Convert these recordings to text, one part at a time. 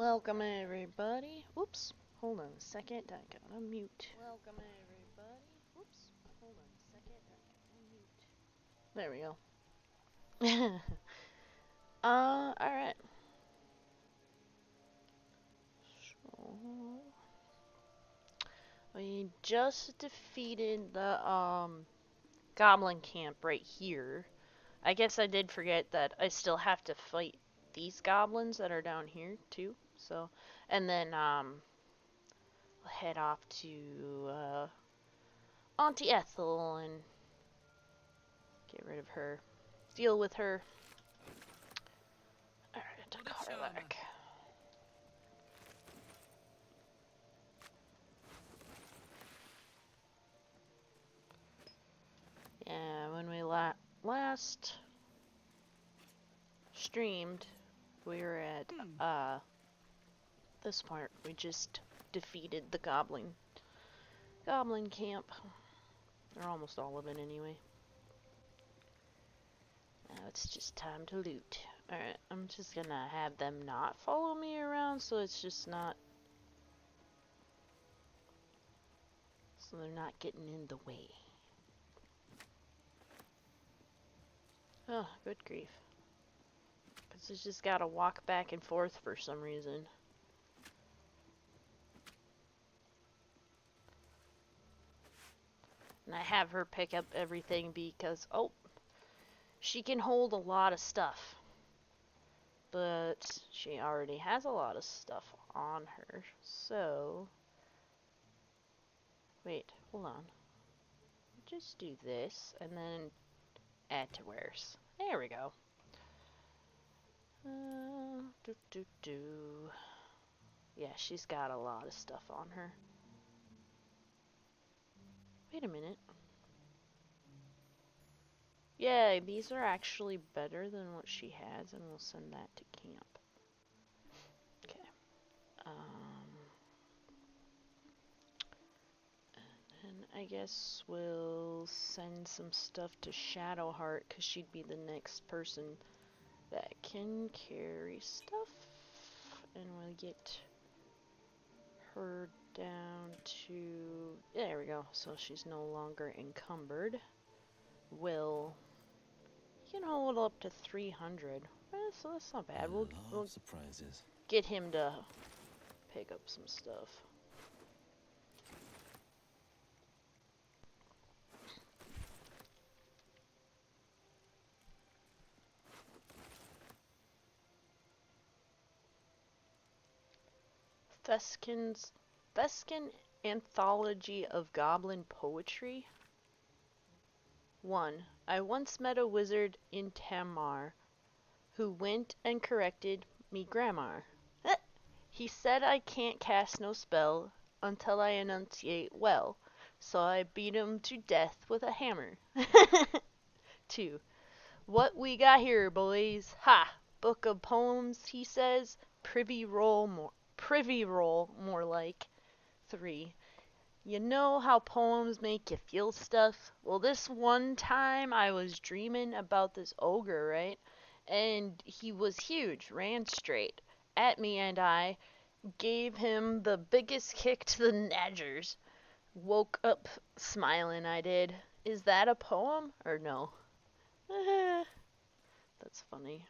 Welcome everybody. Oops, hold on a second. I gotta mute. Welcome everybody. Oops, hold on a second. I gotta mute. There we go. Alright. So, we just defeated the goblin camp right here. I guess I did forget that I still have to fight these goblins that are down here too. So, and then head off to Auntie Ethel and get rid of her. Deal with her. Alright, Karlak. Yeah, when we last streamed, we were at this part. We just defeated the goblin camp. Or almost all of it anyway. Now it's just time to loot. Alright, I'm just gonna have them not follow me around so it's just not... so they're not getting in the way. Oh, good grief. Because it's just gotta walk back and forth for some reason. And I have her pick up everything because, oh, she can hold a lot of stuff. But she already has a lot of stuff on her, so... Wait, hold on. Just do this, and then add to wares. There we go. Yeah, she's got a lot of stuff on her. Wait a minute. Yeah, these are actually better than what she has, and we'll send that to camp. Okay. And I guess we'll send some stuff to Shadowheart, because she'd be the next person that can carry stuff. And we'll get her down to... there we go. So she's no longer encumbered. Will... you can hold up to 300. So that's not bad. We'll surprises. Get him to pick up some stuff. Theskin Anthology of Goblin Poetry. 1. I once met a wizard in Tamar who went and corrected me grammar. He said I can't cast no spell until I enunciate well, so I beat him to death with a hammer. 2. What we got here, boys? Ha! Book of poems, he says. Privy roll more like. 3. You know how poems make you feel stuff? Well, this one time I was dreaming about this ogre, right? And he was huge, ran straight at me, and I gave him the biggest kick to the nadgers. Woke up smiling, I did. Is that a poem or no? That's funny.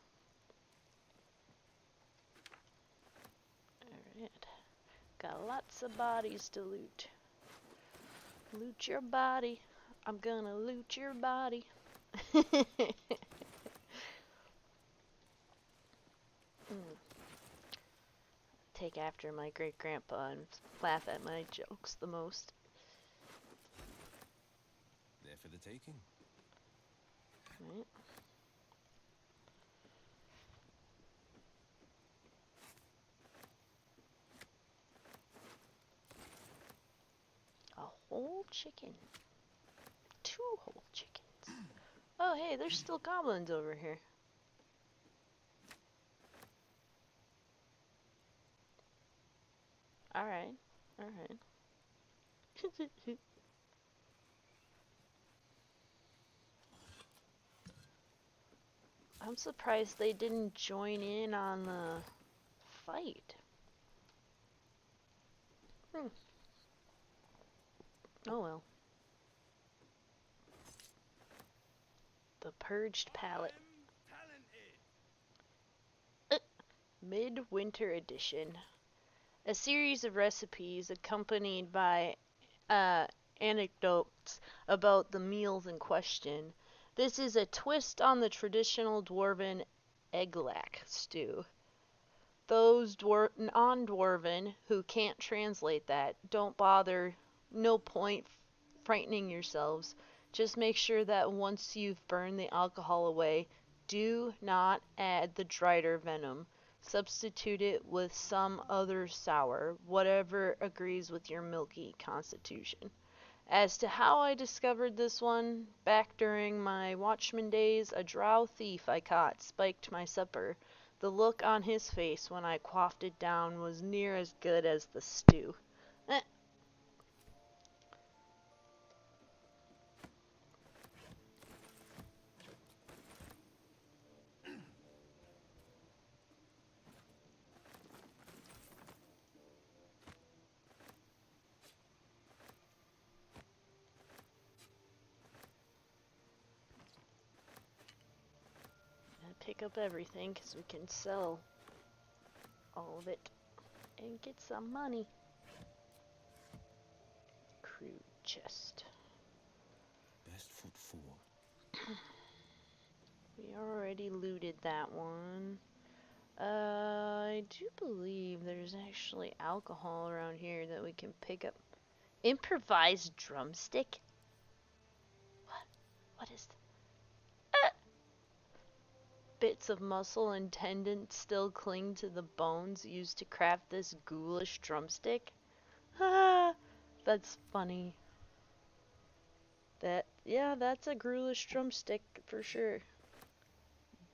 Alright. Got lots of bodies to loot. Loot your body. I'm gonna loot your body. Take after my great grandpa and laugh at my jokes the most. There for the taking. Right. A whole chicken. 2 whole chickens. Oh, hey, there's still goblins over here. Alright, alright. I'm surprised they didn't join in on the fight. Hmm. Oh well. The Purged Palette. Midwinter Edition. A series of recipes accompanied by anecdotes about the meals in question. This is a twist on the traditional dwarven eglac stew. Those non-dwarven who can't translate that, don't bother. No point frightening yourselves. Just make sure that once you've burned the alcohol away, do not add the drider venom. Substitute it with some other sour, whatever agrees with your milky constitution. As to how I discovered this one, back during my watchman days, a drow thief I caught spiked my supper. The look on his face when I quaffed it down was near as good as the stew. Eh. Pick up everything because we can sell all of it and get some money. Crude chest. Best foot forward. We already looted that one. I do believe there's actually alcohol around here that we can pick up. Improvised drumstick? What? What is that? Bits of muscle and tendon still cling to the bones used to craft this ghoulish drumstick? Ah, that's funny. Yeah, that's a ghoulish drumstick for sure.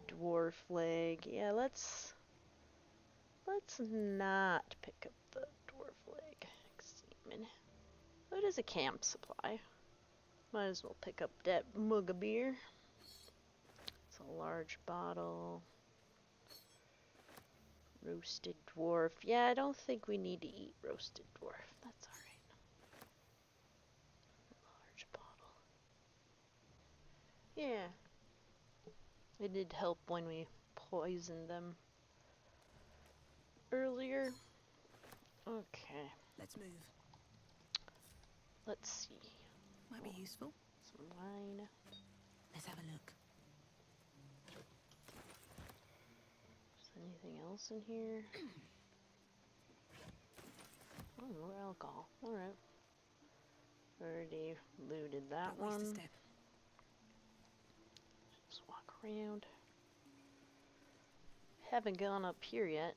Dwarf leg. Yeah, let's not pick up the dwarf leg. Examine. What is a camp supply? Might as well pick up that mug of beer. It's a large bottle. Roasted dwarf. Yeah, I don't think we need to eat roasted dwarf. That's alright. Large bottle. Yeah. It did help when we poisoned them earlier. Okay. Let's move. Let's see. Might be useful. Some wine. Let's have a look. Is there anything else in here? Oh, more alcohol. Alright. Already looted that Don't waste a one. step. Just walk around. Haven't gone up here yet.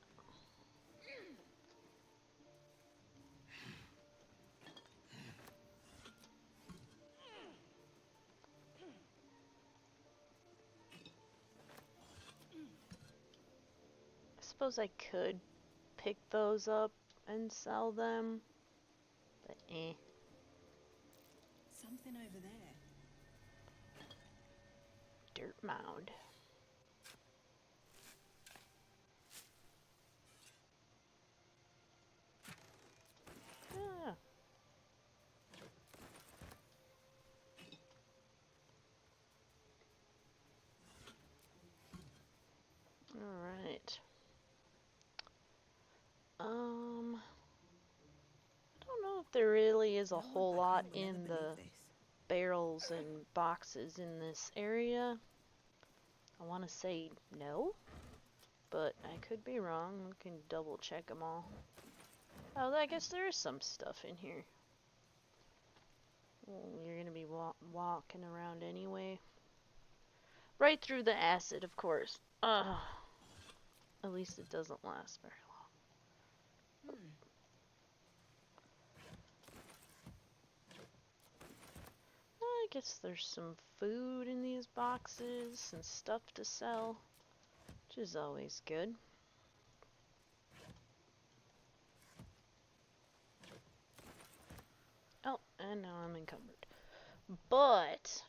I suppose I could pick those up and sell them, but eh. Something over there. Dirt mound. Ah. Alright. I don't know if there really is a No one whole back lot home will ever in the believe this. barrels and boxes in this area. I want to say no, but I could be wrong. We can double check them all. Oh, I guess there is some stuff in here. Well, you're gonna be walking around anyway. Right through the acid, of course. Ugh. At least it doesn't last very long. I guess there's some food in these boxes and stuff to sell, which is always good. Oh, and now I'm encumbered. But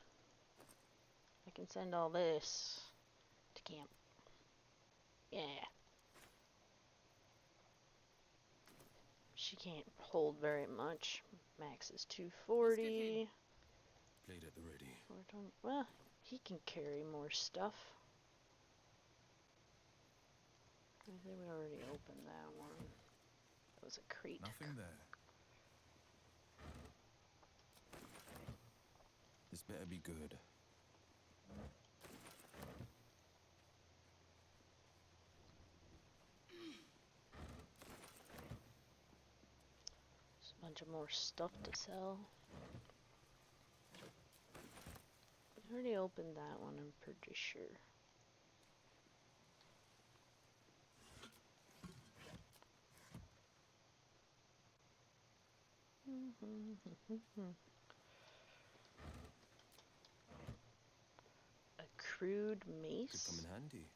I can send all this to camp. Yeah. she can't hold very much. Max is 240. Blade at the ready. 420. Well, he can carry more stuff. I think we already opened that one. That was a crate. Nothing there. This better be good. There's a bunch of more stuff to sell. I already opened that one, I'm pretty sure. A crude Could mace? come in handy.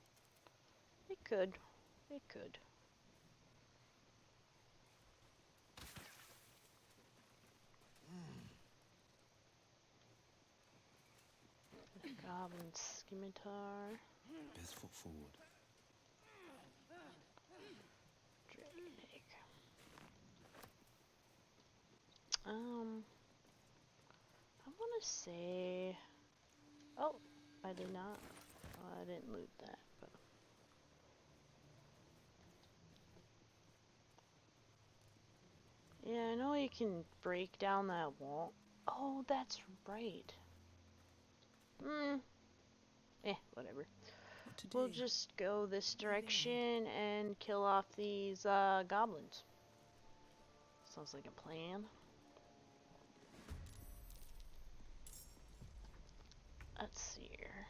It could. It could. Goblin scimitar. Best foot forward. Dragon egg. I want to say. Oh, I did not. Oh, I didn't loot that. But yeah, I know you can break down that wall. Oh, that's right. Whatever. What to do? We'll just go this direction and kill off these goblins. Sounds like a plan. Let's see here.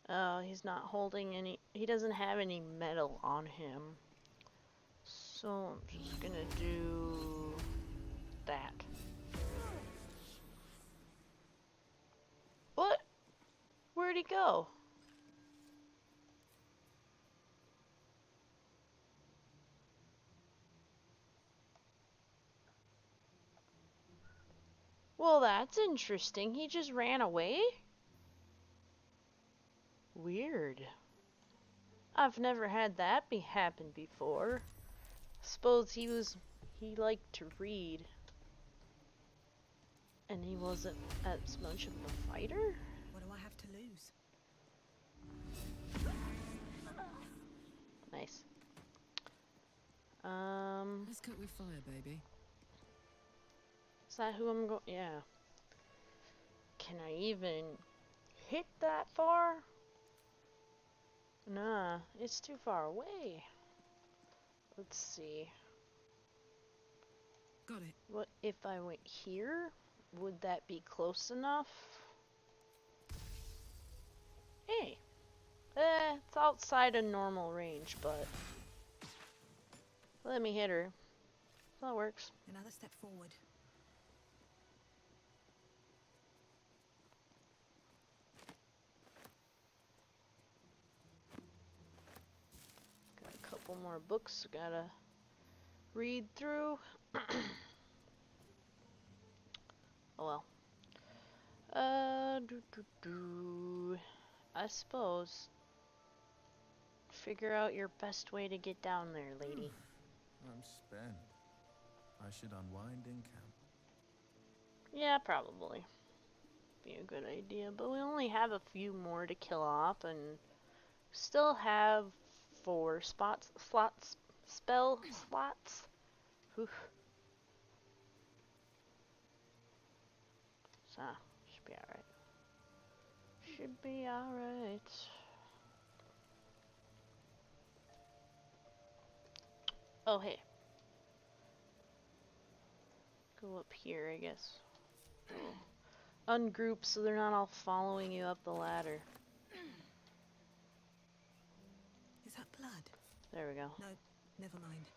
Oh, he's not holding any. He doesn't have any metal on him. So I'm just gonna do that. What? Where'd he go? Well, that's interesting. He just ran away? Weird. I've never had that happen before. Suppose he liked to read. And he wasn't as much of a fighter? What do I have to lose? Nice. Let's cook with fire, baby. Is that who I'm going? Yeah. Can I even hit that far? Nah, it's too far away. Let's see. Got it. What if I went here? Would that be close enough? Hey. It's outside of normal range, but let me hit her. That works. Another step forward. Got a couple more books gotta read through. Oh well. I suppose. Figure out your best way to get down there, lady. I'm spent. I should unwind in camp. Yeah, probably. Be a good idea. But we only have a few more to kill off, and still have 4 spell slots. Oof. So, should be alright. Should be alright. Oh, hey. Go up here, I guess. Ungroup so they're not all following you up the ladder. Is that blood? There we go. No, never mind.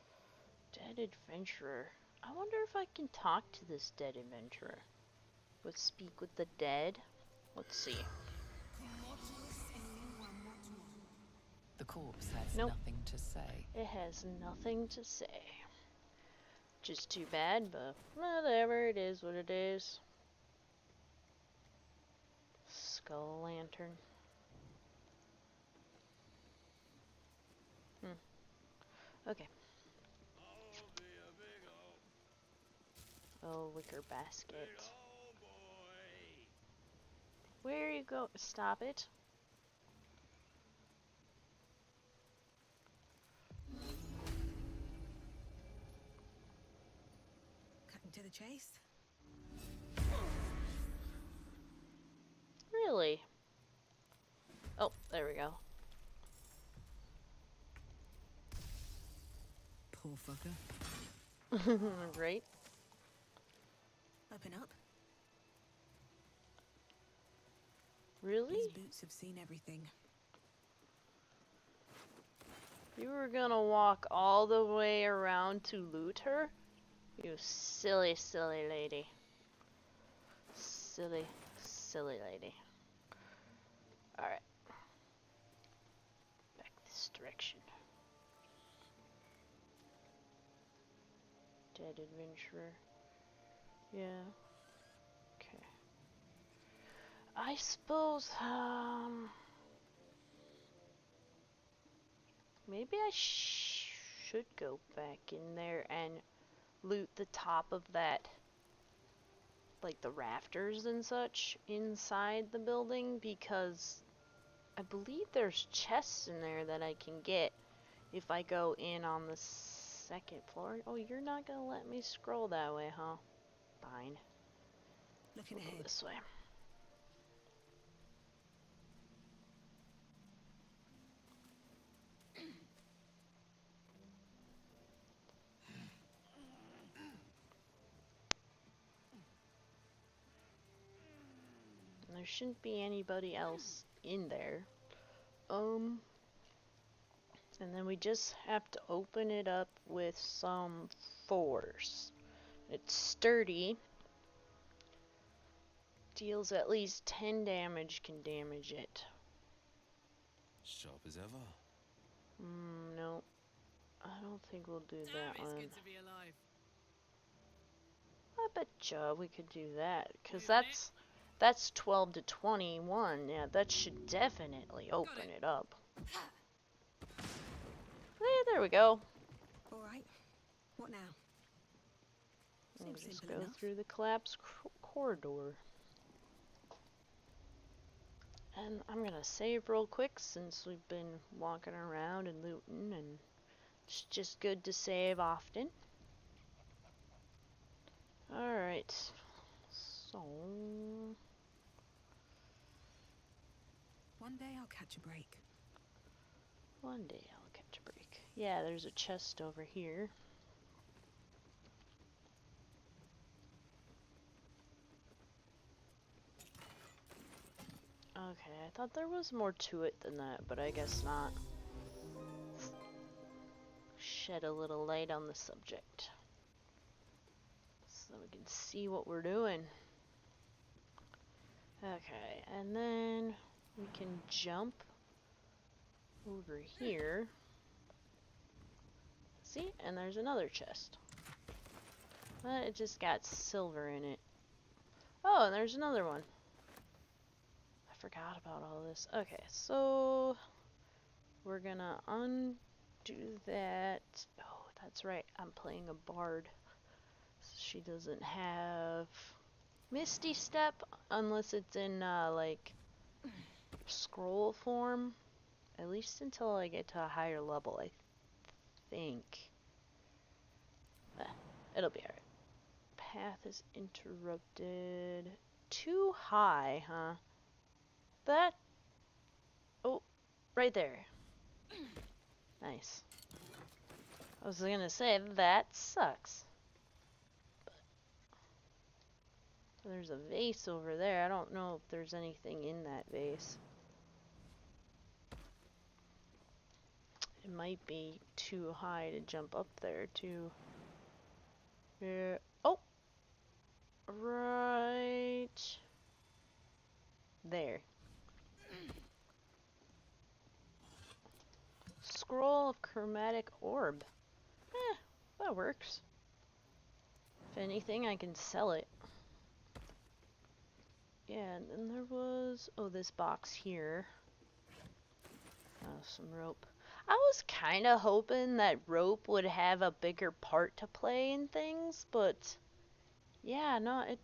Dead adventurer. I wonder if I can talk to this dead adventurer. Would speak with the dead? Let's see. The corpse has Nope. nothing to say. It has nothing to say. Just too bad, but whatever, it is what it is. Skull lantern. Okay. Oh, wicker basket. Where you go? Stop it. Cutting to the chase. Really? Oh, there we go. Poor fucker. Right? Open up. Really? These boots have seen everything. You were gonna walk all the way around to loot her? You silly, silly lady. Silly, silly lady. Alright. Back this direction. Dead adventurer. Yeah. Okay. I suppose, maybe I should go back in there and loot the top of that, like the rafters and such, inside the building, because I believe there's chests in there that I can get if I go in on the second floor. Oh, you're not gonna let me scroll that way, huh? Fine. Looking We'll go ahead. this way. And there shouldn't be anybody else in there. And then we just have to open it up with some force. It's sturdy. Deals at least 10 damage, can damage it. Sharp as ever. No. I don't think we'll do that Damn, it's one. good to be alive. I betcha we could do that, because Moving it. that's 12 to 21. Yeah, that should definitely open it up. There we go. All right. What now? We'll Seems just simple go enough. through the collapsed corridor. And I'm gonna save real quick since we've been walking around and looting, and it's just good to save often. Alright. So... One day I'll catch a break. one day I'll catch a break. Yeah, there's a chest over here. Okay, I thought there was more to it than that, but I guess not. Shed a little light on the subject, so we can see what we're doing. Okay, and then we can jump over here. See? And there's another chest. But it just got silver in it. Oh, and there's another one. I forgot about all this. Okay, so we're gonna undo that. Oh, that's right. I'm playing a bard. She doesn't have Misty Step unless it's in like scroll form. At least until I get to a higher level, I think. It'll be alright. Path is interrupted. Too high, huh? That... oh, right there. Nice. I was gonna say, that sucks. But there's a vase over there. I don't know if there's anything in that vase. It might be too high to jump up there, too. Yeah. Oh! Right... there. Scroll of chromatic orb. Eh, that works. If anything, I can sell it. Yeah, and then there was... oh, this box here. Some rope. I was kind of hoping that rope would have a bigger part to play in things, but Yeah, no, it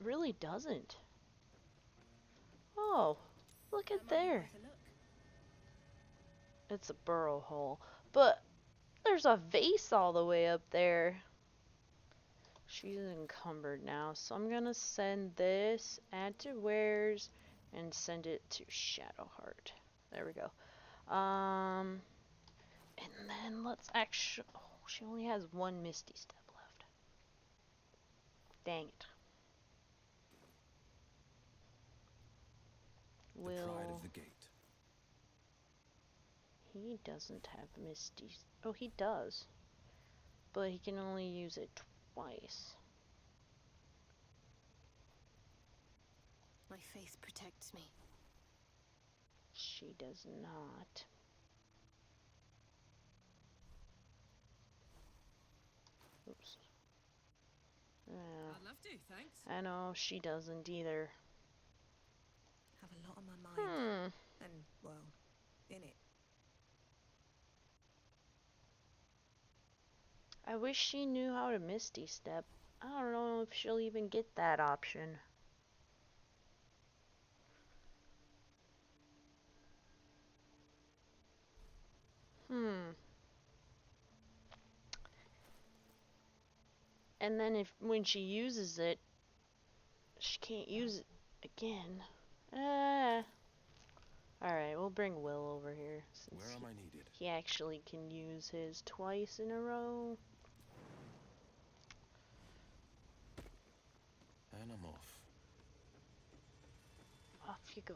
really doesn't. Oh, look That at might be there. worth a look. It's a burrow hole. But there's a vase all the way up there. She's encumbered now, so I'm gonna send this, add to wares, and send it to Shadowheart. There we go. And then let's actually. Oh, she only has one Misty Step left. Dang it. The pride Will. of the gate. He doesn't have Misty. Oh, he does. But he can only use it twice. My faith protects me. She does not. Oops. I'd love to, thanks. I know, she doesn't either. Have a lot on my mind. And, well, in it. I wish she knew how to Misty Step. I don't know if she'll even get that option. And then when she uses it, she can't use it again. Alright, we'll bring Will over here. Where Since am I needed? he actually can use his twice in a row. And I'm off. Off you go.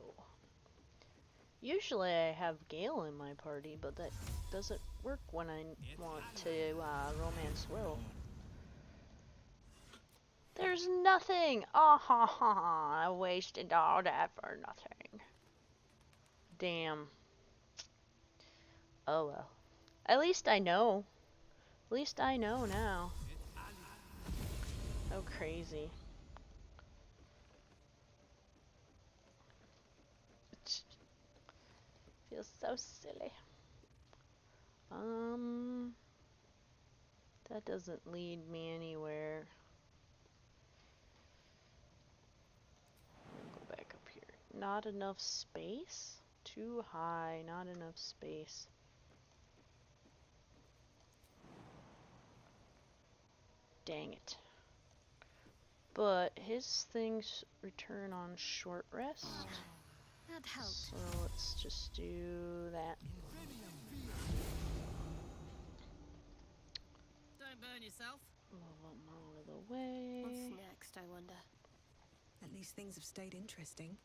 Usually I have Gale in my party, but that doesn't work when I want to romance Will. There's nothing! Ah ha ha! I wasted all that for nothing. Damn. Oh well. At least I know. At least I know now. Oh, crazy. Feels so silly. That doesn't lead me anywhere. Go back up here. Not enough space? Too high, not enough space. Dang it. But his things return on short rest. That helped. So let's just do that. Don't burn yourself. Move him out of the way. What's next, I wonder? At least things have stayed interesting.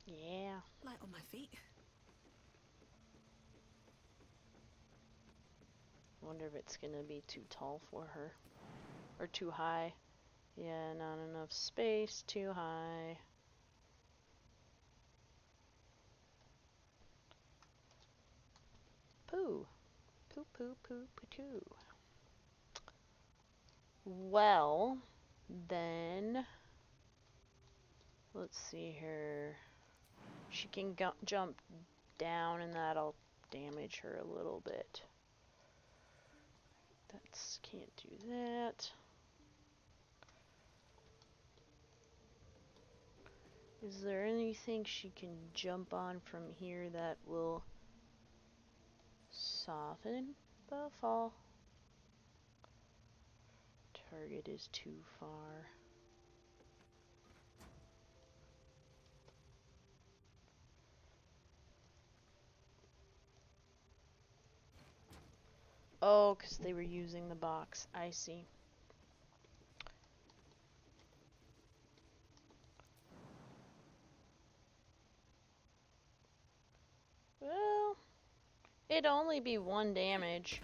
Yeah. Light on my feet. Wonder if it's gonna be too tall for her. Or too high. Yeah, not enough space. Too high. Poo. Poo poo poo poo poo. Well, then let's see here. She can jump down and that'll damage her a little bit. That's can't do that. Is there anything she can jump on from here that will soften the fall? Target is too far. Oh, because they were using the box. I see. Well, it'd only be 1 damage.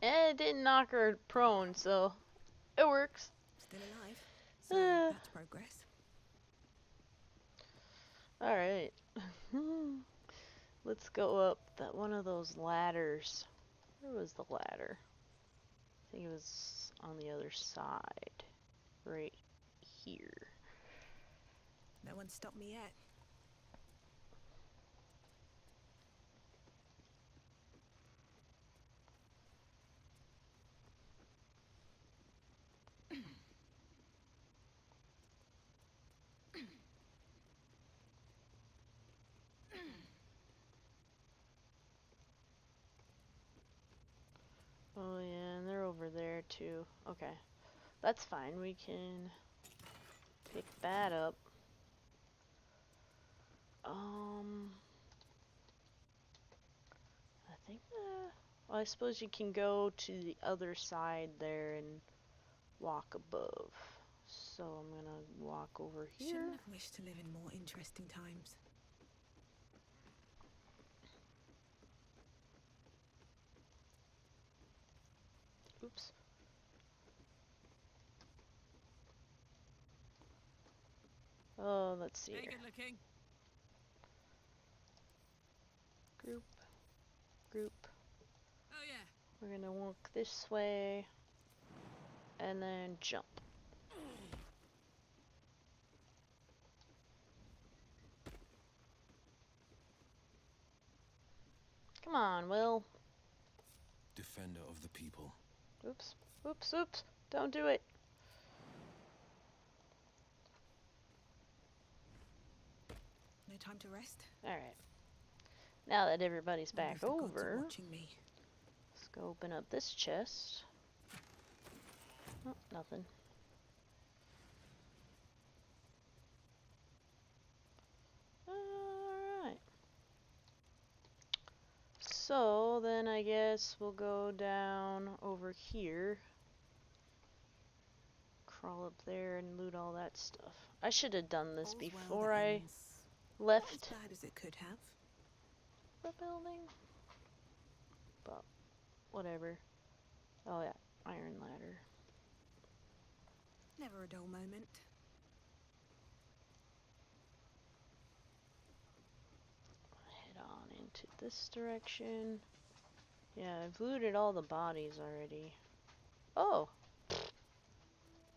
And it didn't knock her prone, so it works. Still alive. So that's progress. Alright. Let's go up that one of those ladders. Where was the ladder? I think it was on the other side. Right here. No one's stopped me yet. 2. Okay. That's fine. We can pick that up. I think well, I suppose you can go to the other side there and walk above. So I'm gonna walk over here. Shouldn't have wished to live in more interesting times. Oops. Oh, let's see Hey, here. good looking. Group. Group. Oh yeah. We're gonna walk this way. And then jump. Come on, Will. Defender of the people. Oops. Oops, oops. Don't do it. No time to rest. Alright. Now that everybody's Wonder back if the gods are over, watching me. let's go open up this chest. Oh, nothing. Alright. So, then I guess we'll go down over here. Crawl up there and loot all that stuff. I should have done this All's well before that I ends not left as bad as it could have. the building. But, whatever. Oh yeah, iron ladder. Never a dull moment. Head on into this direction. Yeah, I've looted all the bodies already. Oh!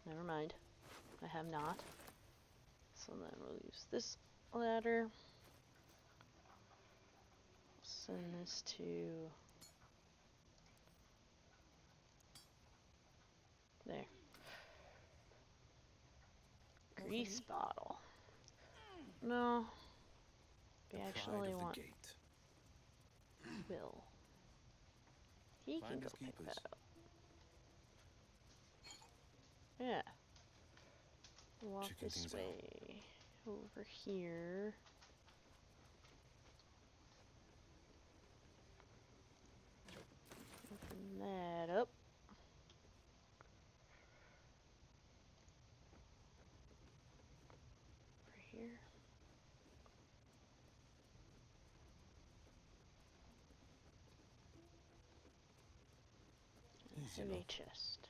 Never mind. I have not. So then we'll use this ladder. Send this to there. More for Grease me? bottle. No. We The pride actually of the want gate. Will. He can Finders go pick keepers. that up. Yeah. Walk Checking this things out. way. Over here. Open that up. Over here. Easy Heavy enough. chest.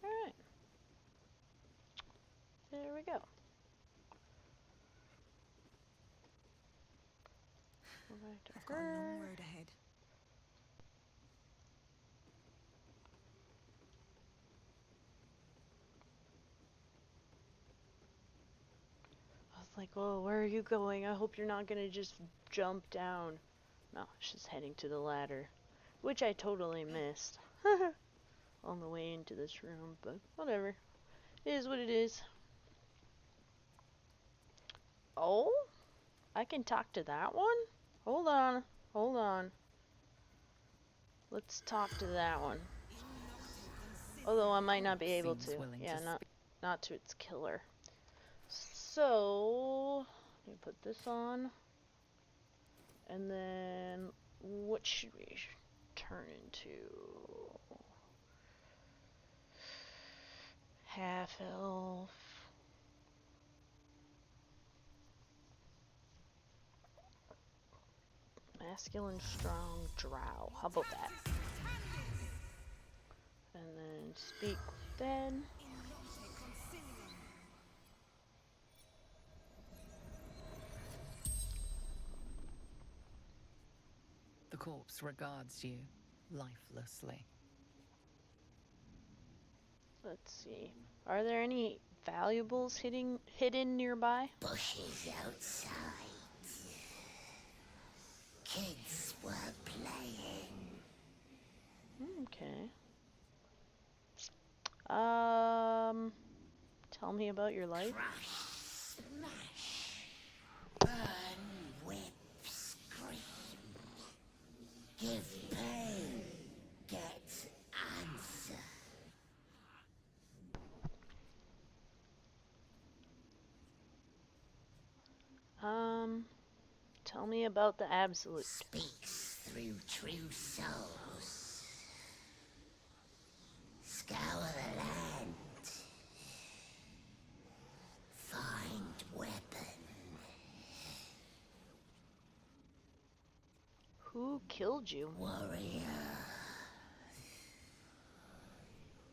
Alright. There we go. Go back to I've got a long her. road ahead. I was like, oh, where are you going? I hope you're not gonna just jump down. No, she's heading to the ladder. Which I totally missed. On the way into this room, but whatever. It is what it is. Oh? I can talk to that one? Hold on. Hold on. Let's talk to that one. Although I might not be able Seems to. willing Yeah, to not to its killer. So, let me put this on. And then, what should we turn into? Half elf. Masculine, strong, drow. How about that? And then speak then. The corpse regards you lifelessly. Let's see. Are there any valuables hidden nearby? Bushes outside. Kids were playing. Okay. Tell me about your life. Crush, smash. Burn, whip, scream. Give pain. Tell me about the absolute. Speaks through true souls. Scour the land. Find weapon. Who killed you? Warrior.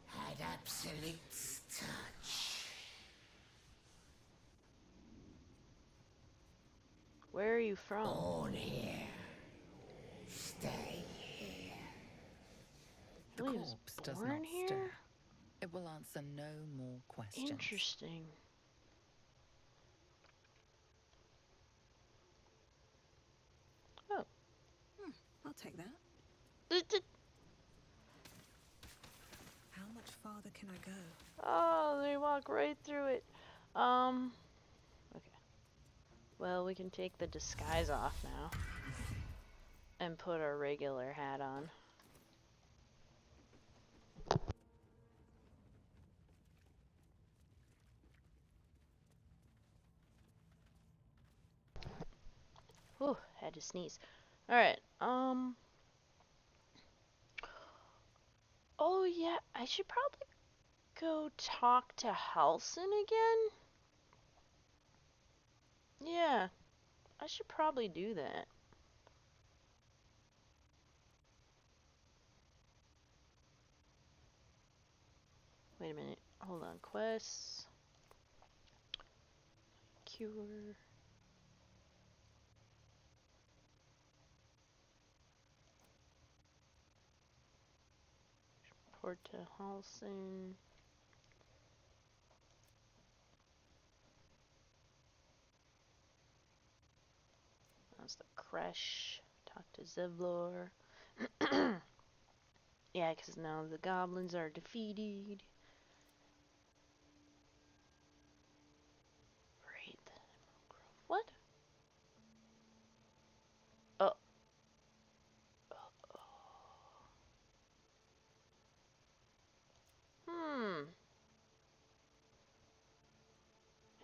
Had Absolute's touch. Where are you from? Born here. Stay here. The Really was corpse does born not here? stir. It will answer no more questions. Interesting. Oh. I'll take that. How much farther can I go? Oh, they walk right through it. Okay. Well, we can take the disguise off now. And put our regular hat on. Whew, had to sneeze. Alright, oh yeah, I should probably go talk to Halson again? Yeah, I should probably do that. Wait a minute, hold on, quests. Cure. Report to Halson. That's the crash. Talk to Zevlor. Yeah, because now the goblins are defeated. Right. What? Oh.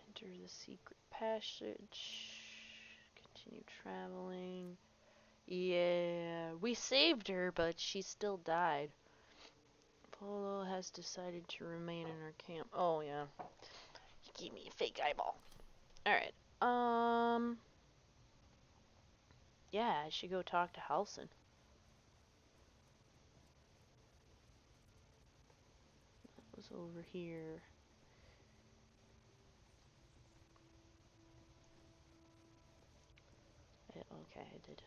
Enter the secret passage. Continue traveling. Yeah, we saved her, but she still died. Polo has decided to remain in her camp. Oh, yeah. He gave me a fake eyeball. Alright. Yeah, I should go talk to Halson. That was over here. Okay, I did.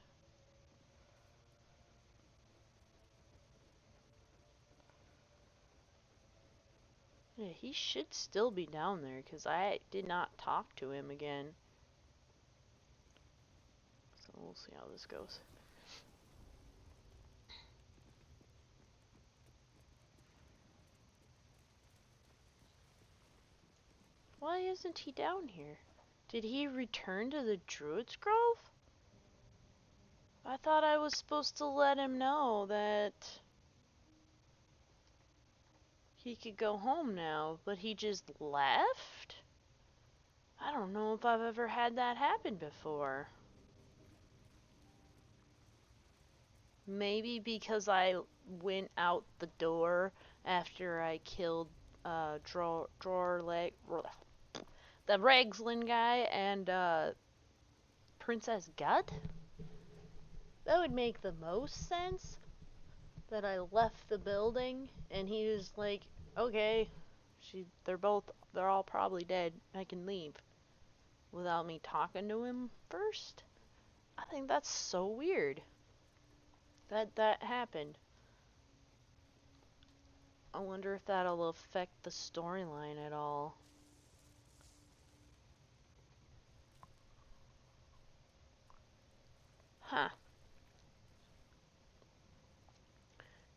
Yeah, he should still be down there, because I did not talk to him again. So we'll see how this goes. Why isn't he down here? Did he return to the Druid's Grove? I thought I was supposed to let him know that he could go home now, but he just left? I don't know if I've ever had that happen before. Maybe because I went out the door after I killed the Regslin guy and Princess Gut? That would make the most sense. That I left the building and he was like, okay, they're all probably dead. I can leave. Without me talking to him first? I think that's so weird. That happened. I wonder if that'll affect the storyline at all. Huh.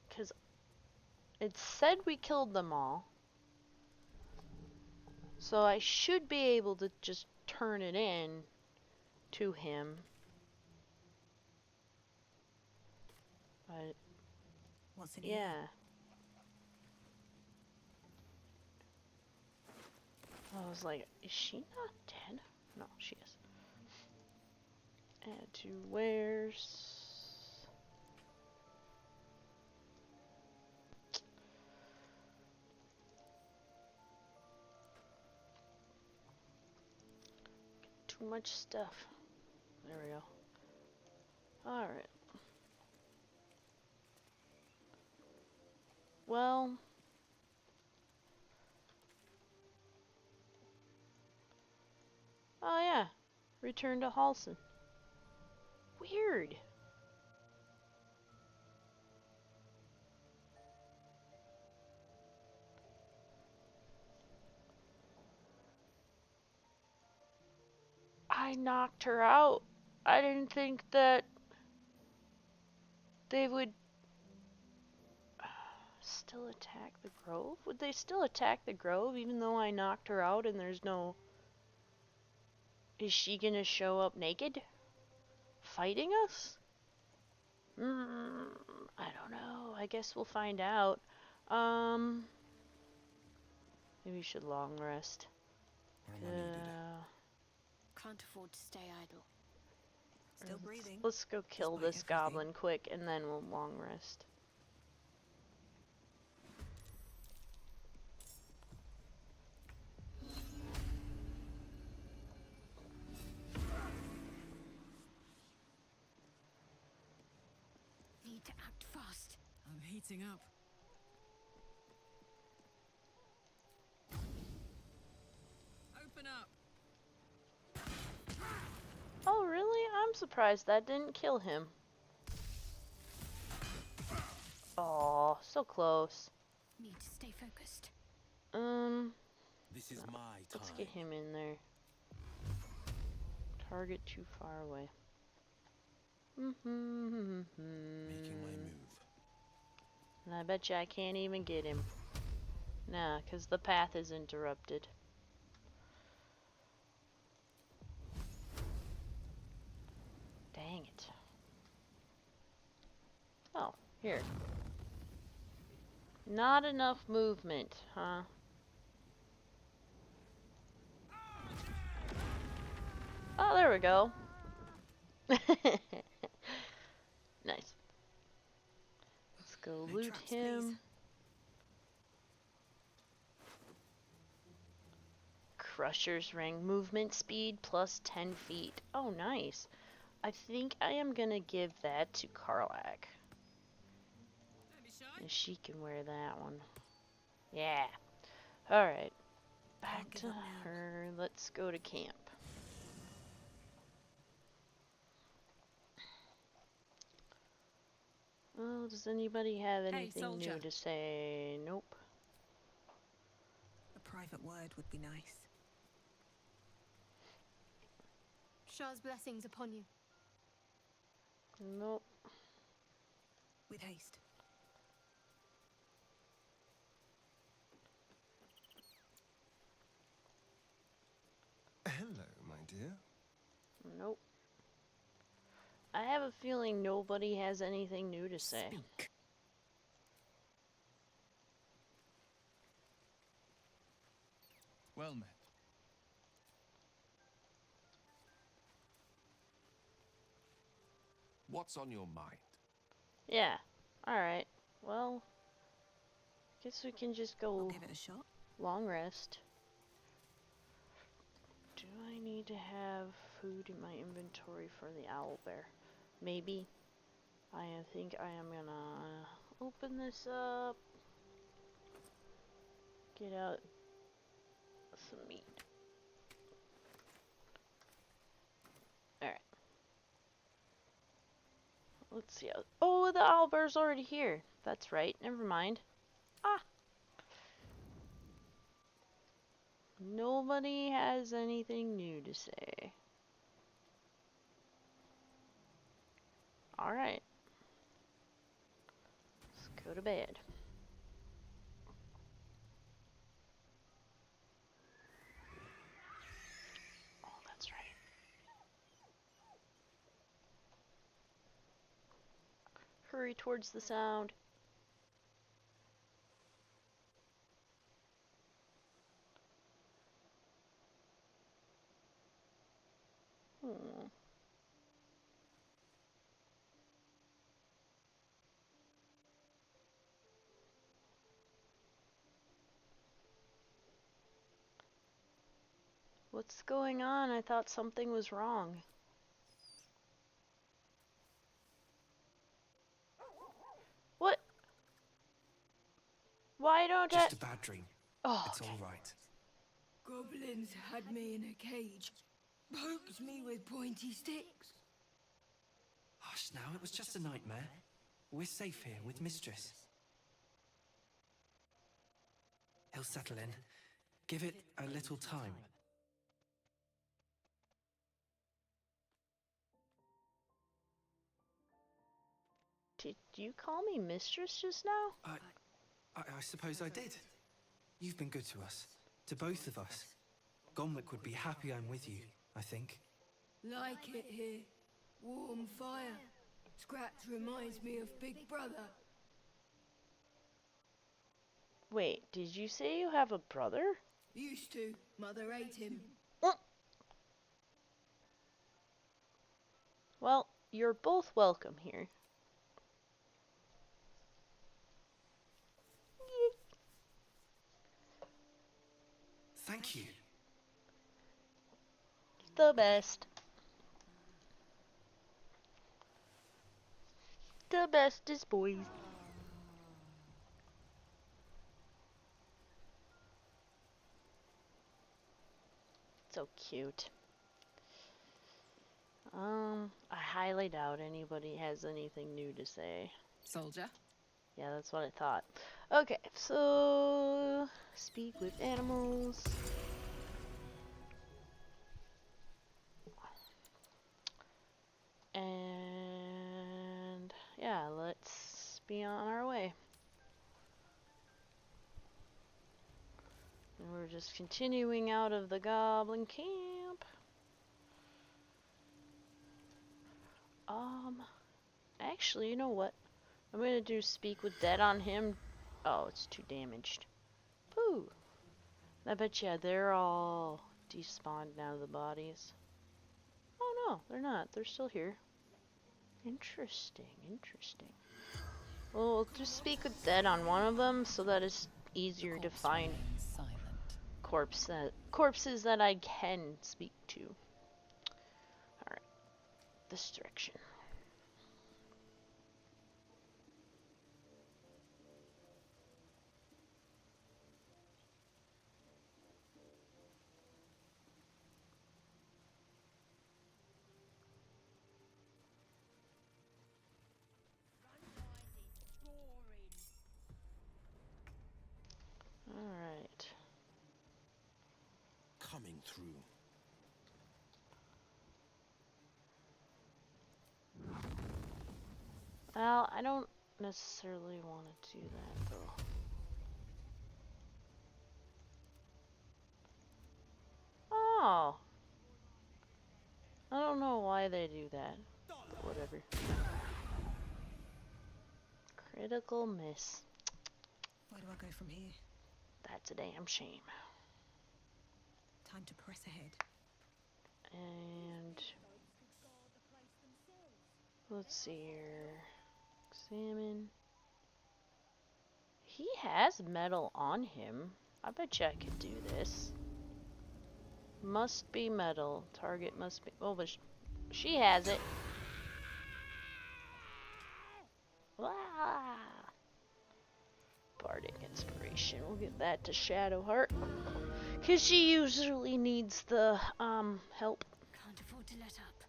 Because it said we killed them all. So I should be able to just turn it in to him. But What's in here? yeah. I was like, is she not dead? No, she is. Add to wares. Too much stuff. There we go. Alright. Well. Oh yeah. Return to Halson. Weird. I knocked her out. I didn't think that they would still attack the grove? Would they still attack the grove even though I knocked her out and there's no... Is she gonna show up naked? Fighting us? I don't know. I guess we'll find out. Maybe we should long rest. Where am I needed? Can't afford to stay idle. Still breathing. Let's go kill despite this everything. goblin quick and then we'll long rest. Need to act fast. I'm heating up. Open up. Oh really? I'm surprised that didn't kill him. Oh, so close. Need to stay focused. This is my Let's time. get him in there. Target too far away. Making my move. And I bet you I can't even get him. Nah, because the path is interrupted. Dang it. Oh, here. Not enough movement, huh? Oh, there we go. Nice. Let's go No loot traps, him. please. Crusher's ring. Movement speed plus 10 feet. Oh, nice. I think I am gonna give that to Karlak. Don't be shy. And she can wear that one. Yeah. Alright. Back Can't give to up now. her. Let's go to camp. Oh, does anybody have anything new soldier. to say? Nope. A private word would be nice. Shah's blessings upon you. Nope. With haste. Hello, my dear. Nope. I have a feeling nobody has anything new to say. Speak. Well met. What's on your mind? Yeah. Alright. Well, guess we can just I'll go give it a shot. long rest. Do I need to have food in my inventory for the owlbear? Maybe. I think I am gonna open this up. Get out some meat. Alright. Let's see how. Oh, the owlbear's already here. That's right. Never mind. Ah! Nobody has anything new to say. Alright. Let's go to bed. Oh, that's right. Hurry towards the sound. Hmm. What's going on? I thought something was wrong. What? Why don't Just a bad dream. Oh, It's okay. all right. Goblins had me in a cage. Poked me with pointy sticks. Hush now, it was just a nightmare. We're safe here with Mistress. He'll settle in. Give it a little time. Did you call me mistress just now? I suppose I did. You've been good to us. To both of us. Gonwick would be happy I'm with you, I think. Like it here. Warm fire. Scratch reminds me of Big Brother. Wait, did you say you have a brother? Used to. Mother ate him. Well, you're both welcome here. Thank you. The best. The bestest boys. So cute. I highly doubt anybody has anything new to say. Soldier. Yeah, that's what I thought. Okay, so speak with animals. And yeah, let's be on our way. And we're just continuing out of the goblin camp. Actually, you know what? I'm gonna do speak with dead on him. Oh, it's too damaged. Pooh. I bet yeah, they're all despawned now, the bodies. Oh no, they're not. They're still here. Interesting, interesting. Well, we'll just speak with dead on one of them so that it's easier to find Silent. corpses that I can speak to. Alright. This direction. Alright. Coming through. Well, I don't necessarily want to do that though. Oh. I don't know why they do that. But whatever. Critical miss. Where do I go from here? That's a damn shame. Time to press ahead. And let's see here. Examine. He has metal on him. I bet you I could do this. Must be metal. Target must be. Oh, but she has it. Wah! Bardic inspiration. We'll give that to Shadowheart. Cause she usually needs the help. Can't afford to let up.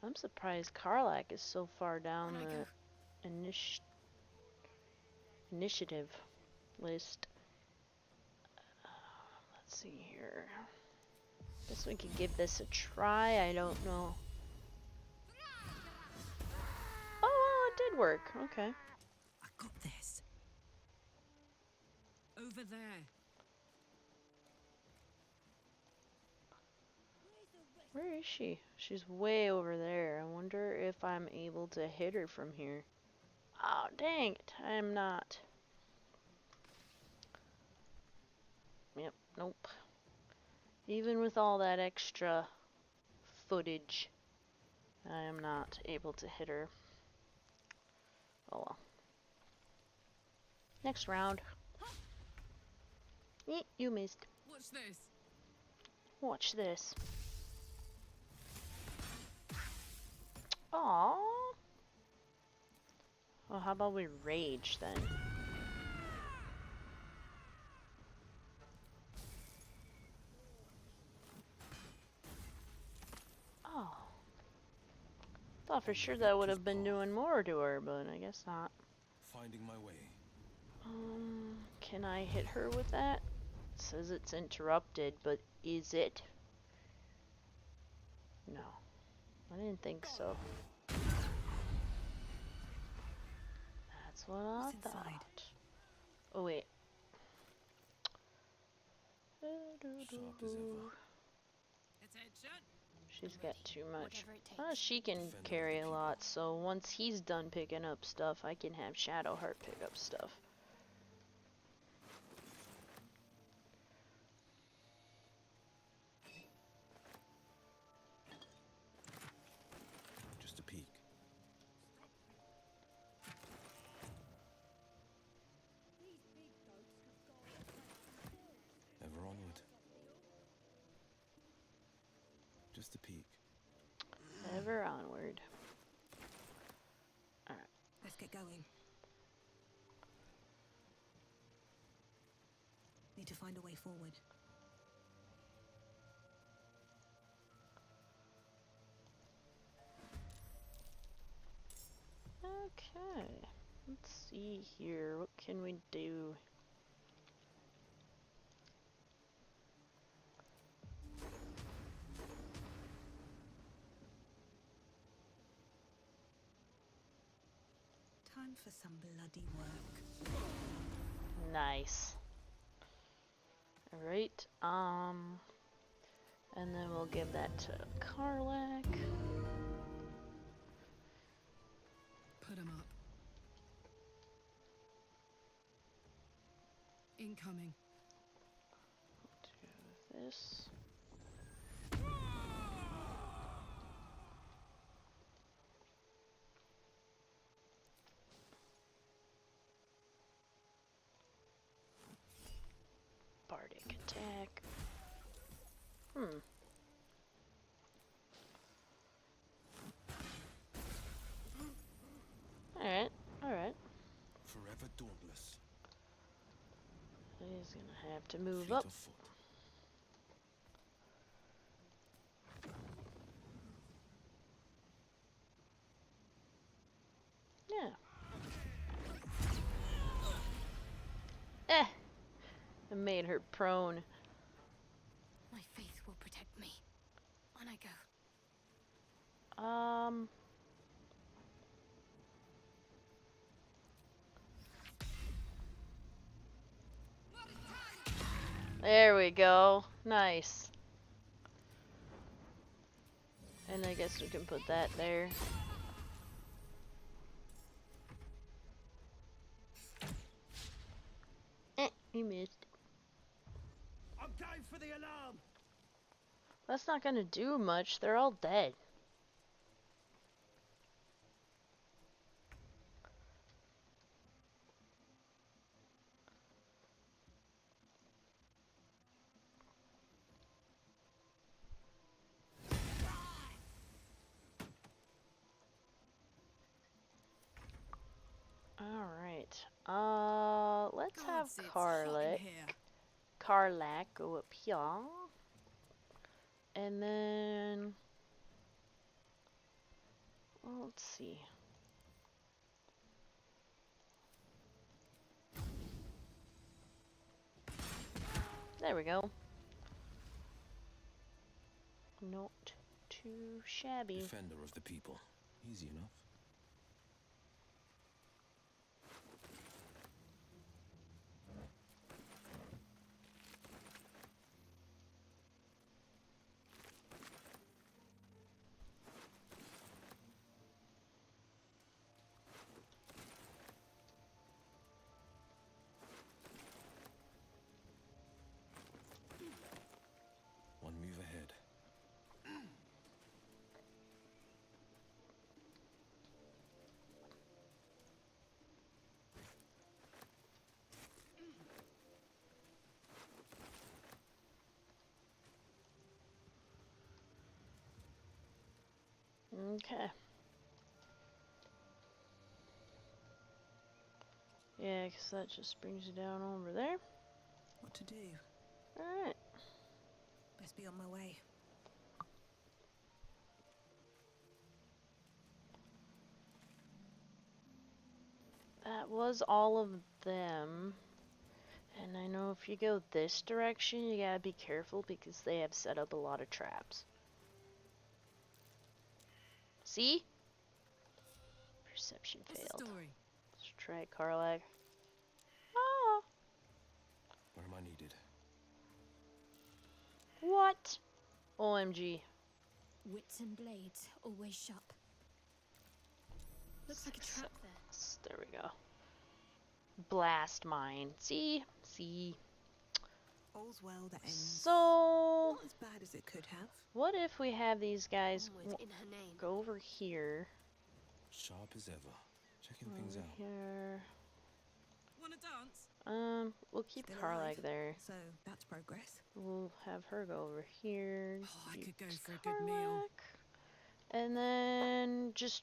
I'm surprised Karlak is so far down the initiative list. Let's see here. Guess we could give this a try. I don't know. Oh, well, it did work. Okay. I got this. Over there. Where is she? She's way over there. I wonder if I'm able to hit her from here. Oh, dang it. I'm not. Yep, nope. Even with all that extra footage, I am not able to hit her. Oh well. Next round. You missed. Watch this. Watch this. Aww. Well, how about we rage then? Oh. Thought for sure that would have been doing more to her, but I guess not. Finding my way. Can I hit her with that? It says it's interrupted, but is it? No. I didn't think so. That's what I What's inside? thought. Oh wait. Sharp as ever. Attention. She's got too much. Whatever it takes. She can carry a lot, so once he's done picking up stuff, I can have Shadowheart pick up stuff. Just a peek. Ever onward. Just a peek. Ever onward. Let's get going. Need to find a way forward. Okay. Let's see here. What can we do? Time for some bloody work. Nice. Alright, and then we'll give that to Karlak. Put 'em up. Incoming. Do this. Bardic attack. Alright, alright. Forever dauntless. He's gonna have to move Fleet up. of foot. Yeah. Eh! I made her prone. My faith will protect me. On I go. There we go. Nice. And I guess we can put that there. You missed. I'm going for the alarm. That's not gonna do much. They're all dead. Alright. Let's have Gods, it's hot in here. Karlak go up here. And then... well, let's see. There we go. Not too shabby. Defender of the people. Easy enough. One move ahead. Okay. Yeah, because that just brings you down over there. What to do? Alright. Best be on my way. That was all of them. And I know if you go this direction, you gotta be careful because they have set up a lot of traps. See? Perception What's failed. the story? Let's try Karlach. Ah! Where am I needed? What? OMG. Wits and blades, always sharp. Looks like a trap there. There we go. Blast mine. See? See? All's well that ends. So, Not as bad as it could have. what if we have these guys Onward in her name. go over here? Sharp as ever. Checking things Over out. here. Wanna dance? We'll keep Still Karlach alive. there. So that's progress. We'll have her go over here. Oh, I Keep could go for a good meal. Karlach. And then just,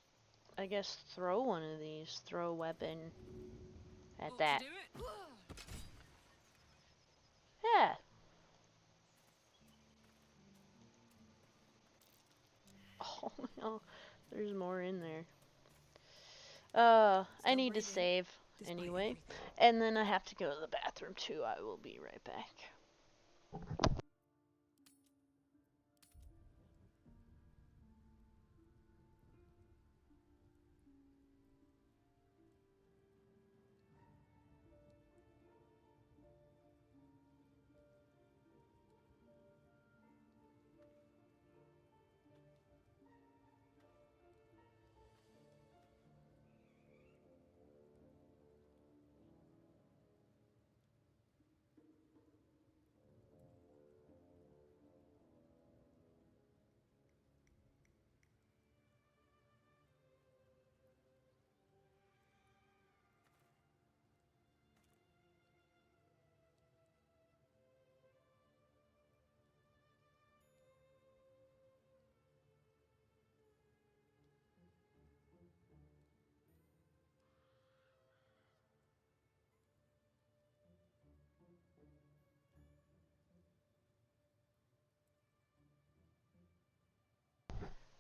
I guess, throw one of these. Throw a weapon at Ought that. to do it. Yeah. Oh no, there's more in there. I Still need to breathing, save despite anyway. everything. And then I have to go to the bathroom too. I will be right back.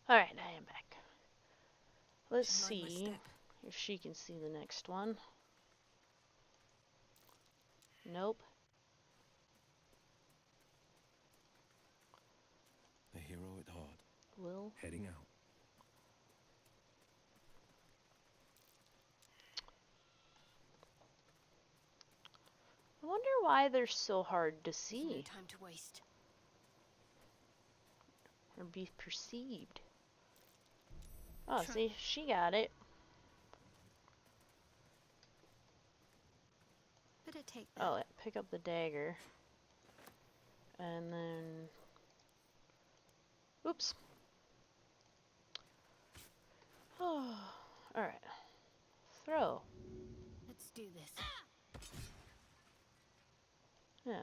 Alright, I am back. Let's Should mind my see step. if she can see the next one. Nope. A hero at heart. Will. Heading out. I wonder why they're so hard to There's no see time to waste. or be perceived. Oh, Try. see, she got it. Better take that. Oh, pick up the dagger. And then... Oops. Oh, alright. Throw. Let's do this. Yeah.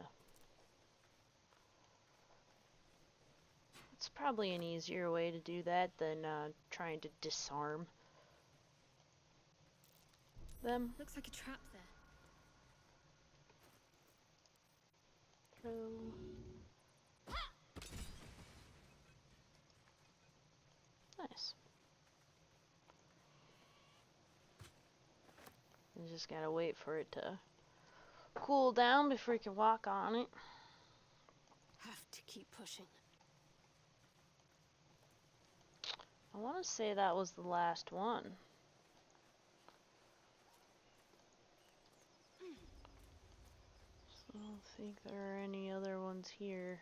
It's probably an easier way to do that than trying to disarm them. Looks like a trap there. Throw. Nice. You just gotta wait for it to cool down before you can walk on it. Have to keep pushing. I want to say that was the last one. So I don't think there are any other ones here.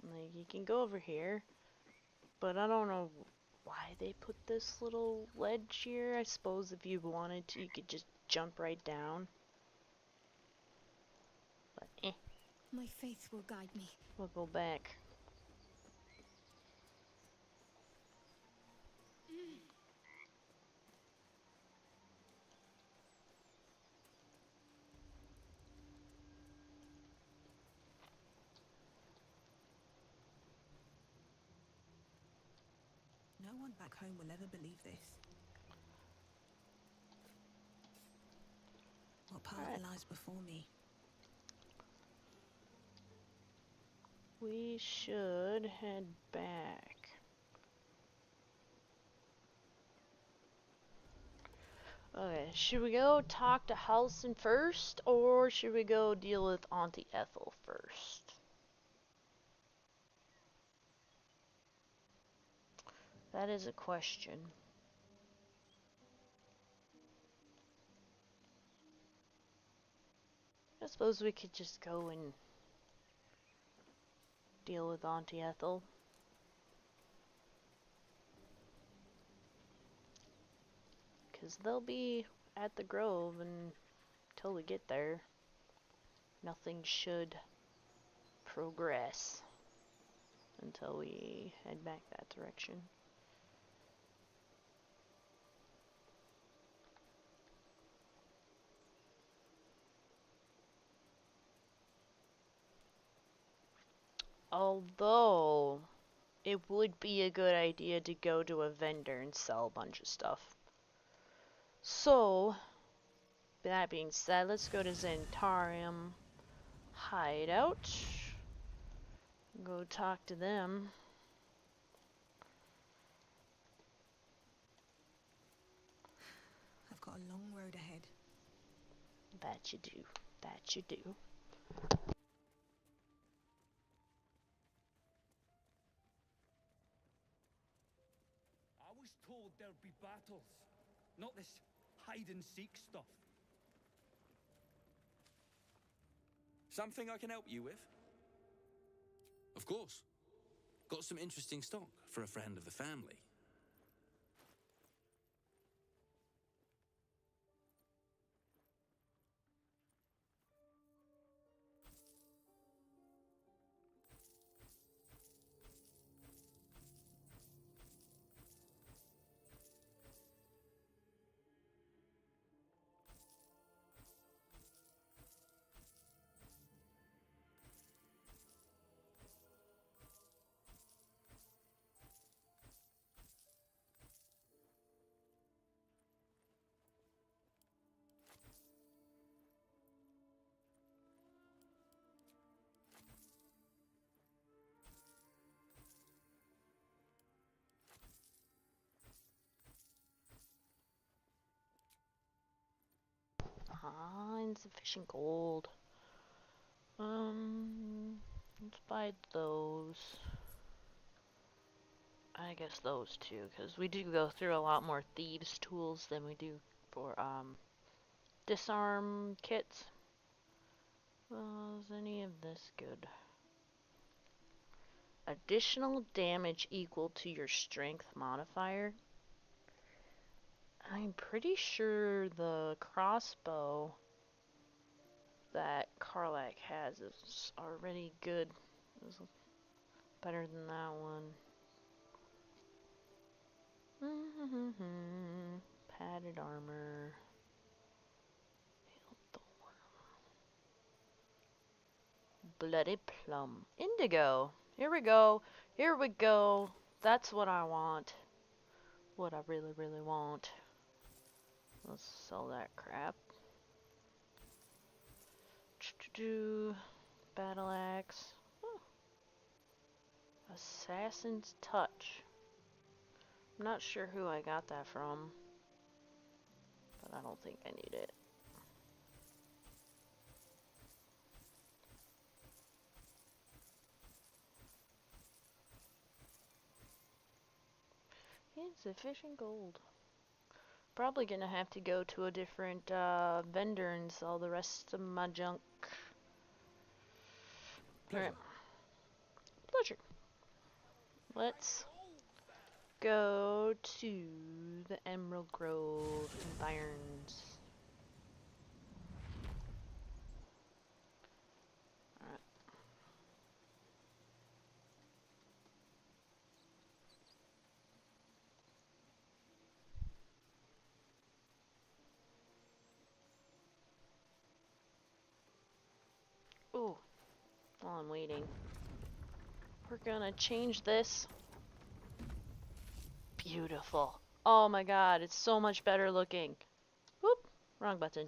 Like, you can go over here, but I don't know why they put this little ledge here. I suppose if you wanted to, you could just jump right down. But My faith will guide me. we'll go back. one back home will ever believe this. What path Alright. lies before me? We should head back. Okay, should we go talk to Halson first, or should we go deal with Auntie Ethel first? That is a question. I suppose we could just go and deal with Auntie Ethel. Because they'll be at the Grove until we get there. Nothing should progress until we head back that direction. Although, it would be a good idea to go to a vendor and sell a bunch of stuff. So, that being said, let's go to Zentarium Hideout. Go talk to them. I've got a long road ahead. That you do. That you do. I was told there'd be battles, not this hide-and-seek stuff. Something I can help you with? Of course. Got some interesting stock for a friend of the family. Ah, insufficient gold. Let's buy those. I guess those two, because we do go through a lot more thieves' tools than we do for, disarm kits. Well, is any of this good? Additional damage equal to your strength modifier. I'm pretty sure the crossbow that Karlach has is already good. It's better than that one. Padded armor. Bloody plum. Indigo. Here we go. Here we go. That's what I want. What I really, really want. Let's sell that crap. Battle axe. Oh. Assassin's touch. I'm not sure who I got that from, but I don't think I need it. Insufficient gold. Probably gonna have to go to a different vendor and sell the rest of my junk. Pleasure. Alright. Pleasure. Let's go to the Emerald Grove environs. Alright. Ooh. While I'm waiting, we're gonna change this beautiful. Oh my god, it's so much better looking. Whoop, wrong button.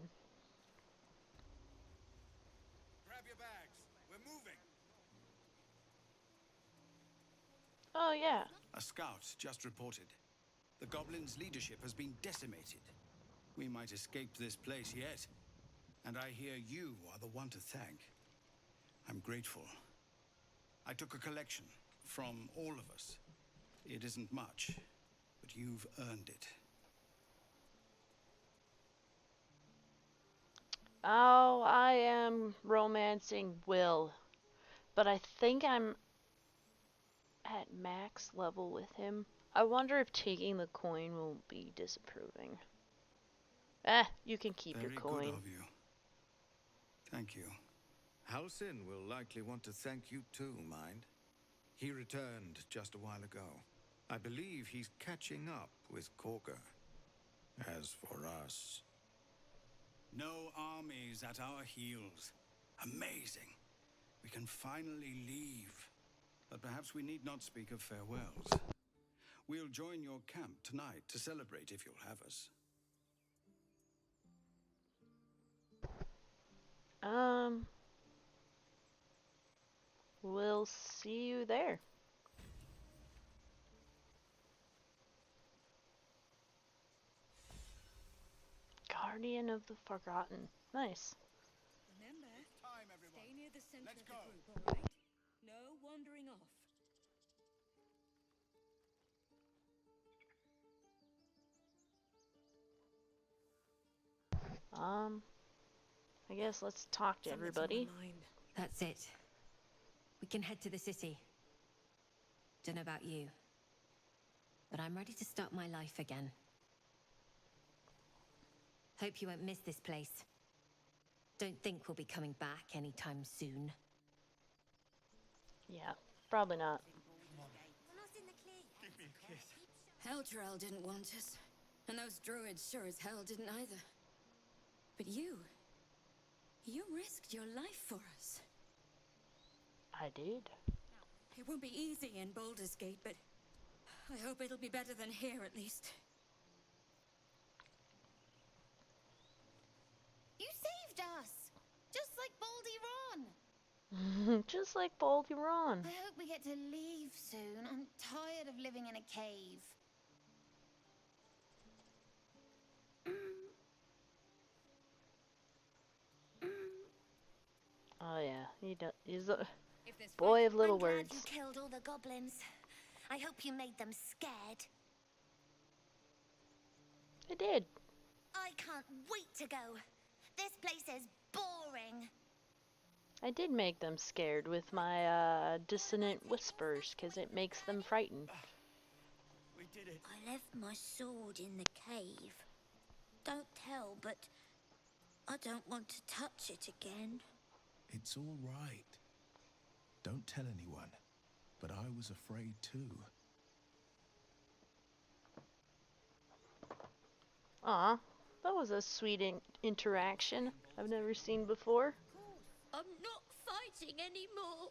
Grab your bags. We're moving. Oh yeah. A scout just reported. The goblins' leadership has been decimated. We might escape this place yet. And I hear you are the one to thank. I'm grateful. I took a collection from all of us. It isn't much, but you've earned it. Oh, I am romancing Will. But I think I'm at max level with him. I wonder if taking the coin will be disapproving. You can keep your coin. Very good of you. Thank you. Halsin will likely want to thank you too, mind. He returned just a while ago. I believe he's catching up with Korga. As for us... No armies at our heels. Amazing. We can finally leave. But perhaps we need not speak of farewells. We'll join your camp tonight to celebrate if you'll have us. We'll see you there. Guardian of the Forgotten. Nice. Remember, Time, everyone. stay near the center Let's of the go. group, all right? No wandering off. I guess let's talk to Something's on my everybody. mind. That's it. We can head to the city. Don't know about you, but I'm ready to start my life again. Hope you won't miss this place. Don't think we'll be coming back anytime soon. Yeah, probably not. Give me a kiss. Heltrel didn't want us, and those druids sure as hell didn't either. But you risked your life for us. I did. It won't be easy in Baldur's Gate, but I hope it'll be better than here at least. You saved us! Just like Baldy Ron! Just like Baldy Ron. I hope we get to leave soon. I'm tired of living in a cave. Oh yeah, he's a boy of little words. I'm glad you killed all the goblins. I hope you made them scared. I did. I can't wait to go. This place is boring. I did make them scared with my dissonant whispers, because it makes them frightened. We did it. I left my sword in the cave. Don't tell, but I don't want to touch it again. It's all right. Don't tell anyone. But I was afraid too. Aw, that was a sweet interaction I've never seen before. I'm not fighting anymore.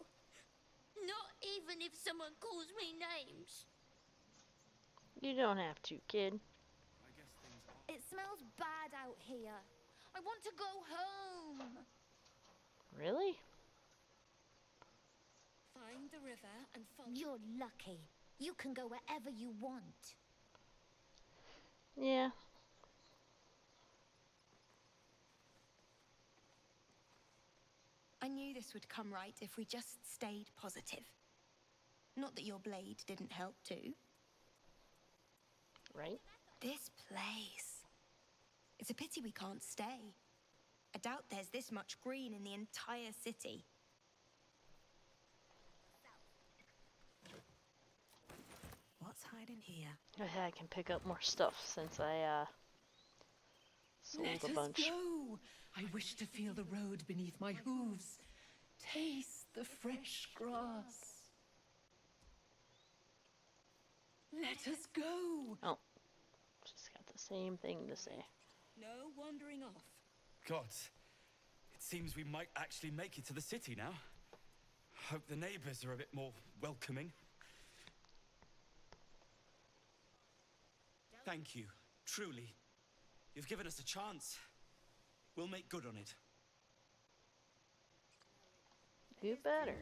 Not even if someone calls me names. You don't have to, kid. It smells bad out here. I want to go home. Really? Find the river and follow. You're lucky. You can go wherever you want. Yeah. I knew this would come right if we just stayed positive. Not that your blade didn't help too. Right? This place. It's a pity we can't stay. I doubt there's this much green in the entire city. What's hiding here? Okay, I can pick up more stuff since I sold Let a bunch. us go. I wish to feel the road beneath my hooves. Taste the fresh grass. Let us go. Oh, just got the same thing to say. No wandering off. God, it seems we might actually make it to the city now. Hope the neighbors are a bit more welcoming. Thank you, truly. You've given us a chance. We'll make good on it. You better.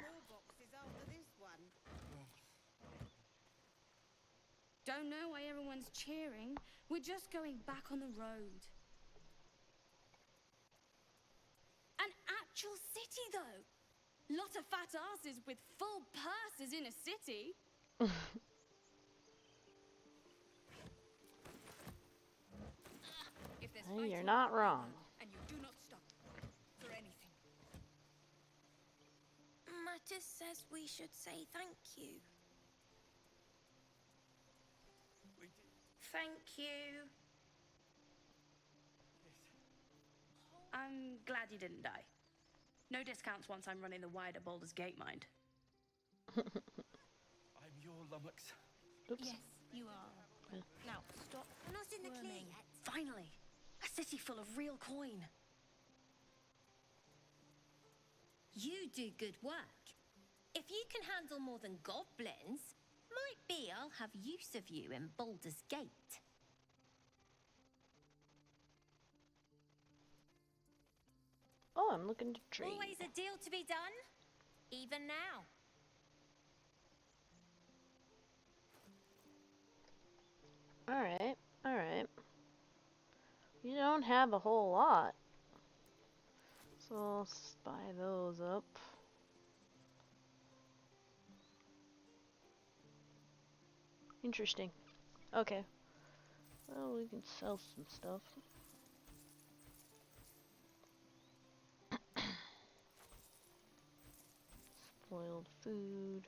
Don't know why everyone's cheering. We're just going back on the road. An actual city, though. Lot of fat asses with full purses in a city. Hey, you're not wrong. And you do not stop for anything. Mattis says we should say thank you. Thank you. I'm glad you didn't die. No discounts once I'm running the wider Baldur's Gate, mind. I'm your lummox. Oops. Yes, you are. Now, stop. We're not in the clear yet. Finally, a city full of real coin. You do good work. If you can handle more than goblins, might be I'll have use of you in Baldur's Gate. Oh, I'm looking to trade. Always a deal to be done, even now. Alright, alright. You don't have a whole lot. So I'll spy those up. Interesting. Okay. Well, we can sell some stuff. Spoiled food.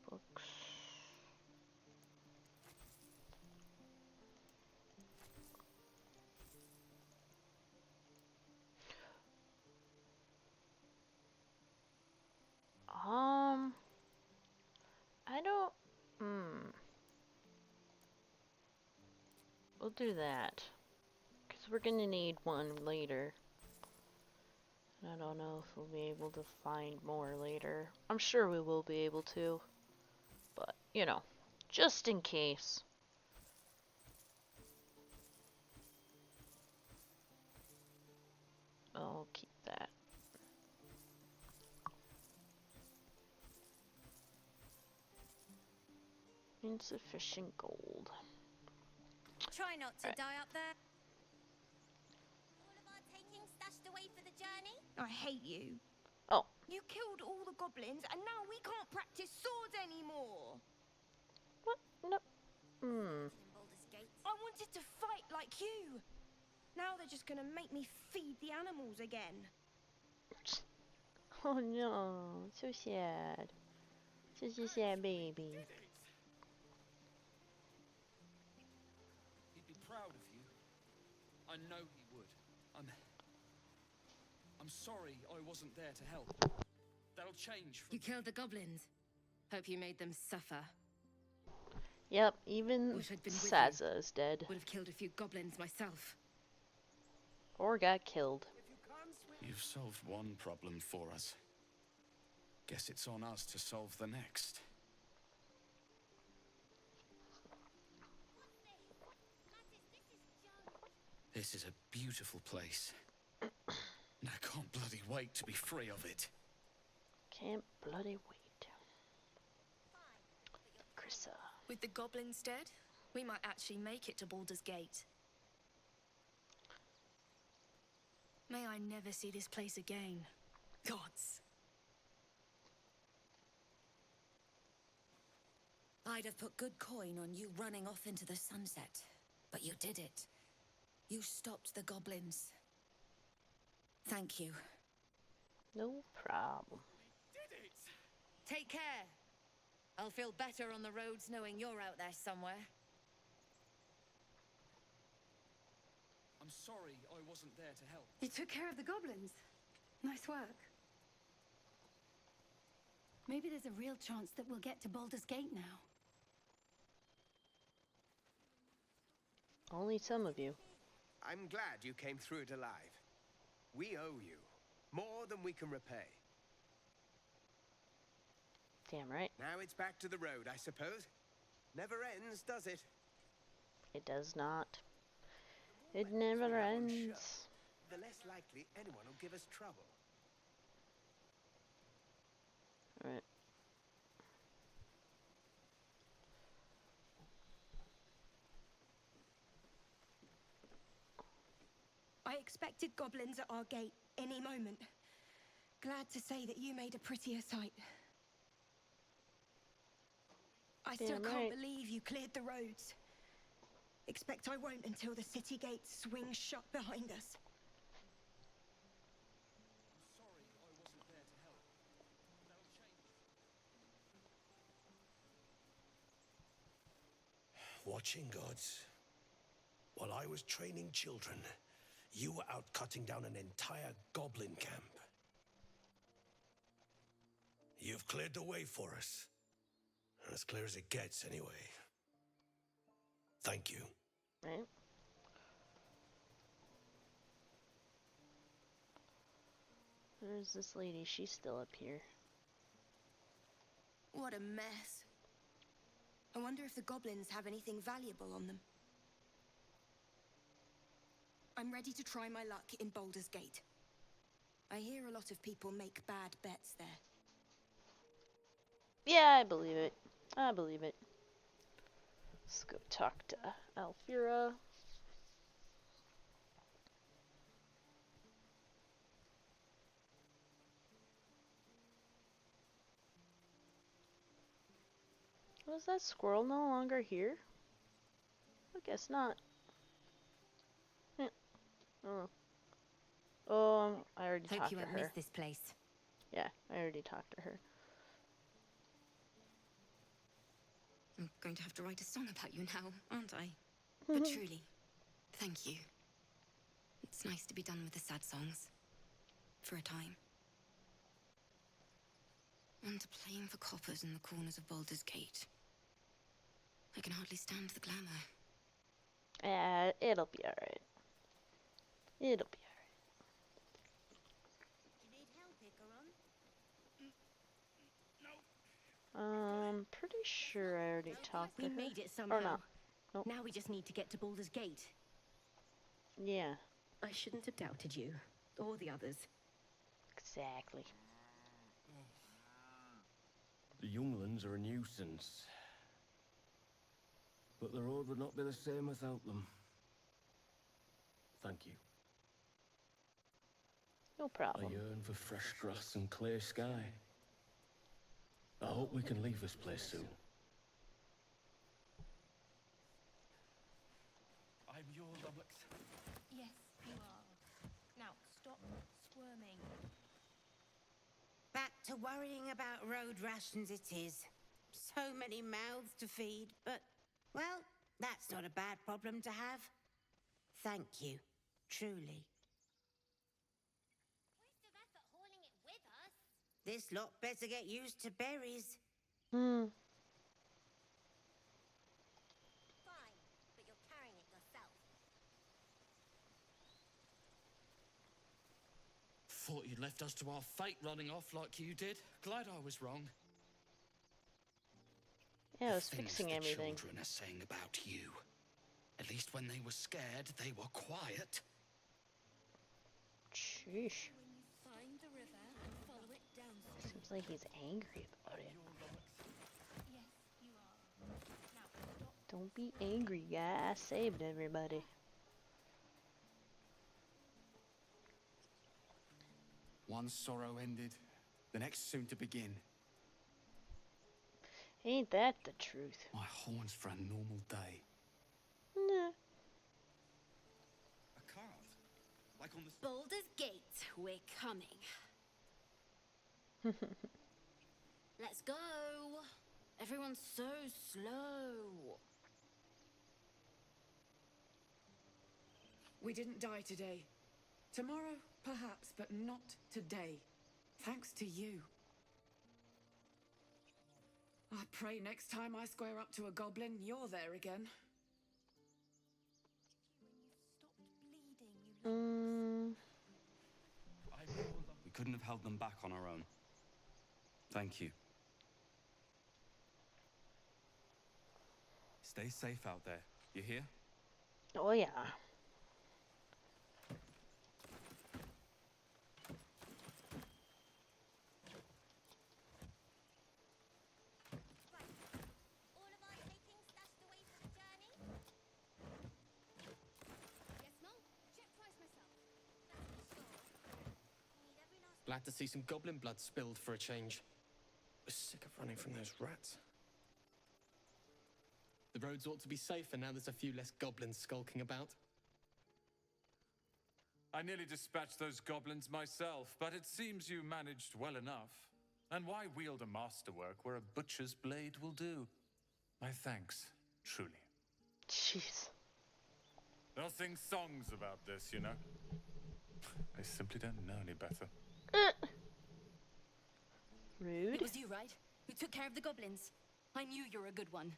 Books. I don't. We'll do that. Because we're gonna need one later. I don't know if we'll be able to find more later. I'm sure we will be able to. But, you know, just in case. I'll keep that. Insufficient gold. Try not to Right. die up there. All of our taking stashed away for the journey? I hate you. Oh. You killed all the goblins, and now we can't practice swords anymore. What? No. Hmm. I wanted to fight like you. Now they're just gonna make me feed the animals again. Oh no. So sad. Such a sad baby. He'd be proud of you. I know he would. I'm sorry I wasn't there to help. That'll change. You killed the goblins. Hope you made them suffer. Yep, even Wish I'd been with you. Saza is dead. Would have killed a few goblins myself. Or got killed. You've solved one problem for us. Guess it's on us to solve the next. This is a beautiful place. And I can't bloody wait to be free of it. Can't bloody wait. Krissa. With the goblins dead, we might actually make it to Baldur's Gate. May I never see this place again. Gods. I'd have put good coin on you running off into the sunset, but you did it. You stopped the goblins. Thank you. No problem. Take care. I'll feel better on the roads knowing you're out there somewhere. I'm sorry I wasn't there to help. You took care of the goblins. Nice work. Maybe there's a real chance that we'll get to Baldur's Gate now. Only some of you. I'm glad you came through it alive. We owe you more than we can repay. Damn right. Now it's back to the road, I suppose. Never ends, does it? It does not. It never ends. The less likely anyone will give us trouble. Alright. I expected goblins at our gate any moment. Glad to say that you made a prettier sight. I still can't believe you cleared the roads. Expect I won't until the city gates swing shut behind us. Watching gods. While I was training children, you were out cutting down an entire goblin camp. You've cleared the way for us. As clear as it gets, anyway. Thank you. Right. Where's this lady? She's still up here. What a mess. I wonder if the goblins have anything valuable on them. I'm ready to try my luck in Baldur's Gate. I hear a lot of people make bad bets there. Yeah, I believe it. I believe it. Let's go talk to Alfira. Was that squirrel no longer here? I guess not. Oh. I already Hope talked you to won't her. miss this place. Yeah, I already talked to her. I'm going to have to write a song about you now, aren't I? But truly, thank you. It's nice to be done with the sad songs. For a time. And playing for coppers in the corners of Baldur's Gate. I can hardly stand the glamour. It'll be alright. It'll be alright. Pretty sure I already talked to her. We made it somehow. Or not. Nope. Now we just need to get to Baldur's Gate. Yeah. I shouldn't have doubted you. Or the others. Exactly. The younglings are a nuisance. But the road would not be the same without them. Thank you. No problem. I yearn for fresh grass and clear sky. I hope we can leave this place soon. I'm your Lumlux. Yes, you are. Now, stop squirming. Back to worrying about road rations it is. So many mouths to feed, but, well, that's not a bad problem to have. Thank you, truly. This lot better get used to berries. Hmm. Fine, but you're carrying it yourself. Thought you'd left us to our fate running off like you did. Glad I was wrong. Yeah, I was The things fixing the everything. children are saying about you. At least when they were scared, they were quiet. Sheesh. Find the river and follow it downstream. Seems like he's angry about it. Yes, you are. Now, stop. Don't be angry, guy. I saved everybody. One sorrow ended, the next soon to begin. Ain't that the truth? My horns for a normal day. Nah. A cart? Like on the... Baldur's Gate, we're coming. Let's go. Everyone's so slow. We didn't die today. Tomorrow, perhaps, but not today. Thanks to you. I pray next time I square up to a goblin, you're there again. We couldn't have held them back on our own. Thank you. Stay safe out there. You hear? Oh yeah. Glad to see some goblin blood spilled for a change. We're sick of running from those rats. The roads ought to be safer now there's a few less goblins skulking about. I nearly dispatched those goblins myself, but it seems you managed well enough. And why wield a masterwork where a butcher's blade will do? My thanks, truly. Jeez. They'll sing songs about this, you know. They simply don't know any better. Rude. It was you, right? Who took care of the goblins? I knew you were a good one.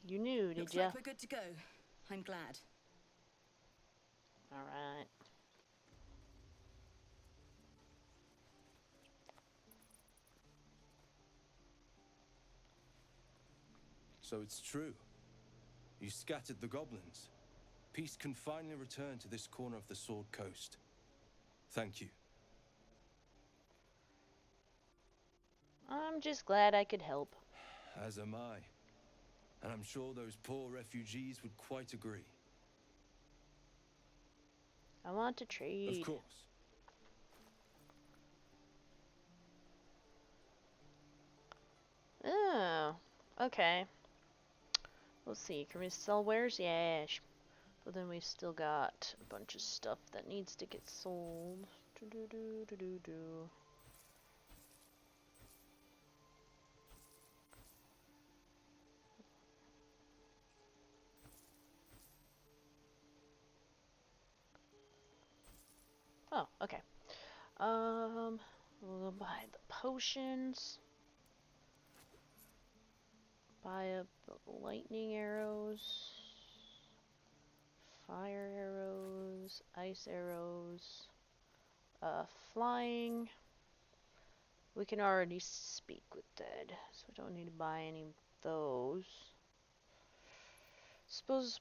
You knew, did Looks ya? like we're good to go. I'm glad. All right. So it's true. You scattered the goblins. Peace can finally return to this corner of the Sword Coast. Thank you. I'm just glad I could help. As am I. And I'm sure those poor refugees would quite agree. I want to trade. Of course. Oh, okay. Let's see. Can we sell wares? Yeah. But then we still got a bunch of stuff that needs to get sold. Do-do-do-do-do-do. Oh, okay. We'll buy the potions. Buy up the lightning arrows. Fire arrows. Ice arrows. Flying. We can already speak with dead, so we don't need to buy any of those. Suppose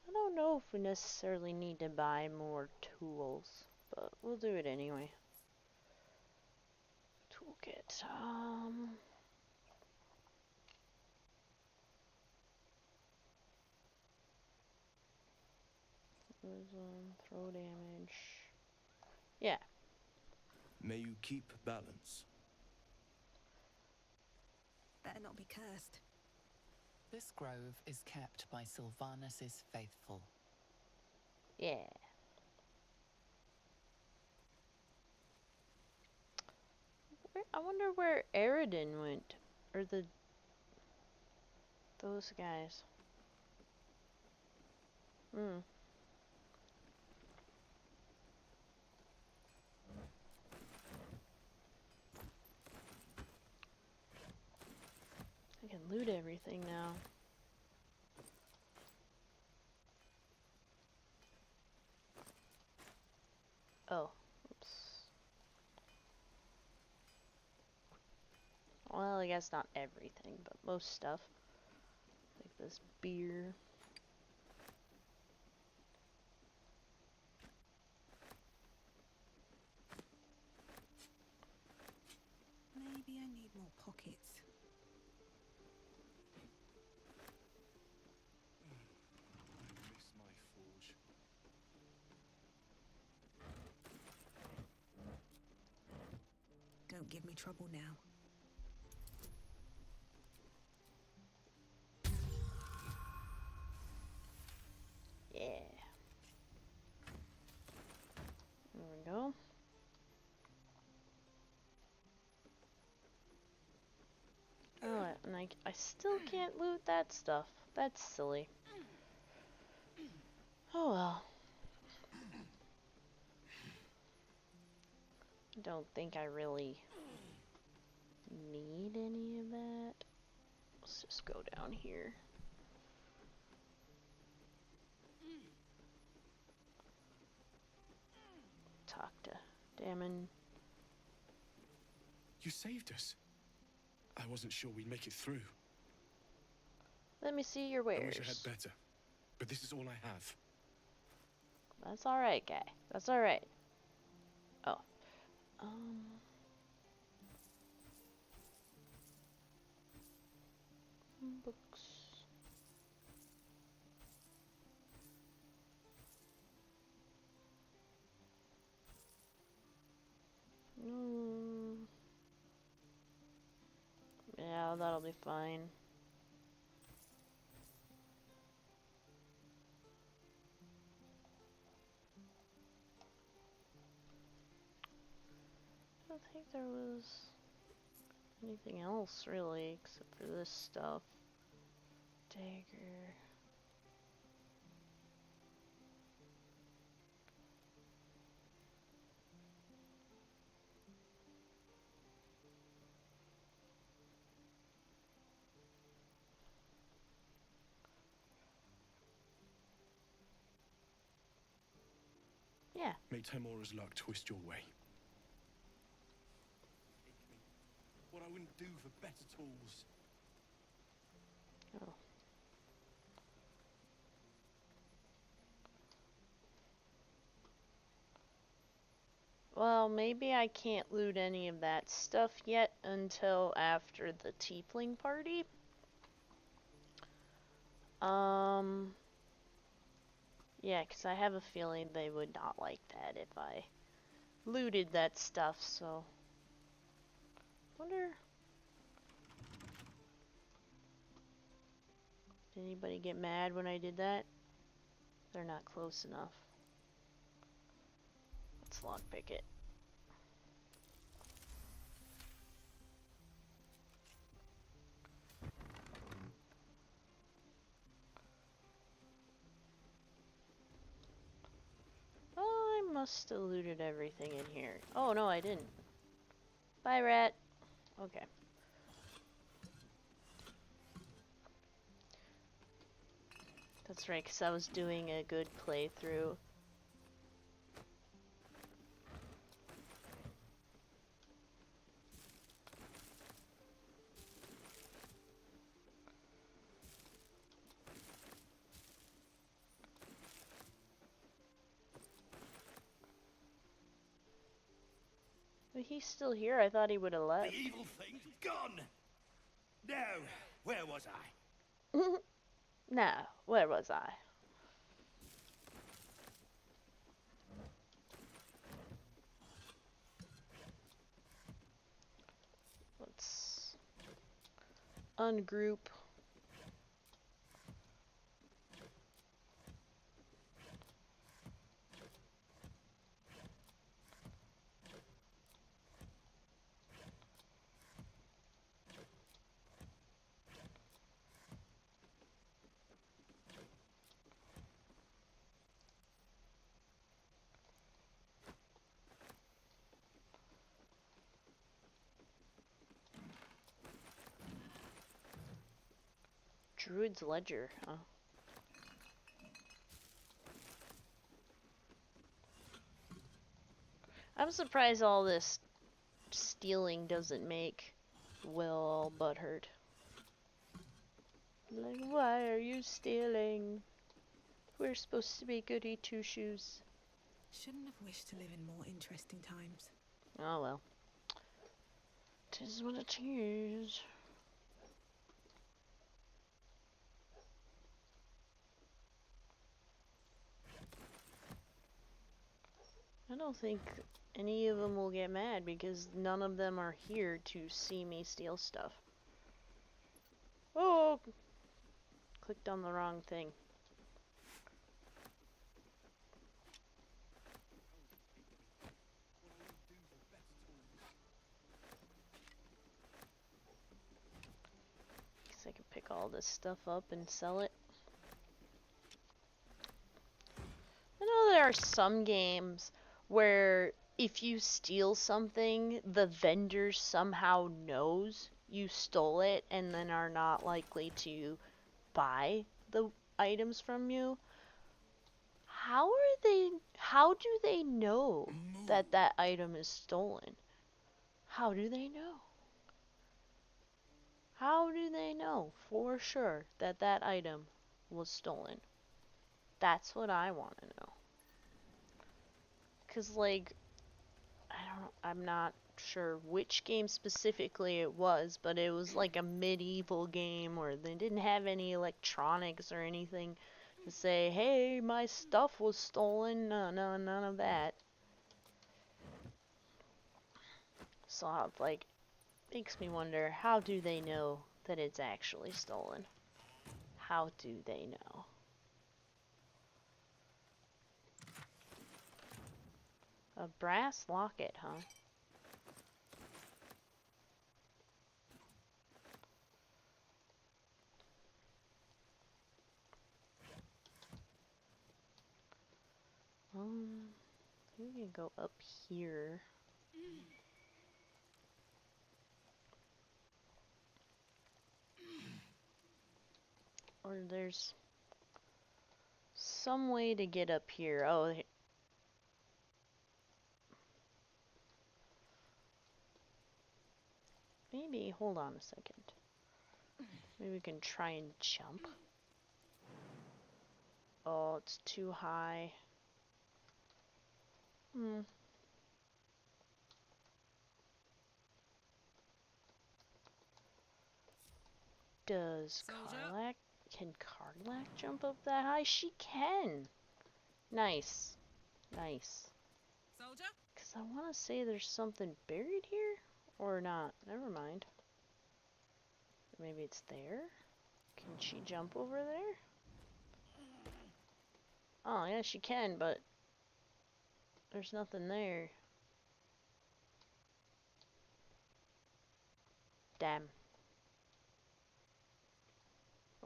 I don't know if we necessarily need to buy more tools, but we'll do it anyway. Toolkit. Throw damage. Yeah. May you keep balance. Better not be cursed. This grove is kept by Sylvanus' faithful. Yeah. I wonder where Eridan went, or those guys. I can loot everything now. Oh, oops. Well, I guess not everything, but most stuff. Like this beer. Maybe I need more pockets. Miss my forge. Don't give me trouble now. Yeah. There we go. Alright, and I still can't loot that stuff. That's silly. Oh well. I don't think I really need any of that. Let's just go down here. Talk to Damon. You saved us. I wasn't sure we'd make it through. Let me see your I wares. wish I had better, but this is all I have. That's alright, guy. That's alright. Oh. Books. Yeah, that'll be fine. I don't think there was anything else really except for this stuff. Dagger. Yeah. May Temora's luck twist your way. What I wouldn't do for better tools. Oh. Well, maybe I can't loot any of that stuff yet until after the tiefling party. Yeah, because I have a feeling they would not like that if I looted that stuff, so... Wonder... Did anybody get mad when I did that? They're not close enough. Let's lockpick it. Oh, I must have looted everything in here. Oh, no, I didn't. Bye, rat. Okay. That's right, because I was doing a good playthrough. But he's still here. I thought he would have left. The evil thing's gone! Now, where was I? Now, where was I? Let's ungroup. Druid's Ledger, huh? I'm surprised all this stealing doesn't make Will all butthurt. Like, why are you stealing? We're supposed to be goody two-shoes. Shouldn't have wished to live in more interesting times. Oh well. 'Tis what it is. I don't think any of them will get mad because none of them are here to see me steal stuff. Oh! Clicked on the wrong thing. Guess I can pick all this stuff up and sell it. I know there are some games where if you steal something, the vendor somehow knows you stole it and then are not likely to buy the items from you. How do they know that that item is stolen? How do they know? How do they know for sure that that item was stolen? That's what I want to know. 'Cause like I'm not sure which game specifically it was, but it was like a medieval game where they didn't have any electronics or anything to say, hey, my stuff was stolen. No, none of that. So, like, makes me wonder, how do they know that it's actually stolen? How do they know? A brass locket, huh? We can go up here. Or there's some way to get up here. Oh, maybe, hold on a second. Maybe we can try and jump. Oh, it's too high. Can Carlac jump up that high? She can! Nice. Nice. Soldier? Because I want to say there's something buried here? Or not. Never mind. Maybe it's there? Can she jump over there? Oh, yeah, she can, but there's nothing there. Damn.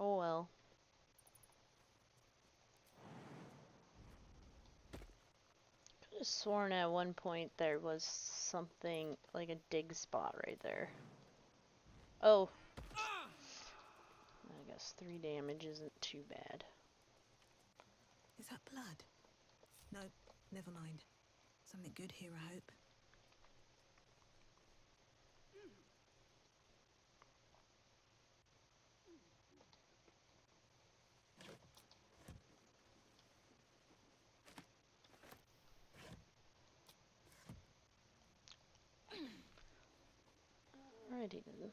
Oh well. Could have sworn at one point there was something like a dig spot right there. Oh. I guess 3 damage isn't too bad. Is that blood? No, never mind. Something good here, I hope. Alrighty then.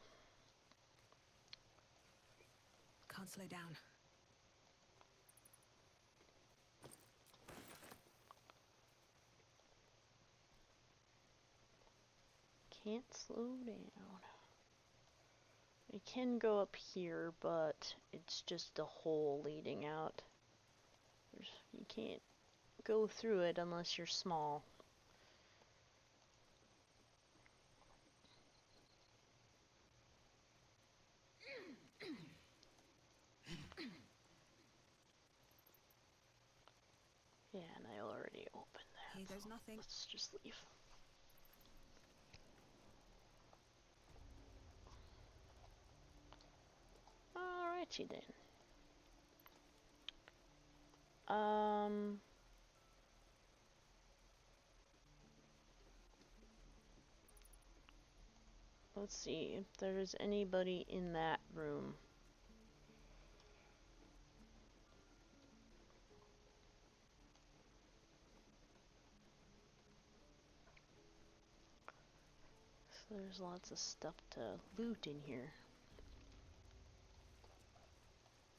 Can't slow down. Can't slow down. We can go up here, but it's just a hole leading out. You can't go through it unless you're small. Yeah, and I already opened that. Here goes nothing. Let's just leave. Alrighty then. Let's see if there's anybody in that room. So there's lots of stuff to loot in here.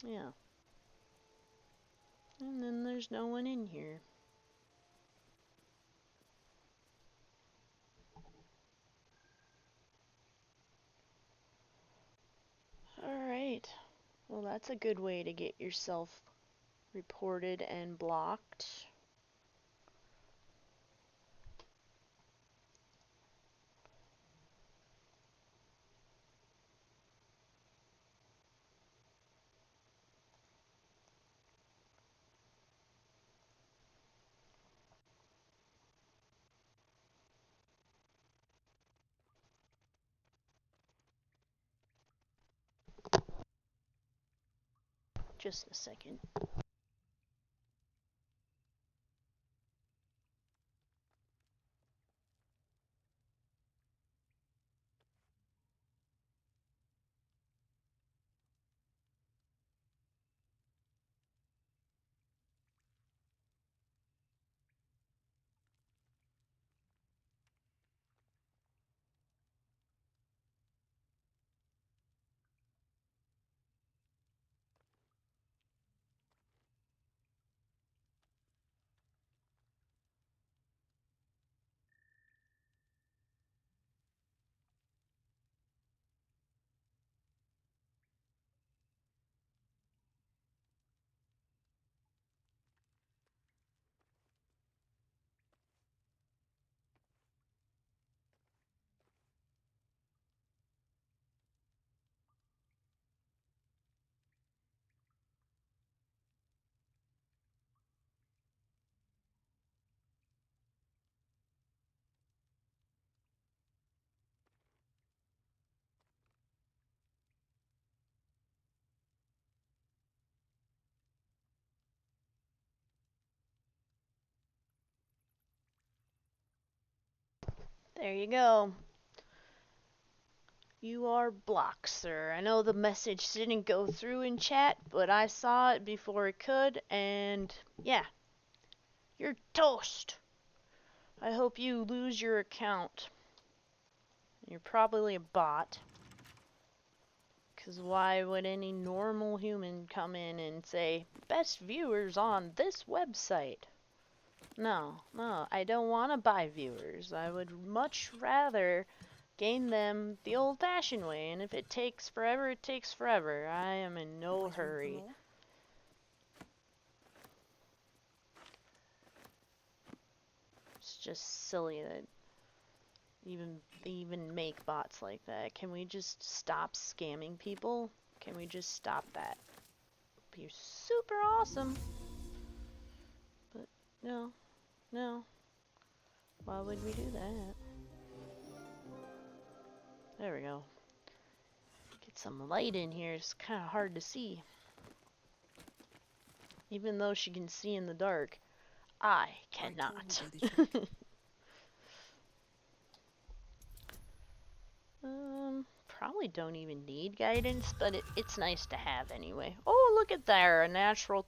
Yeah. And then there's no one in here. Alright. Well, that's a good way to get yourself reported and blocked. just a second. There you go. You are blocked, sir. I know the message didn't go through in chat, but I saw it before it could, and yeah. You're toast. I hope you lose your account. You're probably a bot. Because why would any normal human come in and say, best viewers on this website? No, I don't want to buy viewers. I would much rather gain them the old-fashioned way, and if it takes forever, it takes forever. I am in no hurry. It's just silly that they even make bots like that. Can we just stop scamming people? Can we just stop that? Be super awesome. But no. Why would we do that? There we go. Get some light in here. It's kind of hard to see. Even though she can see in the dark, I cannot. Probably don't even need guidance, but it's nice to have anyway. Oh, look at there, a natural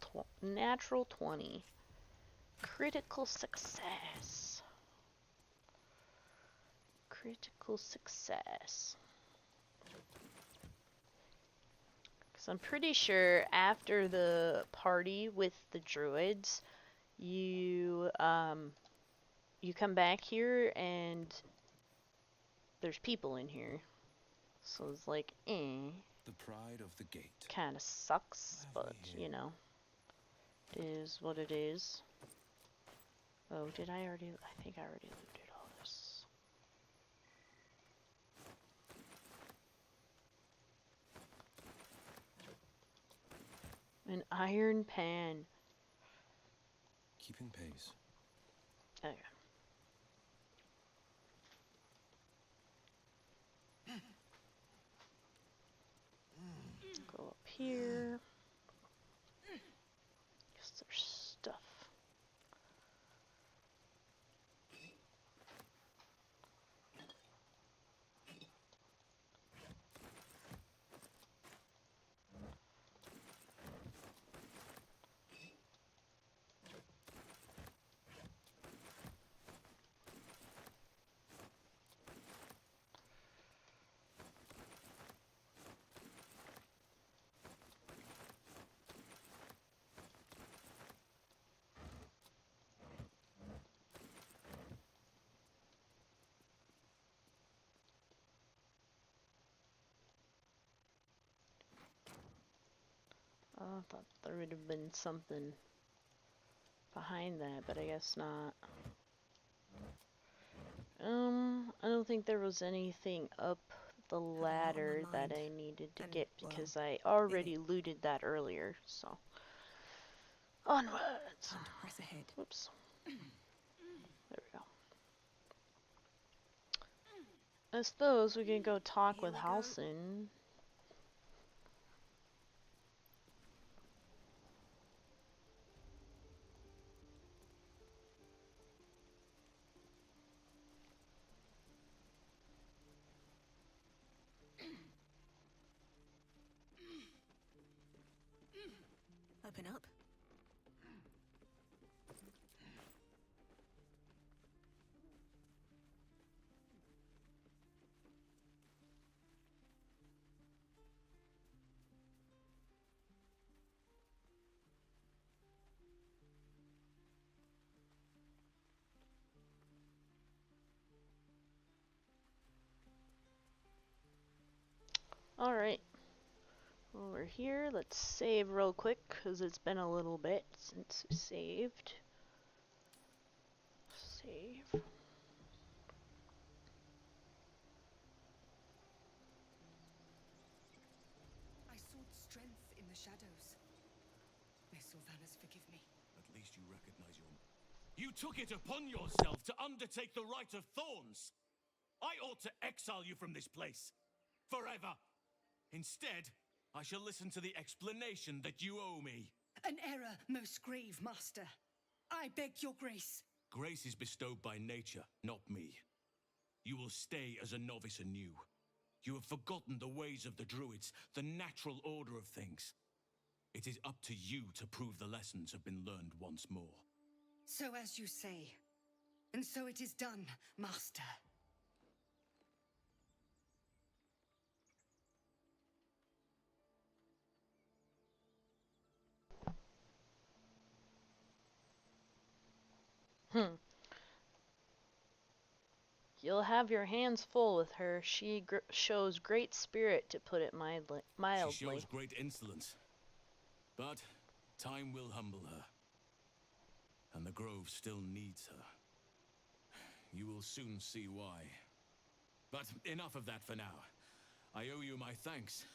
20. Critical success. Critical success. Because I'm pretty sure after the party with the druids, you come back here and there's people in here. So it's like, The pride of the gate. Kind of sucks, but you know, it is what it is. Oh, did I already? I think I already looted all this. An iron pan. Keeping pace. Okay. Go up here. Guess there's stuff. I thought there would have been something behind that, but I guess not. I don't think there was anything up the ladder that I needed to get because I already looted that earlier, so. Onwards! Press ahead. Whoops. There we go. I suppose we can go talk with Halsin. Open up. Alright. Over here, let's save real quick, because it's been a little bit since we saved. Save. I sought strength in the shadows. May Sylvanas forgive me. At least you recognize your... You took it upon yourself to undertake the Rite of Thorns! I ought to exile you from this place. Forever. Instead, I shall listen to the explanation that you owe me. An error, most grave master. I beg your grace. Grace is bestowed by nature, not me. You will stay as a novice anew. You have forgotten the ways of the druids, the natural order of things. It is up to you to prove the lessons have been learned once more. So as you say. And so it is done, master. You'll have your hands full with her. She shows great spirit, to put it mildly. She shows great insolence. But time will humble her. And the Grove still needs her. You will soon see why. But enough of that for now. I owe you my thanks.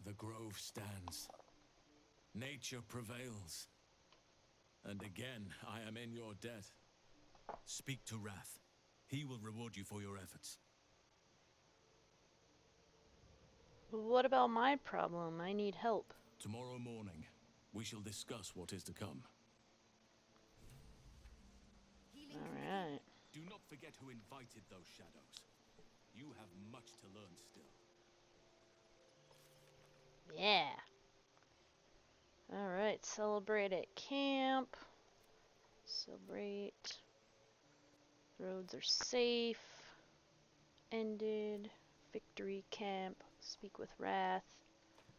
The Grove stands. Nature prevails. And again, I am in your debt. Speak to Wrath. He will reward you for your efforts. What about my problem? I need help. Tomorrow morning, we shall discuss what is to come. Alright. Do not forget who invited those shadows. You have much to learn still. Yeah. Alright, celebrate at camp. Celebrate. Roads are safe. Ended. Victory camp. Speak with Wrath.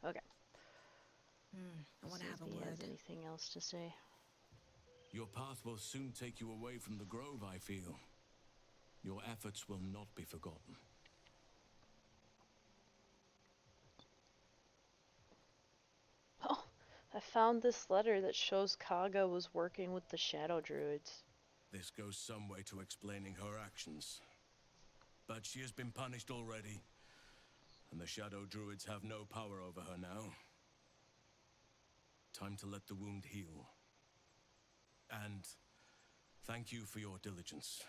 Okay. I want to have a See if he has word. anything else to say. Your path will soon take you away from the Grove, I feel. Your efforts will not be forgotten. Oh, I found this letter that shows Kaga was working with the Shadow Druids. This goes some way to explaining her actions. But she has been punished already, and the Shadow Druids have no power over her now. Time to let the wound heal. And thank you for your diligence.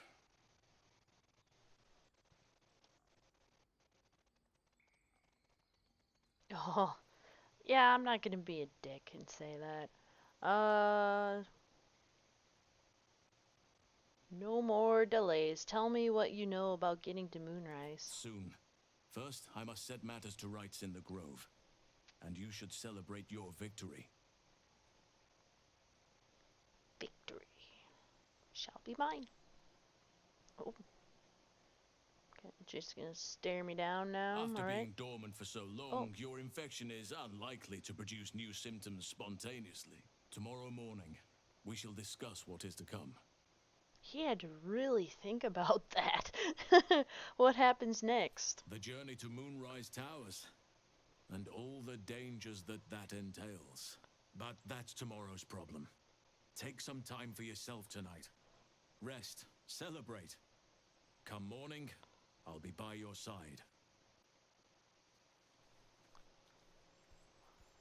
Oh, yeah, I'm not gonna be a dick and say that. No more delays. Tell me what you know about getting to Moonrise. Soon. First, I must set matters to rights in the Grove. And you should celebrate your victory. Victory shall be mine. Oh. Okay, just gonna stare me down now. After Alright. being dormant for so long, your infection is unlikely to produce new symptoms spontaneously. Tomorrow morning, we shall discuss what is to come. He had to really think about that. What happens next? The journey to Moonrise Towers, and all the dangers that entails. But that's tomorrow's problem. Take some time for yourself tonight. Rest, celebrate. Come morning, I'll be by your side.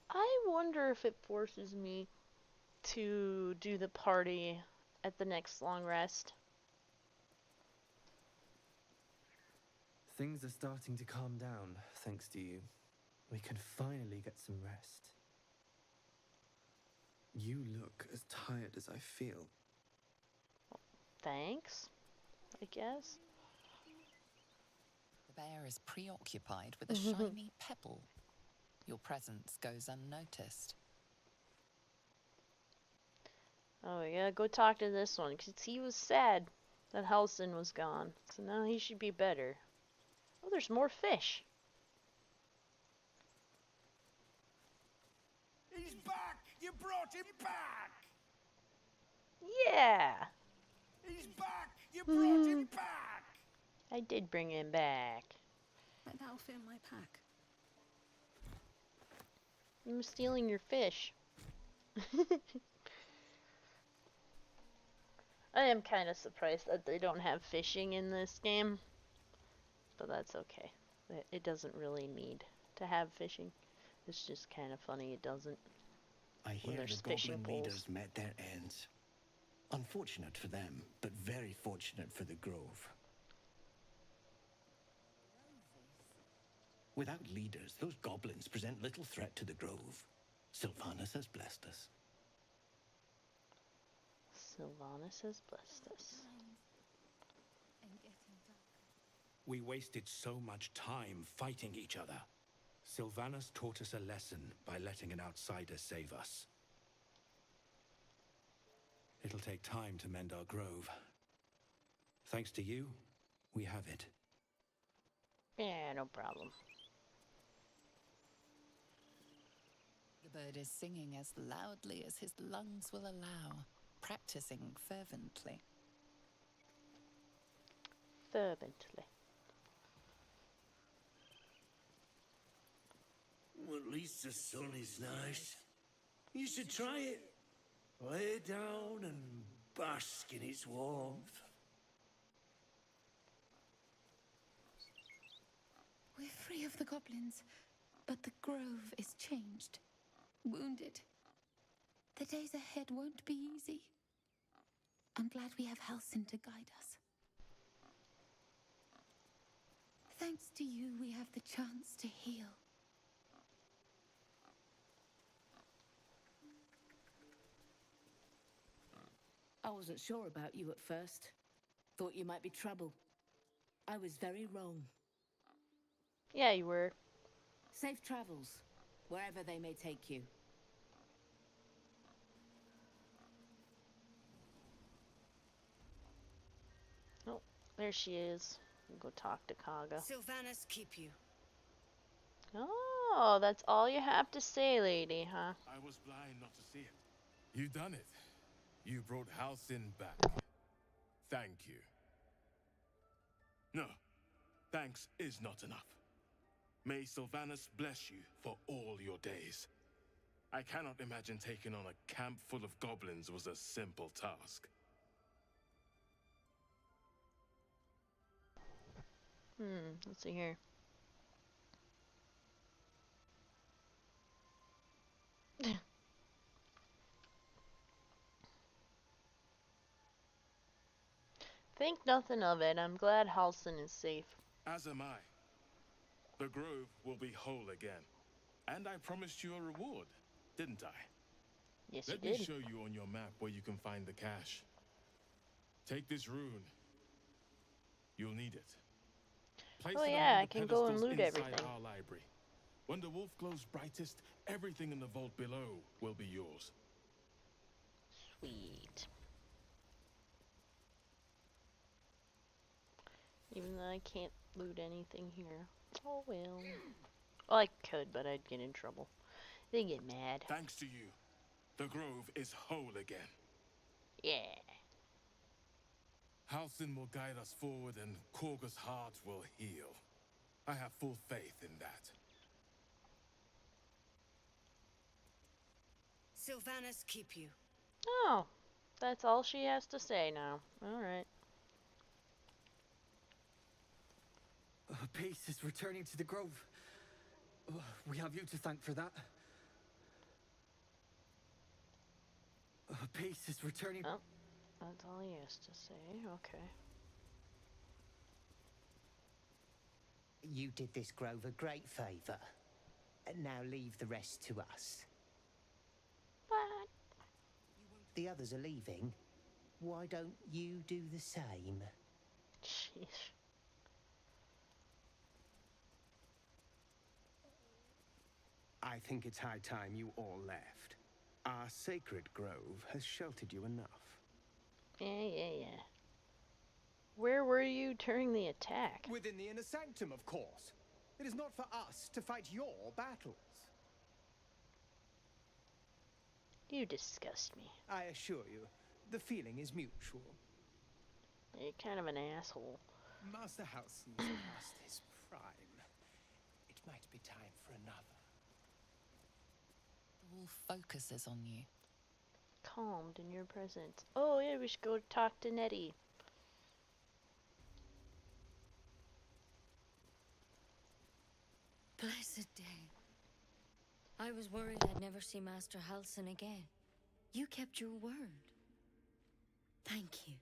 I wonder if it forces me to do the party at the next long rest. Things are starting to calm down, thanks to you. We can finally get some rest. You look as tired as I feel. Thanks, I guess. The bear is preoccupied with a shiny pebble. Your presence goes unnoticed. Oh, we gotta go talk to this one, because he was sad that Halsin was gone. So now he should be better. Oh, there's more fish. He's back! You brought him back! Yeah! He's back! You brought him back! I did bring him back. But that'll fit in my pack. I'm stealing your fish. I am kind of surprised that they don't have fishing in this game. But that's okay. It doesn't really need to have fishing. It's just kind of funny it doesn't. I hear the goblin leaders met their ends. Unfortunate for them, but very fortunate for the Grove. Without leaders, those goblins present little threat to the Grove. Sylvanas has blessed us. Sylvanas has blessed us. We wasted so much time fighting each other. Sylvanas taught us a lesson by letting an outsider save us. It'll take time to mend our grove. Thanks to you, we have it. Yeah, no problem. The bird is singing as loudly as his lungs will allow, practicing fervently. Fervently. Well, at least the sun is nice. You should try it. Lay down and bask in its warmth. We're free of the goblins, but the grove is changed. Wounded. The days ahead won't be easy. I'm glad we have Halsin to guide us. Thanks to you, we have the chance to heal. I wasn't sure about you at first. Thought you might be trouble. I was very wrong. Yeah, you were. Safe travels, wherever they may take you. Oh, there she is. We'll go talk to Kaga. Sylvanas keep you. Oh, that's all you have to say, lady, huh? I was blind not to see it. You done it. You brought Halsin back. Thank you. No, thanks is not enough. May Sylvanas bless you for all your days. I cannot imagine taking on a camp full of goblins was a simple task. Let's see here. Think nothing of it. I'm glad Halsin is safe. As am I. The grove will be whole again. And I promised you a reward, didn't I? Yes, Let you me did. show you on your map where you can find the cache. Take this rune. You'll need it. Place Oh it yeah, among I the can go and pedestals loot inside everything. our library. When the wolf glows brightest, everything in the vault below will be yours. Sweet. Even though I can't loot anything here. Oh well. Well, I could, but I'd get in trouble. They get mad. Thanks to you, the grove is whole again. Yeah. Halsin will guide us forward and Korga's heart will heal. I have full faith in that. Sylvanas keep you. Oh, that's all she has to say now. Alright. Peace is returning to the grove. We have you to thank for that. Peace is returning. Oh, that's all he has to say. Okay. You did this grove a great favor. Now leave the rest to us. What? The others are leaving. Why don't you do the same? Sheesh. I think it's high time you all left. Our sacred grove has sheltered you enough. Yeah. Where were you during the attack? Within the inner sanctum, of course. It is not for us to fight your battles. You disgust me. I assure you, the feeling is mutual. You're kind of an asshole. Master Halson's past his prime. It might be time for another. The wolf focuses on you. Calmed in your presence. Oh yeah, we should go talk to Nettie. Blessed day. I was worried I'd never see Master Halson again. You kept your word. Thank you.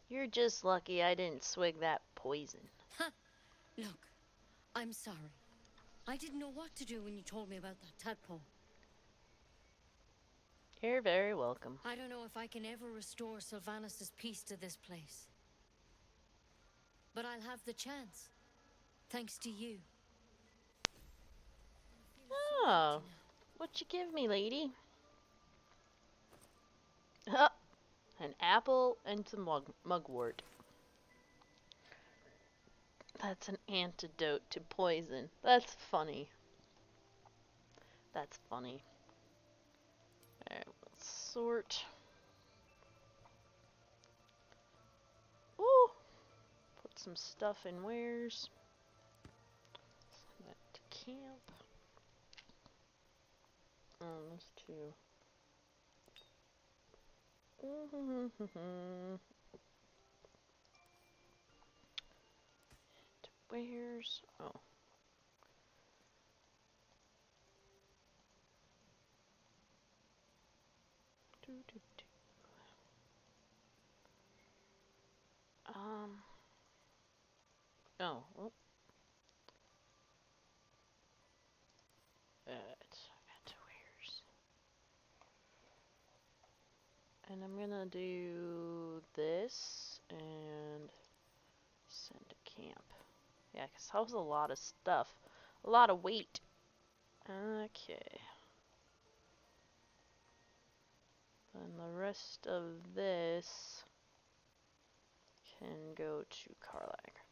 You're just lucky I didn't swig that poison. Ha! Look, I'm sorry. I didn't know what to do when you told me about that tadpole. You're very welcome. I don't know if I can ever restore Sylvanus' peace to this place. But I'll have the chance. Thanks to you. Oh, what you give me, lady? Huh. An apple and some mugwort. That's an antidote to poison. That's funny. That's funny. Alright, let's sort. Ooh! Put some stuff in wares. Send that to camp. Those two. To wares. Oh. Oh, well. It's got to wares. And I'm gonna do this and send to camp. Yeah, because that was a lot of stuff. A lot of weight. Okay. And the rest of this can go to Karlak.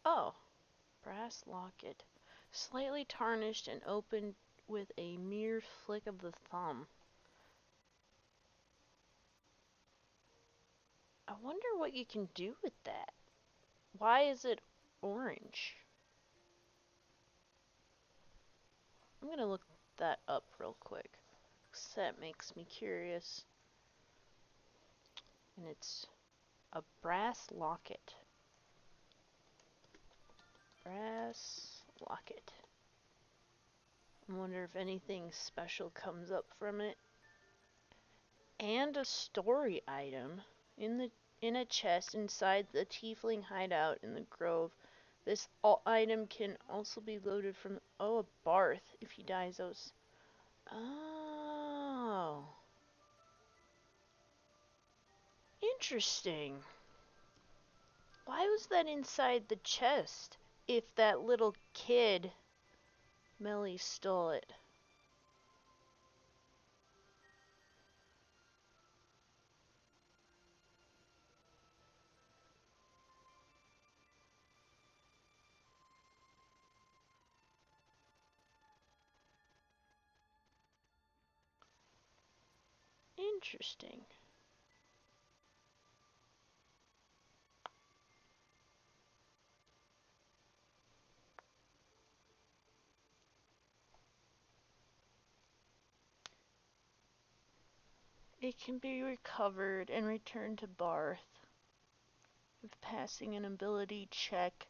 Oh, brass locket. Slightly tarnished and opened with a mere flick of the thumb. I wonder what you can do with that. Why is it orange? I'm gonna look that up real quick, 'cause that makes me curious. And it's a brass locket. Brass locket. I wonder if anything special comes up from it. And a story item in a chest inside the tiefling hideout in the grove. This item can also be loaded from a Barth if he dies those. Oh. Interesting. Why was that inside the chest if that little kid Melly stole it? Interesting. It can be recovered and returned to Barth. If passing an ability check,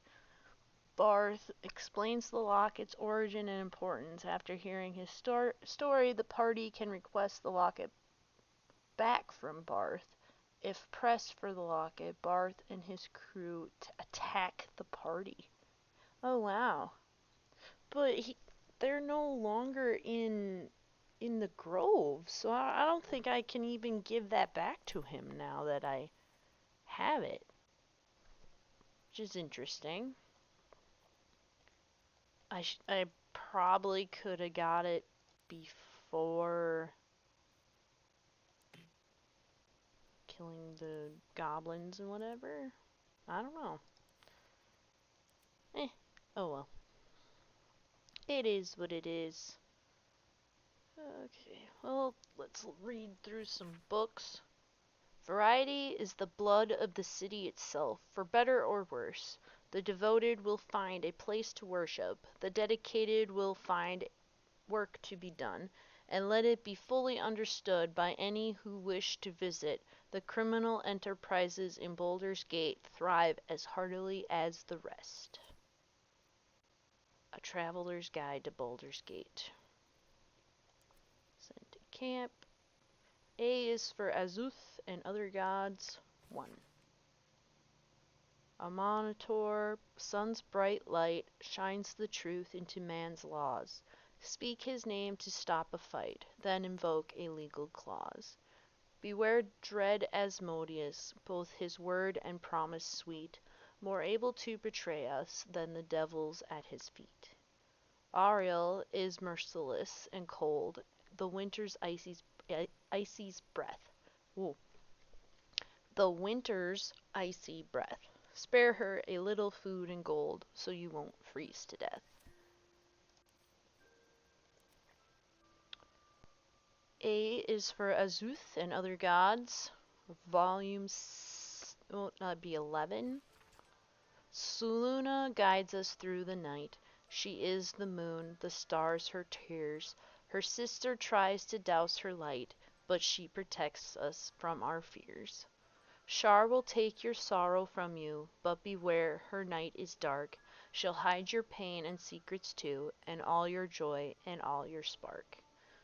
Barth explains the locket's origin and importance. After hearing his story, the party can request the locket back from Barth. If pressed for the locket, Barth and his crew attack the party. Oh wow. But they're no longer in the grove, so I don't think I can even give that back to him now that I have it. which is interesting. I probably could have got it before killing the goblins and whatever. I don't know. Oh well. It is what it is. Okay, well, let's read through some books. Variety is the blood of the city itself, for better or worse. The devoted will find a place to worship, the dedicated will find work to be done, and let it be fully understood by any who wish to visit, the criminal enterprises in Baldur's Gate thrive as heartily as the rest. A Traveler's Guide to Baldur's Gate. Send to camp. A is for Azuth and other gods. 1. A monitor, sun's bright light, shines the truth into man's laws. Speak his name to stop a fight, then invoke a legal clause. Beware dread Asmodeus, both his word and promise sweet, more able to betray us than the devils at his feet. Ariel is merciless and cold, the winter's icy breath. Ooh. The winter's icy breath. Spare her a little food and gold, so you won't freeze to death. A is for Azuth and other gods. Volumes, well, that'd be 11. Suluna guides us through the night. She is the moon, the stars her tears. Her sister tries to douse her light, but she protects us from our fears. Shar will take your sorrow from you, but beware, her night is dark. She'll hide your pain and secrets too, and all your joy and all your spark.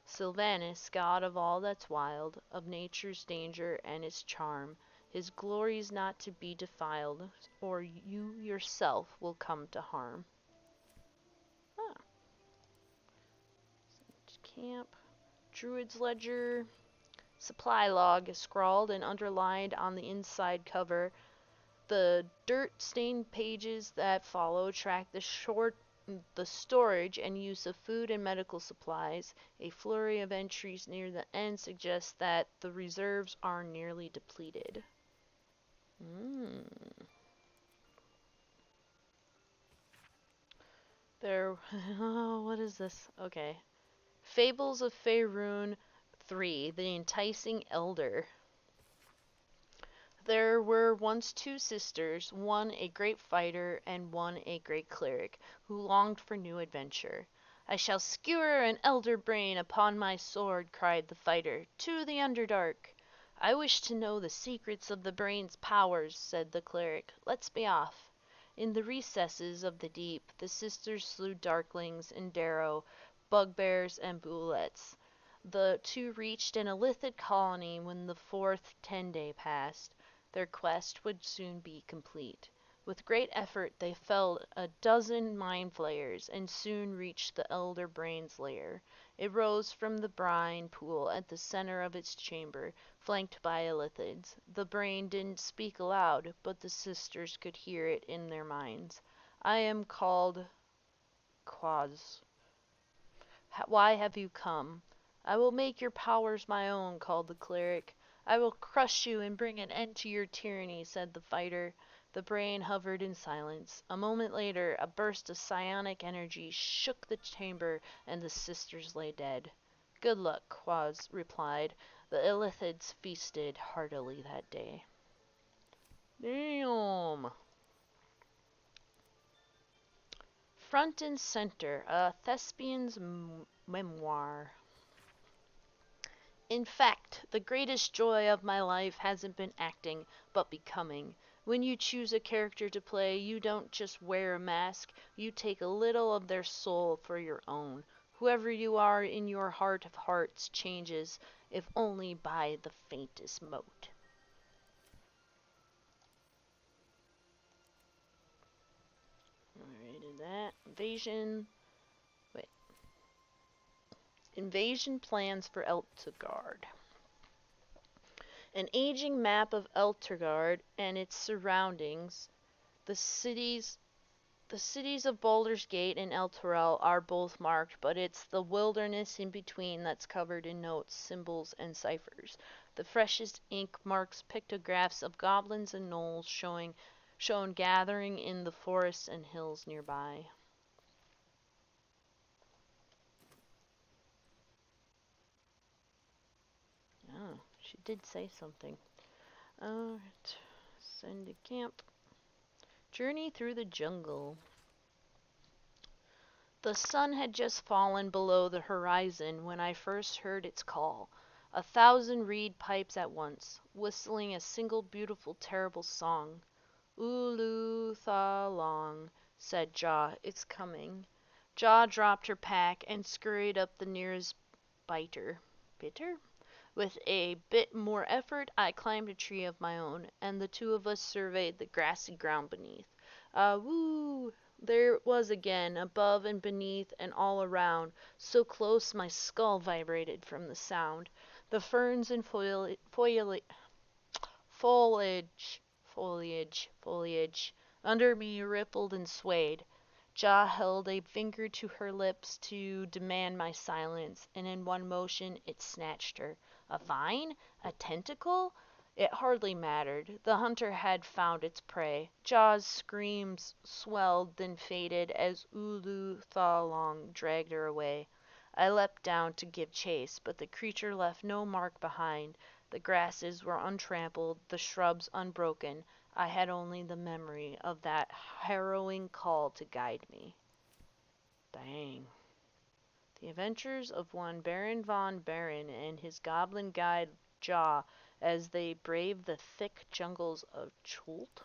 Sylvanus, god of all that's wild, of nature's danger and its charm, his glory's not to be defiled, or you yourself will come to harm. Ah. Camp. Druid's Ledger. Supply log is scrawled and underlined on the inside cover. The dirt-stained pages that follow track the storage and use of food and medical supplies. A flurry of entries near the end suggests that the reserves are nearly depleted. What is this? Okay. Fables of Faerun 3, The Enticing Elder. There were once 2 sisters, one a great fighter and one a great cleric, who longed for new adventure. I shall skewer an elder brain upon my sword, cried the fighter, to the Underdark. I wish to know the secrets of the brain's powers, said the cleric. Let's be off. In the recesses of the deep, the sisters slew darklings and darrow, bugbears and bullets. The 2 reached an illithid colony when the 4th 10-day passed. Their quest would soon be complete. With great effort they felled a dozen mind flayers and soon reached the elder brain's lair. It rose from the brine pool at the center of its chamber, flanked by illithids. The brain didn't speak aloud, but the sisters could hear it in their minds. I am called Quaz. Why have you come? I will make your powers my own, called the cleric. I will crush you and bring an end to your tyranny, said the fighter. The brain hovered in silence. A moment later, a burst of psionic energy shook the chamber, and the sisters lay dead. Good luck, Quaz replied. The illithids feasted heartily that day. Damn. Front and Center, a thespian's memoir. In fact, the greatest joy of my life hasn't been acting, but becoming. When you choose a character to play, you don't just wear a mask, you take a little of their soul for your own. Whoever you are in your heart of hearts changes, if only by the faintest mote. Alright, did that. Invasion plans for Eltugard. An aging map of Elturgard and its surroundings The cities the cities of Baldur's Gate and El Torel are both marked, but it's the wilderness in between that's covered in notes, symbols, and ciphers. The freshest ink marks pictographs of goblins and gnolls shown gathering in the forests and hills nearby. Oh, she did say something. Alright. Send to camp. Journey through the jungle. The sun had just fallen below the horizon when I first heard its call. 1,000 reed pipes at once, whistling a single beautiful terrible song. Ulu tha long, said Jaw, it's coming. Jaw dropped her pack and scurried up the nearest bitter? With a bit more effort, I climbed a tree of my own, and the two of us surveyed the grassy ground beneath. Ah, woo! There it was again, above and beneath and all around, so close my skull vibrated from the sound. The ferns and foliage under me rippled and swayed. Jaw held a finger to her lips to demand my silence, and in one motion it snatched her. A vine? A tentacle? It hardly mattered. The hunter had found its prey. Jaw's screams swelled, then faded as Ulu Thalong dragged her away. I leapt down to give chase, but the creature left no mark behind. The grasses were untrampled, the shrubs unbroken. I had only the memory of that harrowing call to guide me. Dang. The adventures of one Baron von Baron and his goblin guide Jaw as they braved the thick jungles of Chult.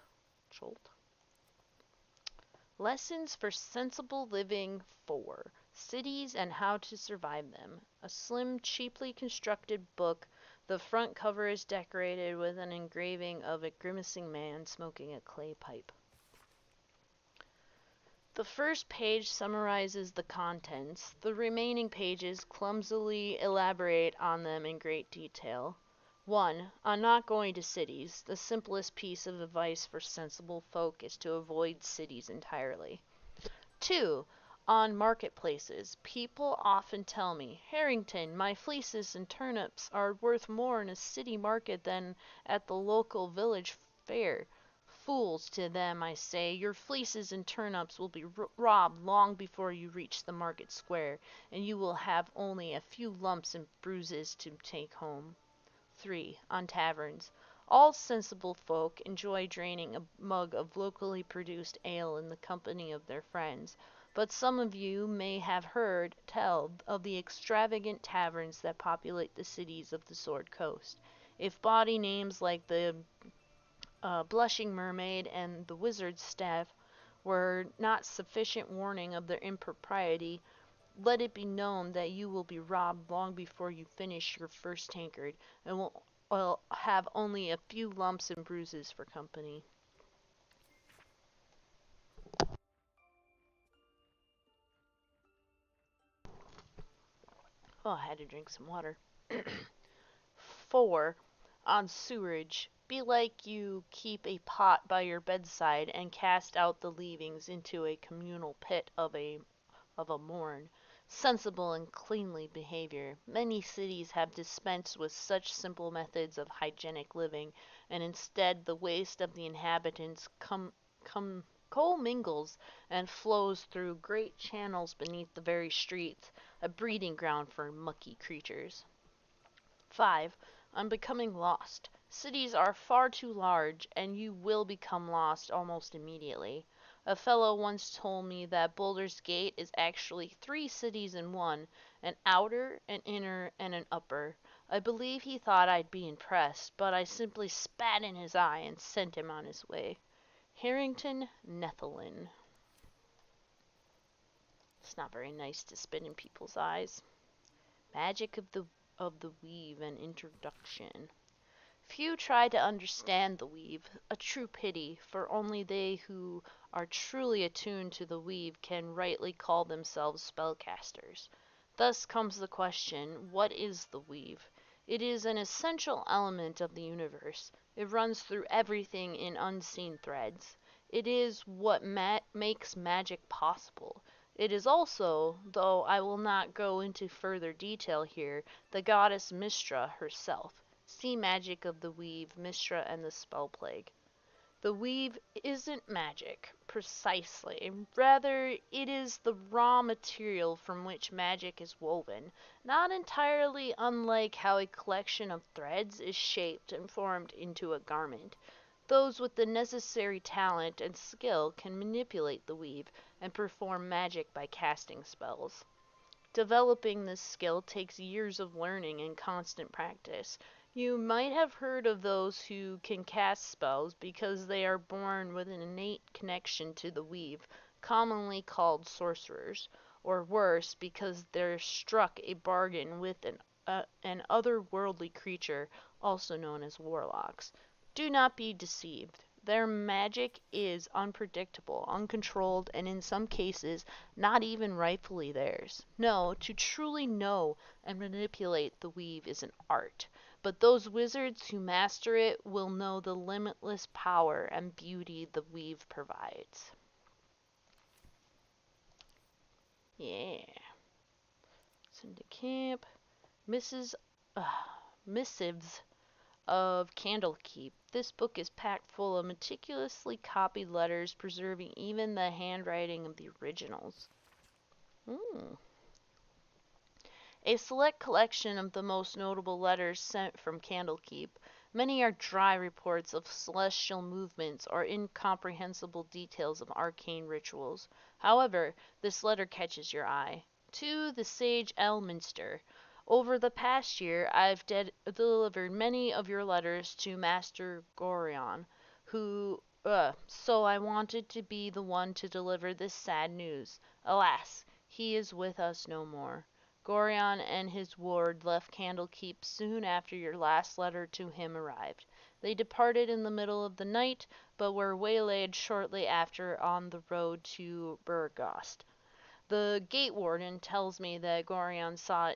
Lessons for Sensible Living 4. Cities and How to Survive Them. A slim, cheaply constructed book. The front cover is decorated with an engraving of a grimacing man smoking a clay pipe. The first page summarizes the contents. The remaining pages clumsily elaborate on them in great detail. 1. On not going to cities. The simplest piece of advice for sensible folk is to avoid cities entirely. 2. On marketplaces. People often tell me, Harrington, my fleeces and turnips are worth more in a city market than at the local village fair. Fools to them, I say, your fleeces and turnips will be robbed long before you reach the market square, and you will have only a few lumps and bruises to take home. 3. On taverns. All sensible folk enjoy draining a mug of locally produced ale in the company of their friends, but some of you may have heard tell of the extravagant taverns that populate the cities of the Sword Coast. If bawdy names like the Blushing Mermaid and the Wizard's Staff were not sufficient warning of their impropriety, let it be known that you will be robbed long before you finish your first tankard, and will have only a few lumps and bruises for company. Oh, I had to drink some water. 4. On sewerage. Be like you keep a pot by your bedside and cast out the leavings into a communal pit of a morn. Sensible and cleanly behavior. Many cities have dispensed with such simple methods of hygienic living, and instead the waste of the inhabitants commingles and flows through great channels beneath the very streets, a breeding ground for mucky creatures. 5. On becoming lost. Cities are far too large, and you will become lost almost immediately. A fellow once told me that Baldur's Gate is actually 3 cities in one, an outer, an inner, and an upper. I believe he thought I'd be impressed, but I simply spat in his eye and sent him on his way. Harrington Nethelin. It's not very nice to spit in people's eyes. Magic of the Weave and Introduction. Few try to understand the Weave, a true pity, for only they who are truly attuned to the Weave can rightly call themselves spellcasters. Thus comes the question, what is the Weave? It is an essential element of the universe. It runs through everything in unseen threads. It is what makes magic possible. It is also, though I will not go into further detail here, the goddess Mistra herself. See Magic of the Weave, Mistra and the Spell Plague. The weave isn't magic, precisely. Rather, it is the raw material from which magic is woven, not entirely unlike how a collection of threads is shaped and formed into a garment. Those with the necessary talent and skill can manipulate the weave and perform magic by casting spells. Developing this skill takes years of learning and constant practice. You might have heard of those who can cast spells because they are born with an innate connection to the weave, commonly called sorcerers, or worse, because they're struck a bargain with an otherworldly creature, also known as warlocks. Do not be deceived. Their magic is unpredictable, uncontrolled, and in some cases, not even rightfully theirs. No, to truly know and manipulate the weave is an art, but those wizards who master it will know the limitless power and beauty the weave provides. Yeah. Send to camp. Missives of Candlekeep. This book is packed full of meticulously copied letters, preserving even the handwriting of the originals. A select collection of the most notable letters sent from Candlekeep. Many are dry reports of celestial movements or incomprehensible details of arcane rituals. However, this letter catches your eye. To the sage Elminster. Over the past year, I've delivered many of your letters to Master Gorion, so I wanted to be the one to deliver this sad news. Alas, he is with us no more. Gorion and his ward left Candlekeep soon after your last letter to him arrived. They departed in the middle of the night, but were waylaid shortly after on the road to Burgost. The gate warden tells me that Gorion saw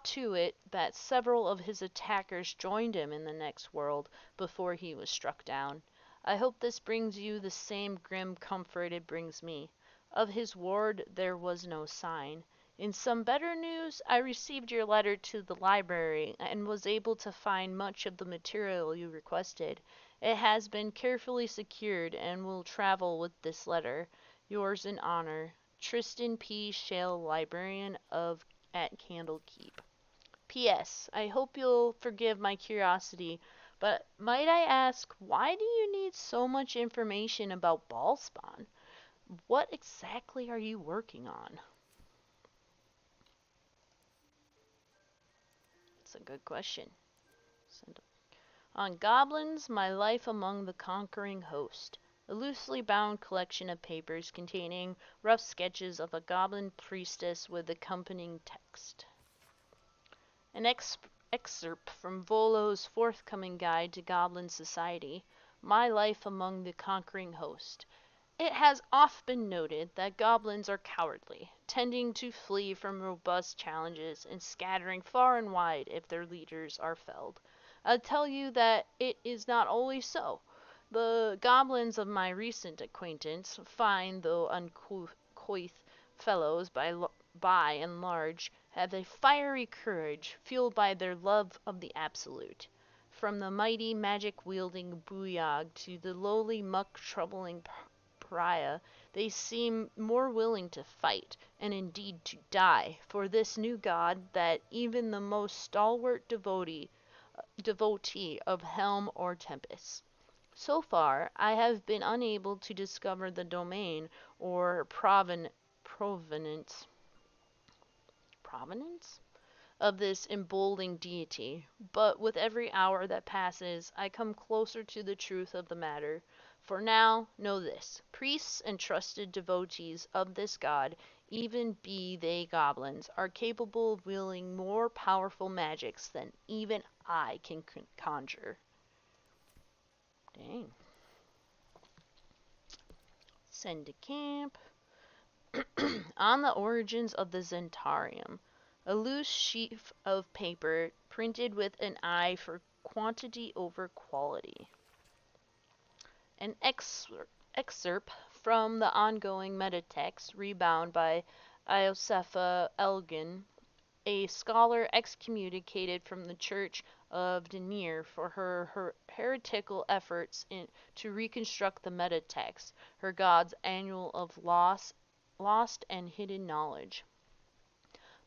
to it that several of his attackers joined him in the next world before he was struck down. I hope this brings you the same grim comfort it brings me. Of his ward there was no sign. In some better news, I received your letter to the library and was able to find much of the material you requested. It has been carefully secured and will travel with this letter. Yours in honor, Tristan P. Shale, Librarian at Candlekeep. P.S. I hope you'll forgive my curiosity, but might I ask, why do you need so much information about Ballspawn? What exactly are you working on? That's a good question. On Goblins, My Life Among the Conquering Host. A loosely bound collection of papers containing rough sketches of a goblin priestess with accompanying text. An excerpt from Volo's forthcoming guide to Goblin Society, My Life Among the Conquering Host. It has oft been noted that goblins are cowardly, tending to flee from robust challenges and scattering far and wide if their leaders are felled. I'll tell you that it is not always so. The goblins of my recent acquaintance, fine though uncouth fellows by and large, have a fiery courage, fueled by their love of the absolute. From the mighty magic-wielding Booyog to the lowly muck-troubling pariah, they seem more willing to fight, and indeed to die, for this new god that even the most stalwart devotee of Helm or Tempest. So far, I have been unable to discover the domain or provenance of this emboldening deity, but with every hour that passes, I come closer to the truth of the matter. For now, know this: priests and trusted devotees of this god, even be they goblins, are capable of wielding more powerful magics than even I can conjure. Dang. Send to camp. On the origins of the Zentarium. A loose sheaf of paper printed with an eye for quantity over quality. An excerpt from the ongoing metatext, Rebound by Iosefa Elgin, a scholar excommunicated from the Church of Denier for her heretical efforts to reconstruct the metatext, her God's annual of lost and hidden knowledge.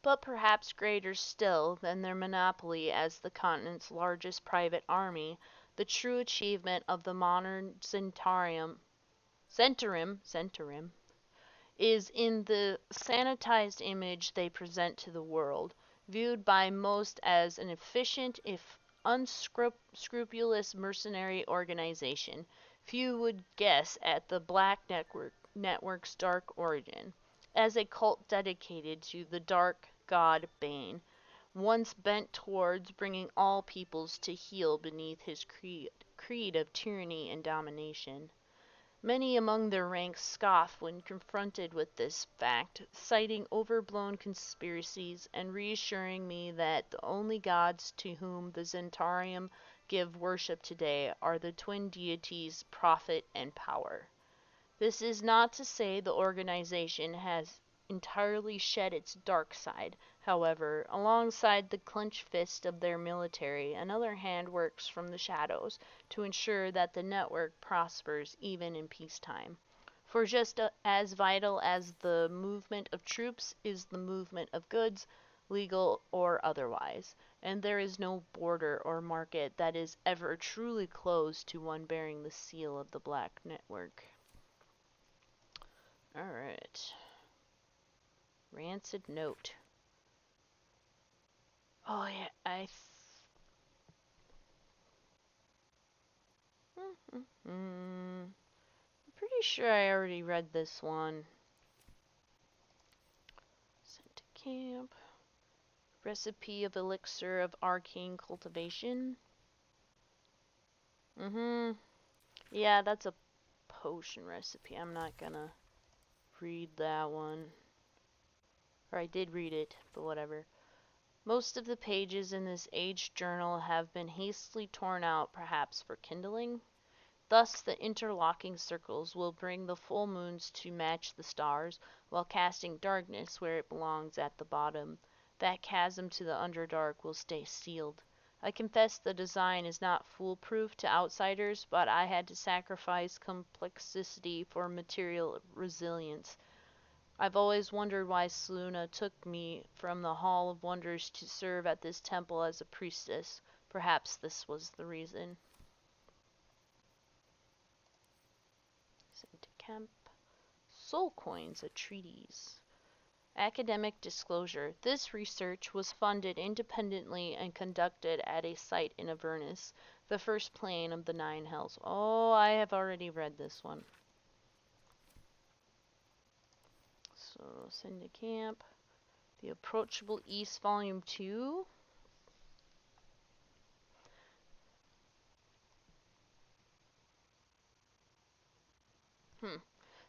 But perhaps greater still than their monopoly as the continent's largest private army, the true achievement of the modern Centaurim is in the sanitized image they present to the world, viewed by most as an efficient if unscrupulous mercenary organization. Few would guess at the Black Network's dark origin, as a cult dedicated to the dark god Bane, once bent towards bringing all peoples to heel beneath his creed of tyranny and domination. Many among their ranks scoff when confronted with this fact, citing overblown conspiracies and reassuring me that the only gods to whom the Zentarium give worship today are the twin deities Prophet and Power. This is not to say the organization has entirely shed its dark side. However, alongside the clenched fist of their military, another hand works from the shadows to ensure that the network prospers even in peacetime. For just as vital as the movement of troops is the movement of goods, legal or otherwise, and there is no border or market that is ever truly closed to one bearing the seal of the Black Network. Alright. Rancid note. Oh yeah, I'm pretty sure I already read this one. Sent to camp. Recipe of elixir of arcane cultivation. Yeah, that's a potion recipe. I'm not gonna read that one. Or I did read it, but whatever. Most of the pages in this aged journal have been hastily torn out, perhaps for kindling. Thus the interlocking circles will bring the full moons to match the stars, while casting darkness where it belongs at the bottom. That chasm to the Underdark will stay sealed. I confess the design is not foolproof to outsiders, but I had to sacrifice complexity for material resilience. I've always wondered why Selûne took me from the Hall of Wonders to serve at this temple as a priestess. Perhaps this was the reason. Sent to camp. Soul coins, a treatise. Academic disclosure. This research was funded independently and conducted at a site in Avernus, the first plane of the Nine Hells. Oh, I have already read this one. So, send to camp. The Approachable East, Volume 2.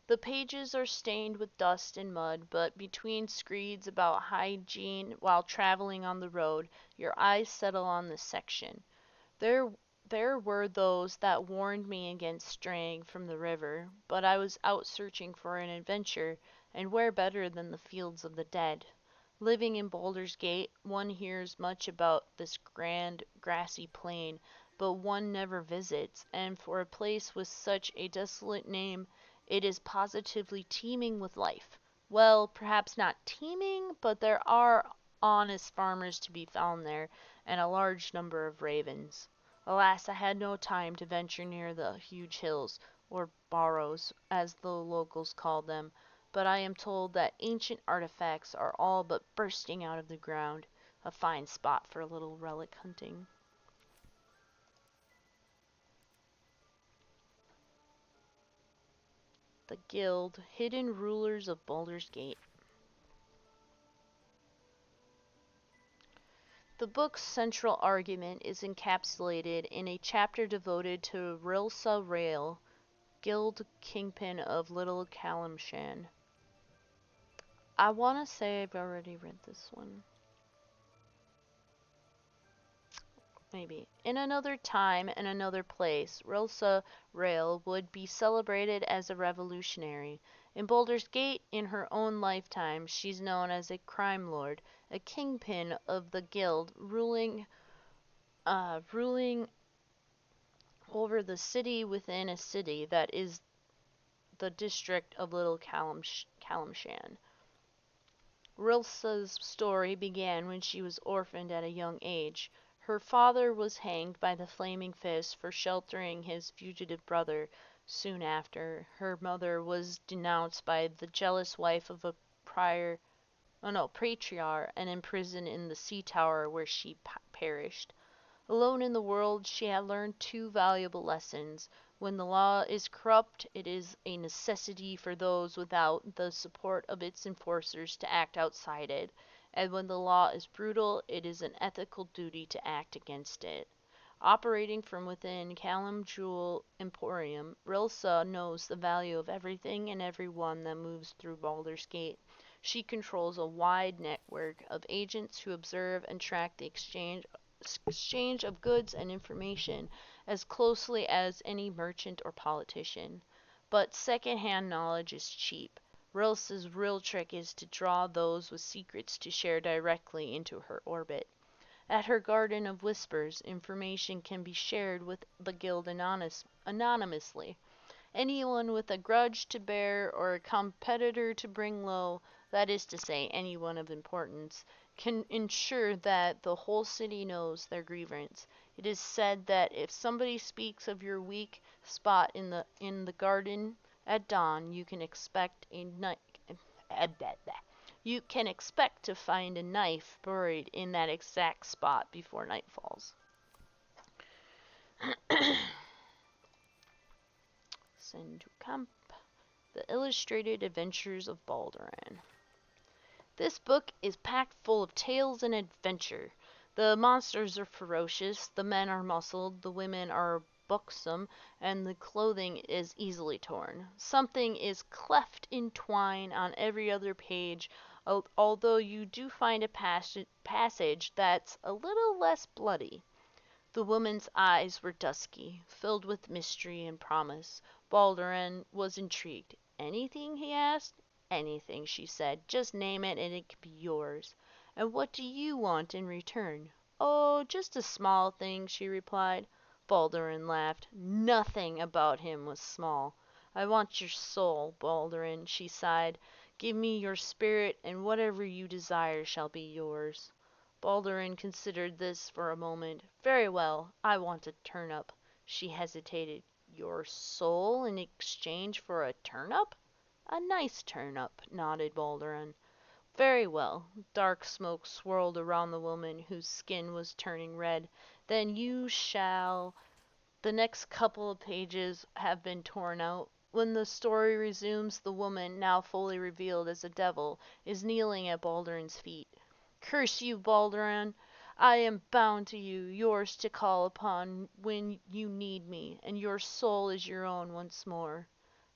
The pages are stained with dust and mud, but between screeds about hygiene while traveling on the road, your eyes settle on this section. There were those that warned me against straying from the river, but I was out searching for an adventure, and where better than the fields of the dead? Living in Baldur's Gate, one hears much about this grand, grassy plain, but one never visits, and for a place with such a desolate name, it is positively teeming with life. Well, perhaps not teeming, but there are honest farmers to be found there, and a large number of ravens. Alas, I had no time to venture near the huge hills, or barrows, as the locals called them, but I am told that ancient artifacts are all but bursting out of the ground. A fine spot for a little relic hunting. The Guild, Hidden Rulers of Baldur's Gate. The book's central argument is encapsulated in a chapter devoted to Rilsa Rael, Guild Kingpin of Little Calimshan. I want to say I've already read this one. maybe. In another time and another place, Rilsa Rail would be celebrated as a revolutionary. In Baldur's Gate, in her own lifetime, she's known as a crime lord, a kingpin of the guild, ruling over the city within a city that is the district of Little Kalimshan. Rilsa's story began when she was orphaned at a young age. Her father was hanged by the Flaming Fist for sheltering his fugitive brother. Soon after, her mother was denounced by the jealous wife of a patriarch and imprisoned in the sea tower where she perished. Alone in the world, she had learned two valuable lessons. When the law is corrupt, it is a necessity for those without the support of its enforcers to act outside it, and when the law is brutal, it is an ethical duty to act against it. Operating from within Callum Jewel Emporium, Rilsa knows the value of everything and everyone that moves through Baldur's Gate. She controls a wide network of agents who observe and track the exchange of goods and information as closely as any merchant or politician. But second-hand knowledge is cheap. Rilsa's real trick is to draw those with secrets to share directly into her orbit. At her Garden of Whispers, information can be shared with the guild anonymously. Anyone with a grudge to bear or a competitor to bring low, that is to say, anyone of importance, can ensure that the whole city knows their grievance. It is said that if somebody speaks of your weak spot in the garden at dawn, you can expect to find a knife buried in that exact spot before night falls. Send to camp. The Illustrated Adventures of Balduran. This book is packed full of tales and adventure. The monsters are ferocious, the men are muscled, the women are buxom, and the clothing is easily torn. Something is cleft in twine on every other page, although you do find a passage that's a little less bloody. The woman's eyes were dusky, filled with mystery and promise. Balduran was intrigued. Anything, he asked. Anything, she said. Just name it and it can be yours. And what do you want in return? Oh, just a small thing, she replied. Balduran laughed. Nothing about him was small. I want your soul, Balduran, she sighed. Give me your spirit, and whatever you desire shall be yours. Balduran considered this for a moment. Very well, I want a turnip. She hesitated. Your soul in exchange for a turnip? A nice turnip, nodded Balduran. Very well. Dark smoke swirled around the woman, whose skin was turning red. Then you shall... The next couple of pages have been torn out. When the story resumes, the woman, now fully revealed as a devil, is kneeling at Balduran's feet. Curse you, Balduran! I am bound to you, yours to call upon when you need me, and your soul is your own once more.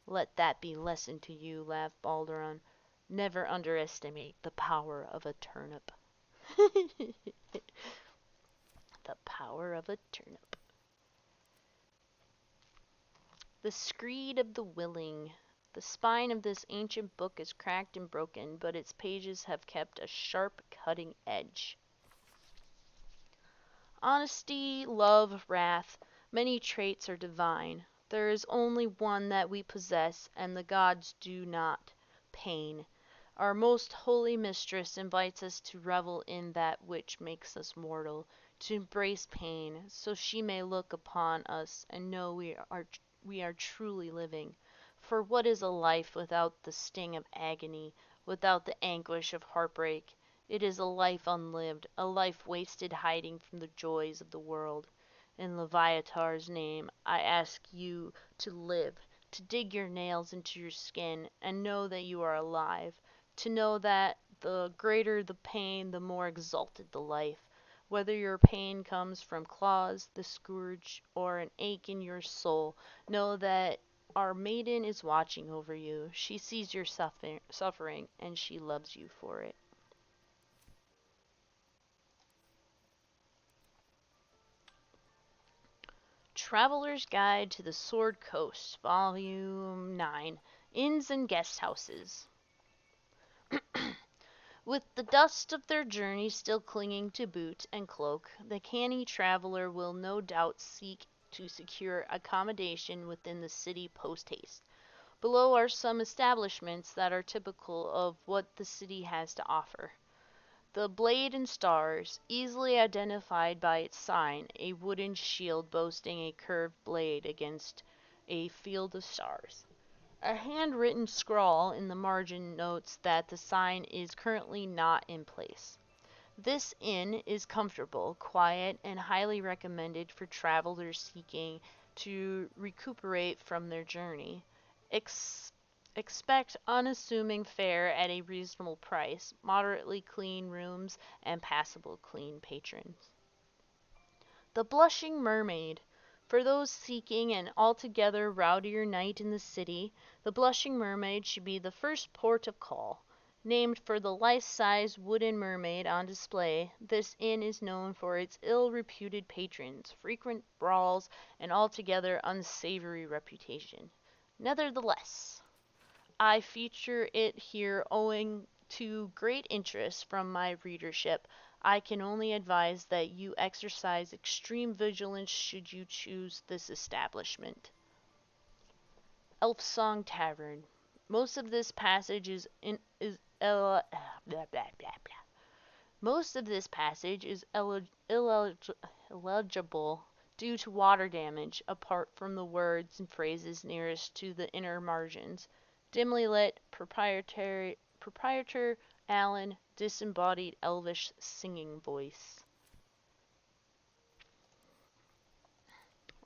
Let that be lesson to you, laughed Balduran. Never underestimate the power of a turnip. The power of a turnip. The Screed of the Willing. The spine of this ancient book is cracked and broken, but its pages have kept a sharp, cutting edge. Honesty, love, wrath, many traits are divine. There is only one that we possess, and the gods do not. Pain. Our most holy mistress invites us to revel in that which makes us mortal, to embrace pain, so she may look upon us and know we are truly living. For what is a life without the sting of agony, without the anguish of heartbreak? It is a life unlived, a life wasted hiding from the joys of the world. In Leviatar's name, I ask you to live, to dig your nails into your skin, and know that you are alive, to know that the greater the pain, the more exalted the life. Whether your pain comes from claws, the scourge, or an ache in your soul, know that our maiden is watching over you. She sees your suffering, and she loves you for it. Traveler's Guide to the Sword Coast, Volume 9, Inns and Guest Houses. With the dust of their journey still clinging to boot and cloak, the canny traveler will no doubt seek to secure accommodation within the city post-haste. Below are some establishments that are typical of what the city has to offer. The Blade and Stars, easily identified by its sign, a wooden shield boasting a curved blade against a field of stars. A handwritten scrawl in the margin notes that the sign is currently not in place. This inn is comfortable, quiet, and highly recommended for travelers seeking to recuperate from their journey. Expect unassuming fare at a reasonable price, moderately clean rooms, and passable clean patrons. The Blushing Mermaid. For those seeking an altogether rowdier night in the city, the Blushing Mermaid should be the first port of call. Named for the life-size wooden mermaid on display, this inn is known for its ill-reputed patrons, frequent brawls, and altogether unsavory reputation. Nevertheless, I feature it here owing to great interest from my readership. I can only advise that you exercise extreme vigilance should you choose this establishment. Elf Song Tavern. Most of this passage is illegible due to water damage, apart from the words and phrases nearest to the inner margins. Dimly lit, proprietor Alan, disembodied elvish singing voice.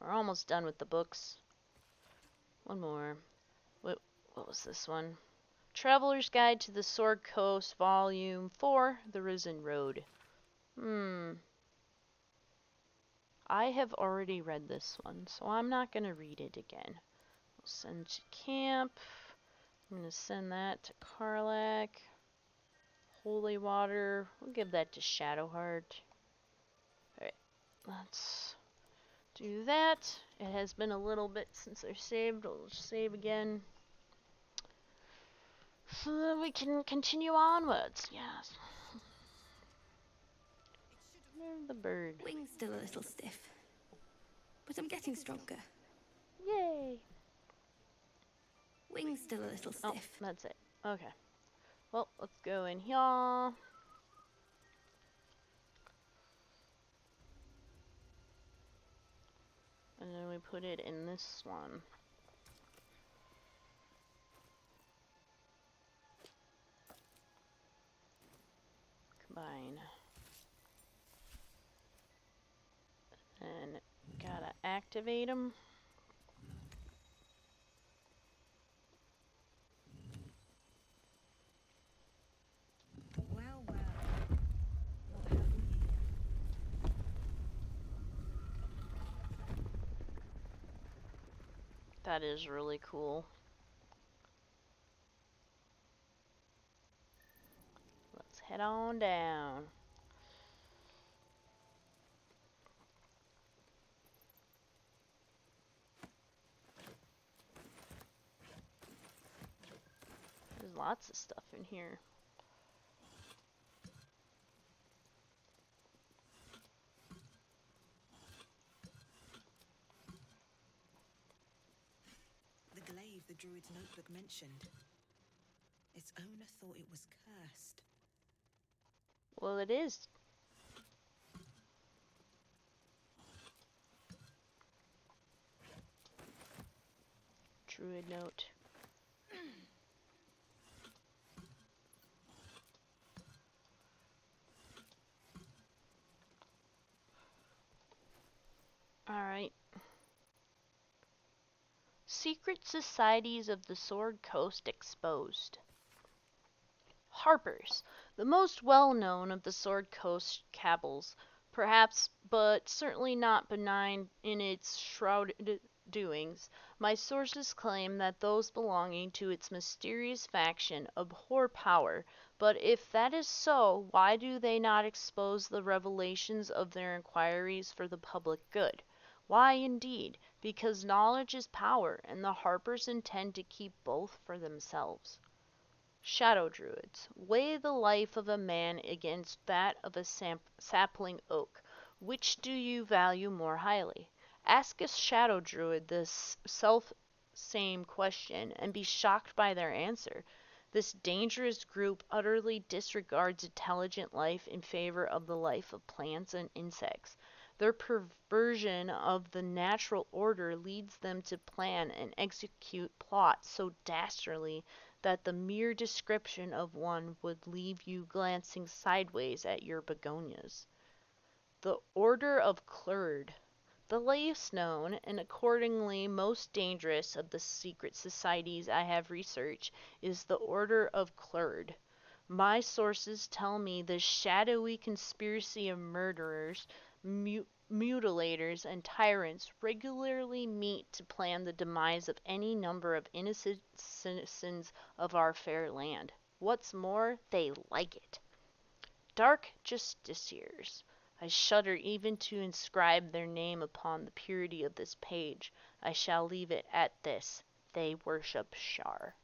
We're almost done with the books. One more. What was this one? Traveler's Guide to the Sword Coast, Volume 4, The Risen Road. I have already read this one, so I'm not going to read it again. We'll send to camp. I'm going to send that to Karlach. Holy Water. We'll give that to Shadowheart. Alright, let's do that. It has been a little bit since I saved. I'll save again. So that we can continue onwards. Yes. There's the bird. Wing's still a little stiff, but I'm getting stronger. Yay! Wing's still a little stiff. Oh, that's it. Okay. Well, let's go in here. And then we put it in this one. Combine. And gotta activate them. Well, what have we here? That is really cool. Let's head on down. There's lots of stuff in here. The glaive the druid's notebook mentioned. Its owner thought it was cursed. Well, it is. Druid note. Alright. Secret Societies of the Sword Coast exposed. Harpers, the most well-known of the Sword Coast cabals, perhaps, but certainly not benign in its shrouded doings. My sources claim that those belonging to its mysterious faction abhor power, but if that is so, why do they not expose the revelations of their inquiries for the public good? Why, indeed? Because knowledge is power, and the Harpers intend to keep both for themselves. Shadow Druids, weigh the life of a man against that of a sapling oak. Which do you value more highly? Ask a Shadow Druid this self-same question, and be shocked by their answer. This dangerous group utterly disregards intelligent life in favor of the life of plants and insects. Their perversion of the natural order leads them to plan and execute plots so dastardly that the mere description of one would leave you glancing sideways at your begonias. The Order of Clerd, the least known and accordingly most dangerous of the secret societies I have researched, is the Order of Clerd. My sources tell me this shadowy conspiracy of murderers, mutilators, and tyrants regularly meet to plan the demise of any number of innocent citizens of our fair land. What's more, they like it. Dark justiciars. I shudder even to inscribe their name upon the purity of this page. I shall leave it at this. They worship Shar.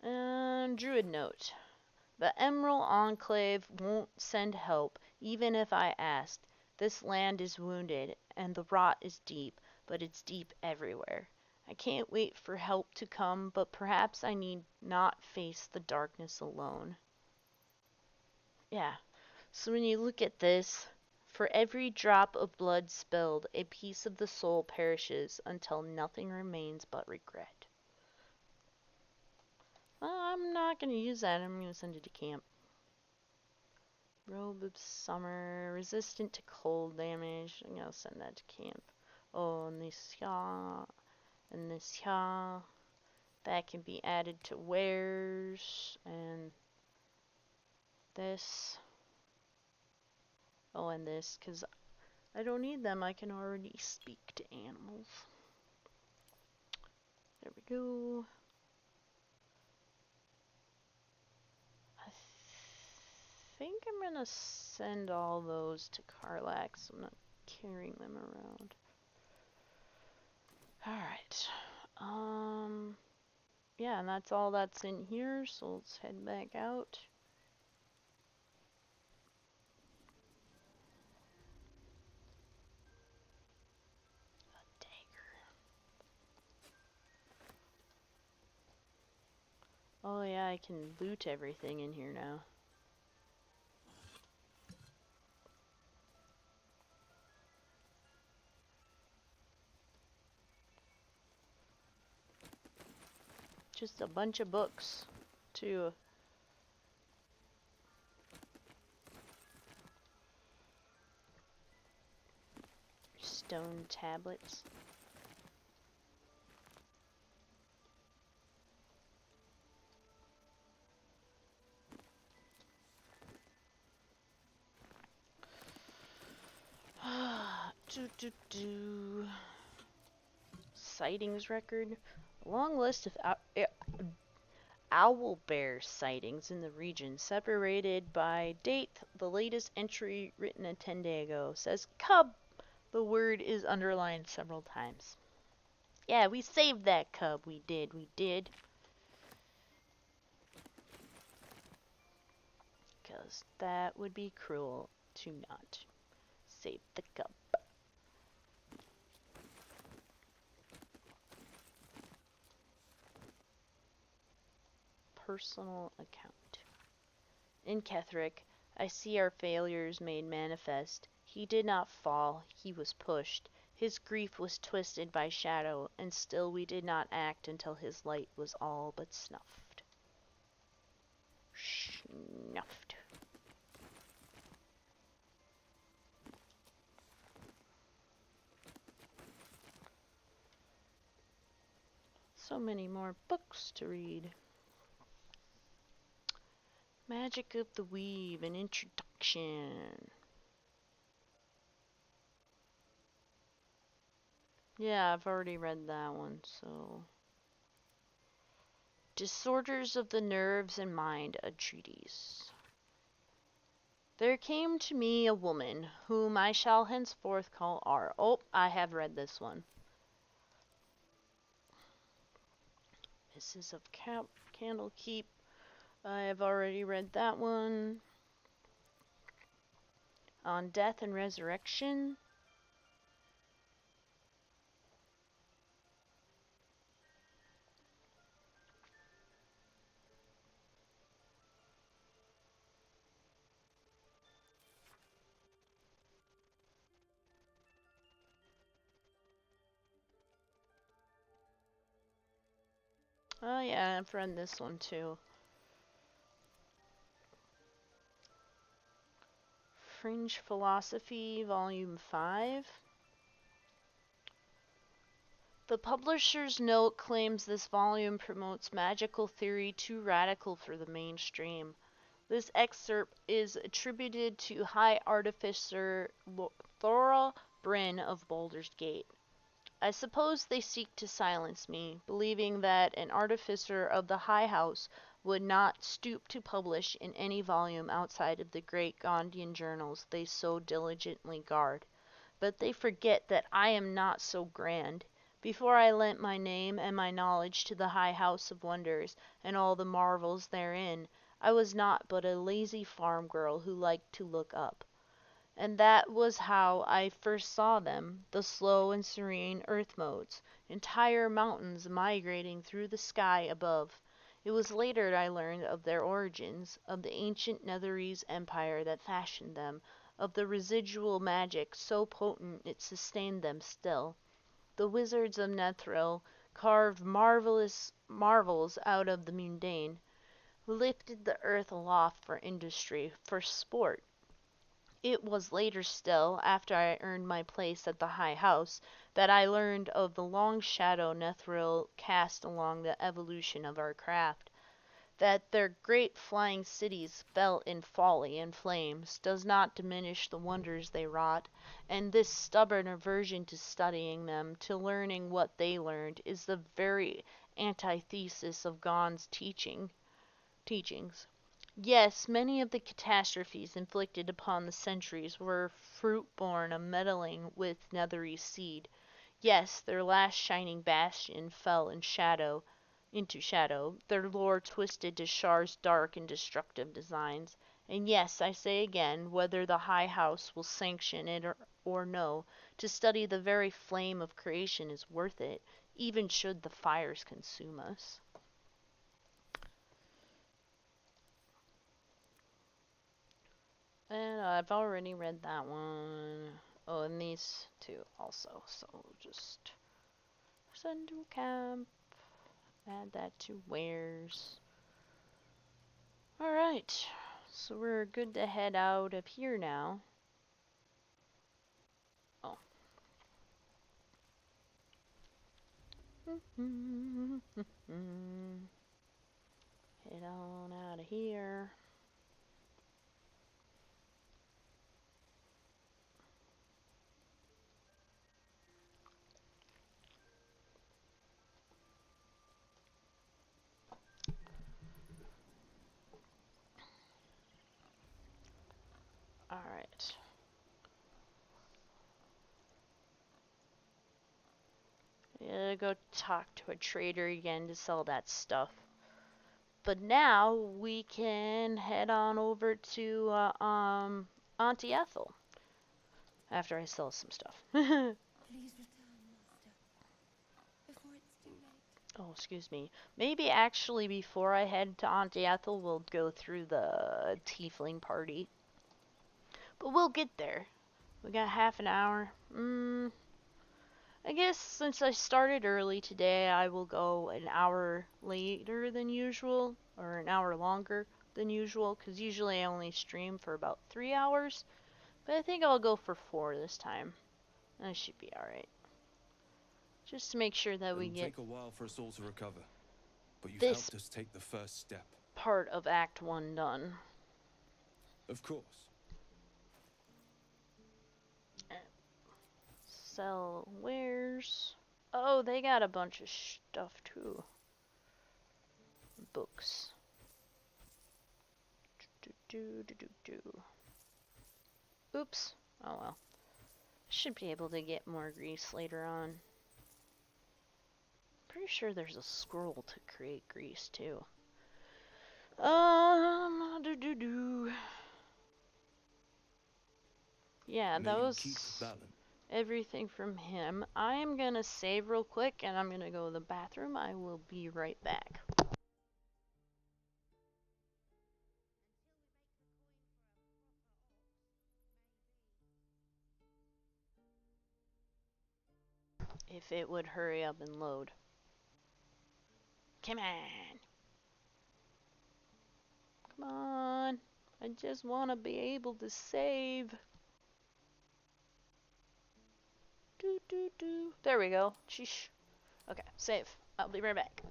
And Druid note. The Emerald Enclave won't send help, even if I asked. This land is wounded, and the rot is deep, but it's deep everywhere. I can't wait for help to come, but perhaps I need not face the darkness alone. Yeah, so when you look at this, for every drop of blood spilled, a piece of the soul perishes until nothing remains but regret. Well, I'm not going to use that. I'm going to send it to camp. Robe of Summer, resistant to cold damage. I'm gonna send that to camp. Oh, and this here, and this here. That can be added to wares, and this. Oh, and this, because I don't need them. I can already speak to animals. There we go. I think I'm gonna send all those to Karlak, so I'm not carrying them around. Alright. Yeah, and that's all that's in here, so let's head back out. A dagger. Oh yeah, I can loot everything in here now. Just a bunch of books, too. Stone tablets. Sightings record. A long list of owl bear sightings in the region, separated by date. The latest entry, written 10 days ago, says cub. The word is underlined several times. Yeah, we saved that cub. We did. Because that would be cruel to not save the cub. Personal account. In Ketheric, I see our failures made manifest. He did not fall, he was pushed. His grief was twisted by shadow, and still we did not act until his light was all but snuffed. Snuffed. So many more books to read. Magic of the Weave, an introduction. Yeah, I've already read that one, so. Disorders of the Nerves and Mind, a treatise. There came to me a woman, whom I shall henceforth call R. Oh, I have read this one. Misses of Candlekeep. I have already read that one. On Death and Resurrection. Oh yeah, I've read this one too. Fringe Philosophy, Volume 5. The publisher's note claims this volume promotes magical theory too radical for the mainstream. This excerpt is attributed to High Artificer Thora Bryn of Baldur's Gate. I suppose they seek to silence me, believing that an artificer of the High House would not stoop to publish in any volume outside of the great Gondian journals they so diligently guard. But they forget that I am not so grand. Before I lent my name and my knowledge to the High House of Wonders and all the marvels therein, I was naught but a lazy farm girl who liked to look up. And that was how I first saw them, the slow and serene earth modes, entire mountains migrating through the sky above. It was later I learned of their origins, of the ancient Netherese empire that fashioned them, of the residual magic so potent it sustained them still. The wizards of Nethril carved marvels out of the mundane, lifted the earth aloft for industry, for sport. It was later still, after I earned my place at the High House, that I learned of the long shadow Nethril cast along the evolution of our craft. That their great flying cities fell in folly and flames does not diminish the wonders they wrought, and this stubborn aversion to studying them, to learning what they learned, is the very antithesis of Gond's teachings. Yes, many of the catastrophes inflicted upon the centuries were fruit born of meddling with Netherese seed. Yes, their last shining bastion fell into shadow, their lore twisted to Shar's dark and destructive designs. And yes, I say again, whether the High House will sanction it or no, to study the very flame of creation is worth it, even should the fires consume us. And I've already read that one. Oh, and these two also. So just send to camp. Add that to wares. Alright. So we're good to head out of here now. Oh. Head on out of here. Alright. Yeah, go talk to a trader again to sell that stuff. But now we can head on over to Auntie Ethel after I sell some stuff. Please return, Master, before it's too late. Oh, excuse me. Maybe actually before I head to Auntie Ethel, we'll go through the tiefling party. But we'll get there. We got half an hour. I guess since I started early today, I will go an hour later than usual, or an hour longer than usual, because usually I only stream for about 3 hours, but I think I'll go for 4 this time. That should be alright. Just to make sure that we It'll get take a while for us all to recover, but you've this helped us take the first step. part of Act 1 done. Of course. Sell wares. Oh, they got a bunch of stuff too. Books. Do. Oops. Oh well. Should be able to get more grease later on. Pretty sure there's a scroll to create grease too. Yeah, that was everything from him. I am gonna save real quick and I'm gonna go to the bathroom. I will be right back. If it would hurry up and load. Come on. Come on. I just want to be able to save. There we go. Sheesh. Okay, save. I'll be right back.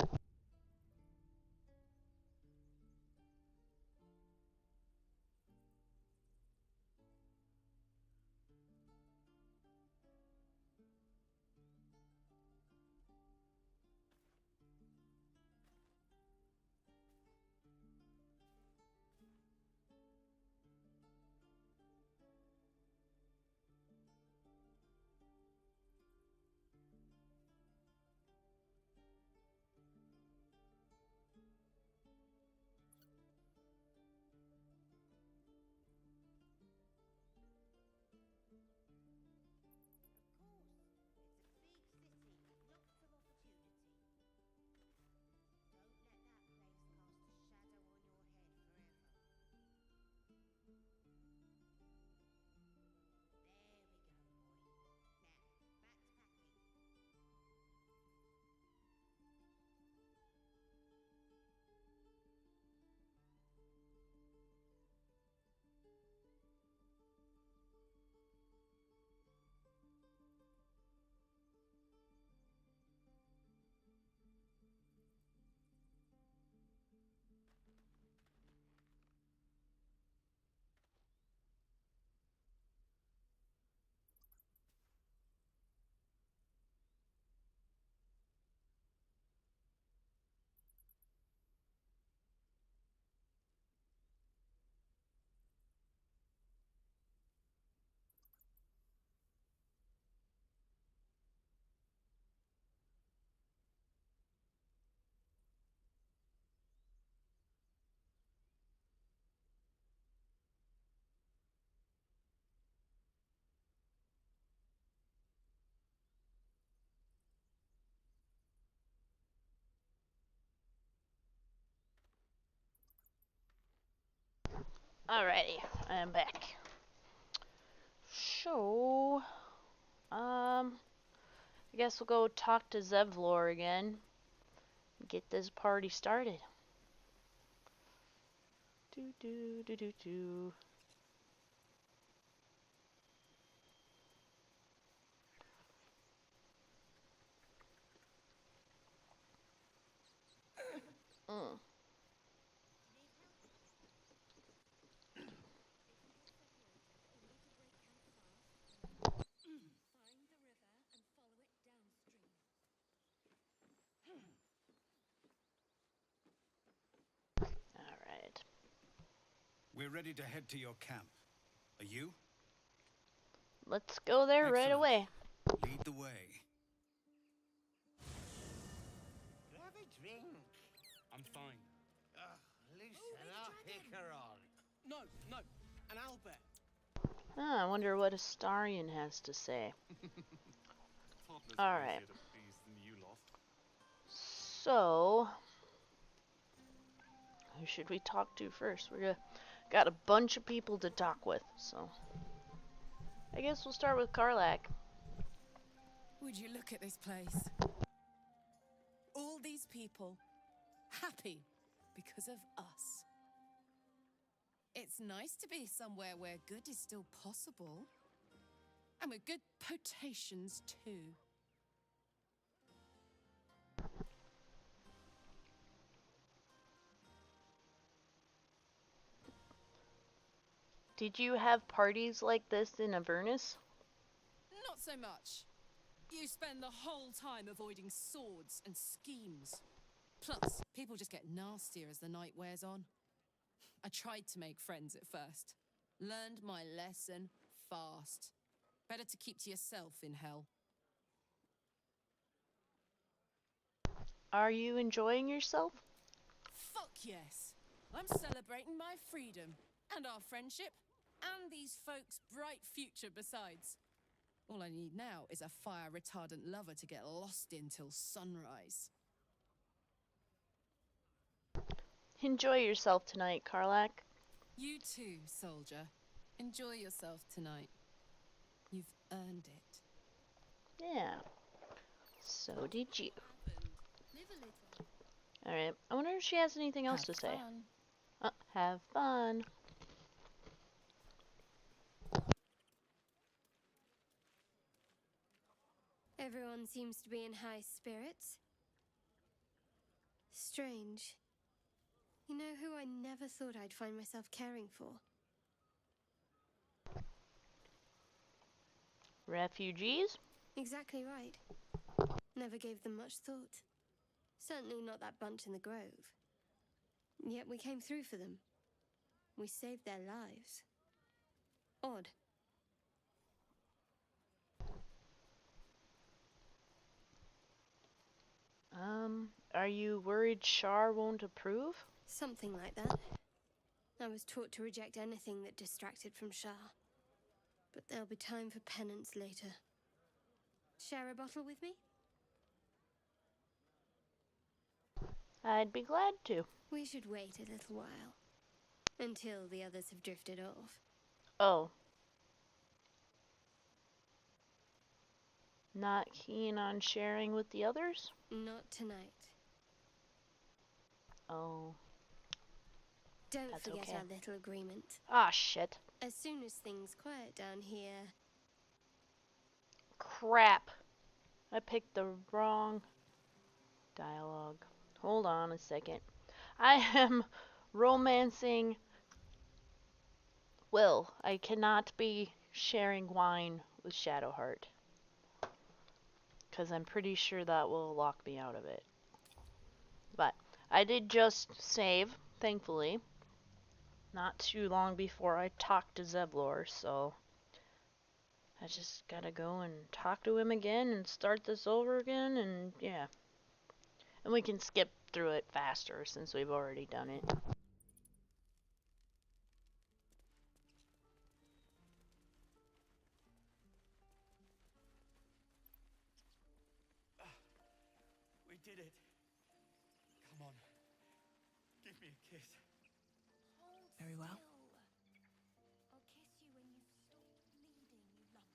Alrighty, I am back. So, I guess we'll go talk to Zevlor again. Get this party started. Mm. Alright. We're ready to head to your camp. Are you? Let's go there Excellent. right away. Lead the way. Have a drink. I'm fine. Loosen up, Icaron. No, an owlbear. I wonder what Astarion has to say. Alright. So, who should we talk to first? We got a bunch of people to talk with, so I guess we'll start with Karlach. Would you look at this place? All these people happy because of us. It's nice to be somewhere where good is still possible. And with good potations too. Did you have parties like this in Avernus? Not so much. You spend the whole time avoiding swords and schemes. Plus, people just get nastier as the night wears on. I tried to make friends at first. Learned my lesson fast. Better to keep to yourself in hell. Are you enjoying yourself? Fuck yes. I'm celebrating my freedom and our friendship and these folks' bright future besides. All I need now is a fire-retardant lover to get lost in till sunrise. Enjoy yourself tonight, Karlak. You too, soldier. Enjoy yourself tonight. You've earned it. Yeah. So did you. Alright, I wonder if she has anything else to say. Have fun. Everyone seems to be in high spirits. Strange. You know who I never thought I'd find myself caring for? Refugees? Exactly right. Never gave them much thought. Certainly not that bunch in the grove. Yet we came through for them. We saved their lives. Odd. Are you worried Shar won't approve? Something like that. I was taught to reject anything that distracted from Shar. But there'll be time for penance later. Share a bottle with me? I'd be glad to. We should wait a little while. Until the others have drifted off. Oh. Not keen on sharing with the others? Not tonight. Oh. Don't That's forget okay. our little agreement. Ah, shit. As soon as things quiet down here... Crap. I picked the wrong dialogue. Hold on a second. I am romancing Will. I cannot be sharing wine with Shadowheart. Because I'm pretty sure that will lock me out of it. But I did just save, thankfully. Not too long before I talked to Zevlor, so I just gotta go and talk to him again and start this over again, and yeah. And we can skip through it faster since we've already done it. We did it. Come on. Give me a kiss. Very well. I'll kiss you when you've stopped bleeding, you lummox.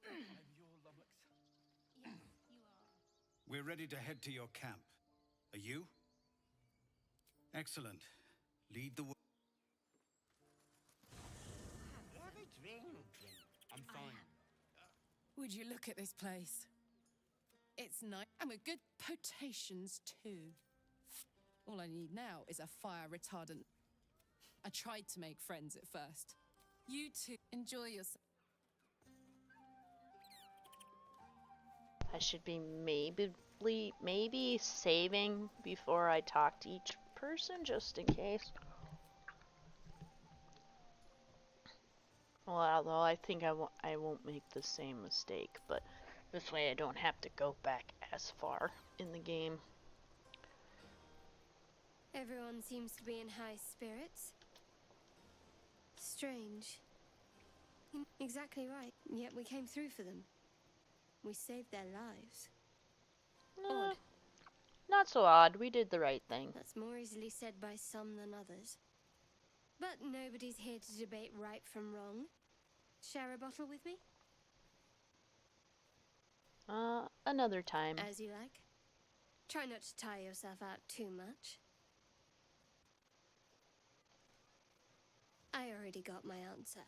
I'm your lummox. Yes, you are. We're ready to head to your camp. Are you? Excellent. Lead the way. Have a drink. I'm fine. Would you look at this place? It's nice, and with good potations too. All I need now is a fire-retardant. I tried to make friends at first. You two, enjoy yourself. I should be maybe saving before I talk to each person, just in case. Well, although I think I won't make the same mistake, but this way I don't have to go back as far in the game. Everyone seems to be in high spirits. Strange. Exactly right. Yet we came through for them. We saved their lives. Odd. Not so odd. We did the right thing. That's more easily said by some than others. But nobody's here to debate right from wrong. Share a bottle with me? Another time. As you like. Try not to tire yourself out too much. I already got my answer.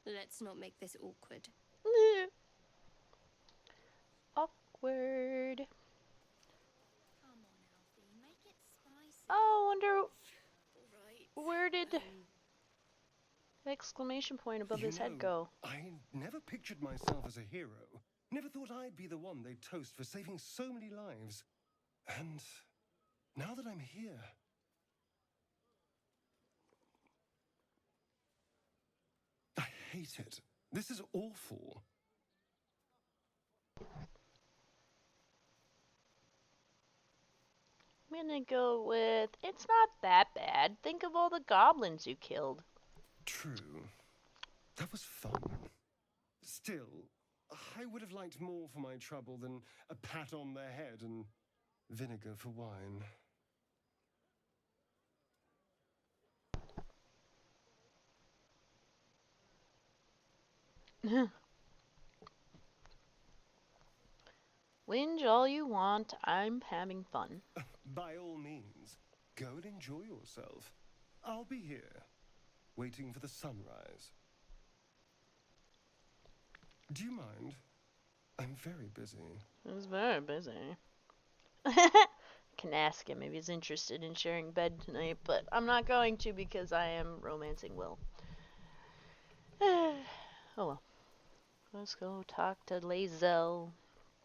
Let's not make this awkward. Awkward. Come on, Alfie, make it spicy. Oh, wonder Right. where did exclamation point above his head go? I never pictured myself as a hero. Never thought I'd be the one they'd toast for saving so many lives. And now that I'm here... I hate it. This is awful. I'm gonna go with, it's not that bad. Think of all the goblins you killed. True. That was fun. Still, I would have liked more for my trouble than a pat on the head and vinegar for wine. Whinge all you want, I'm having fun. By all means, go and enjoy yourself. I'll be here, waiting for the sunrise. Do you mind? I'm very busy. He's very busy. Can ask him if he's interested in sharing bed tonight, but I'm not going to because I am romancing Will. Oh well. Let's go talk to Lae'zel.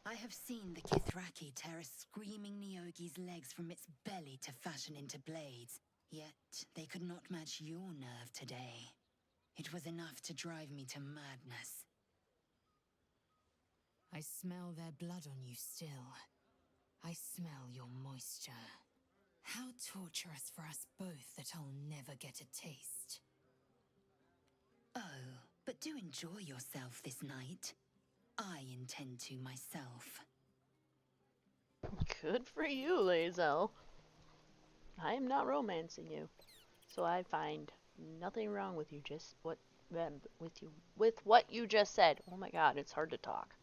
I have seen the Kithraki tear a screaming Neogi's legs from its belly to fashion into blades. Yet they could not match your nerve today. It was enough to drive me to madness. I smell their blood on you still. I smell your moisture. How torturous for us both that I'll never get a taste. Oh, but do enjoy yourself this night. I intend to myself. Good for you, Lae'zel. I am not romancing you, so I find nothing wrong with you. Just with what you just said. Oh my God, it's hard to talk.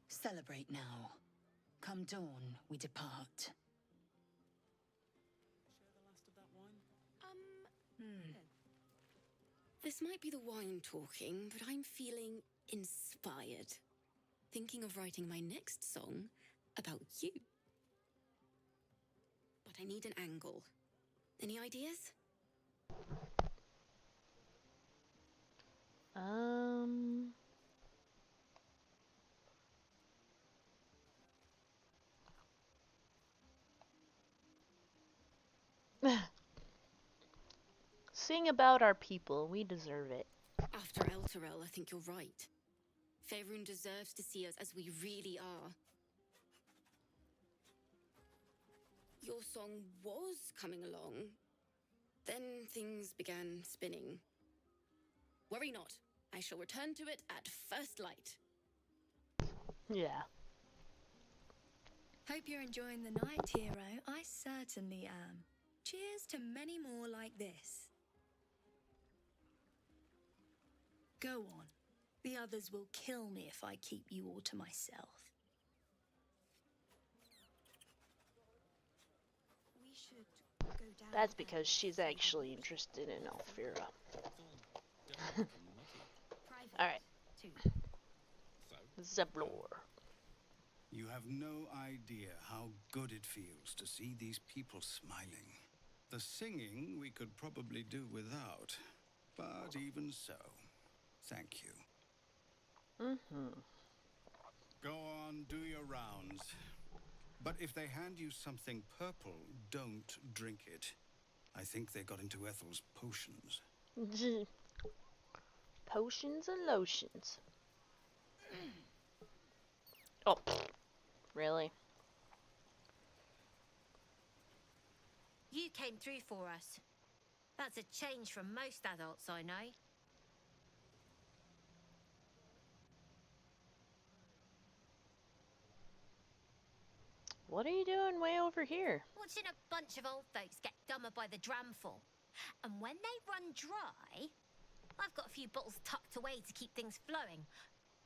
Celebrate now. Come dawn, we depart. This might be the wine talking, but I'm feeling inspired. Thinking of writing my next song about you. But I need an angle. Any ideas? Sing about our people. We deserve it. After Elturel, I think you're right. Faerun deserves to see us as we really are. Your song was coming along. Then things began spinning. Worry not. I shall return to it at first light. Yeah. Hope you're enjoying the night, hero. I certainly am. Cheers to many more like this. Go on. The others will kill me if I keep you all to myself. We should go down. That's because she's actually interested in Elfira. Alright. Zeblor. You have no idea how good it feels to see these people smiling. The singing we could probably do without, but even so, thank you. Go on, do your rounds. But if they hand you something purple, don't drink it. I think they got into Ethel's potions. Potions and lotions. Oh, really? You came through for us. That's a change from most adults I know. What are you doing way over here? Watching a bunch of old folks get dumber by the dramful. And when they run dry, I've got a few bottles tucked away to keep things flowing.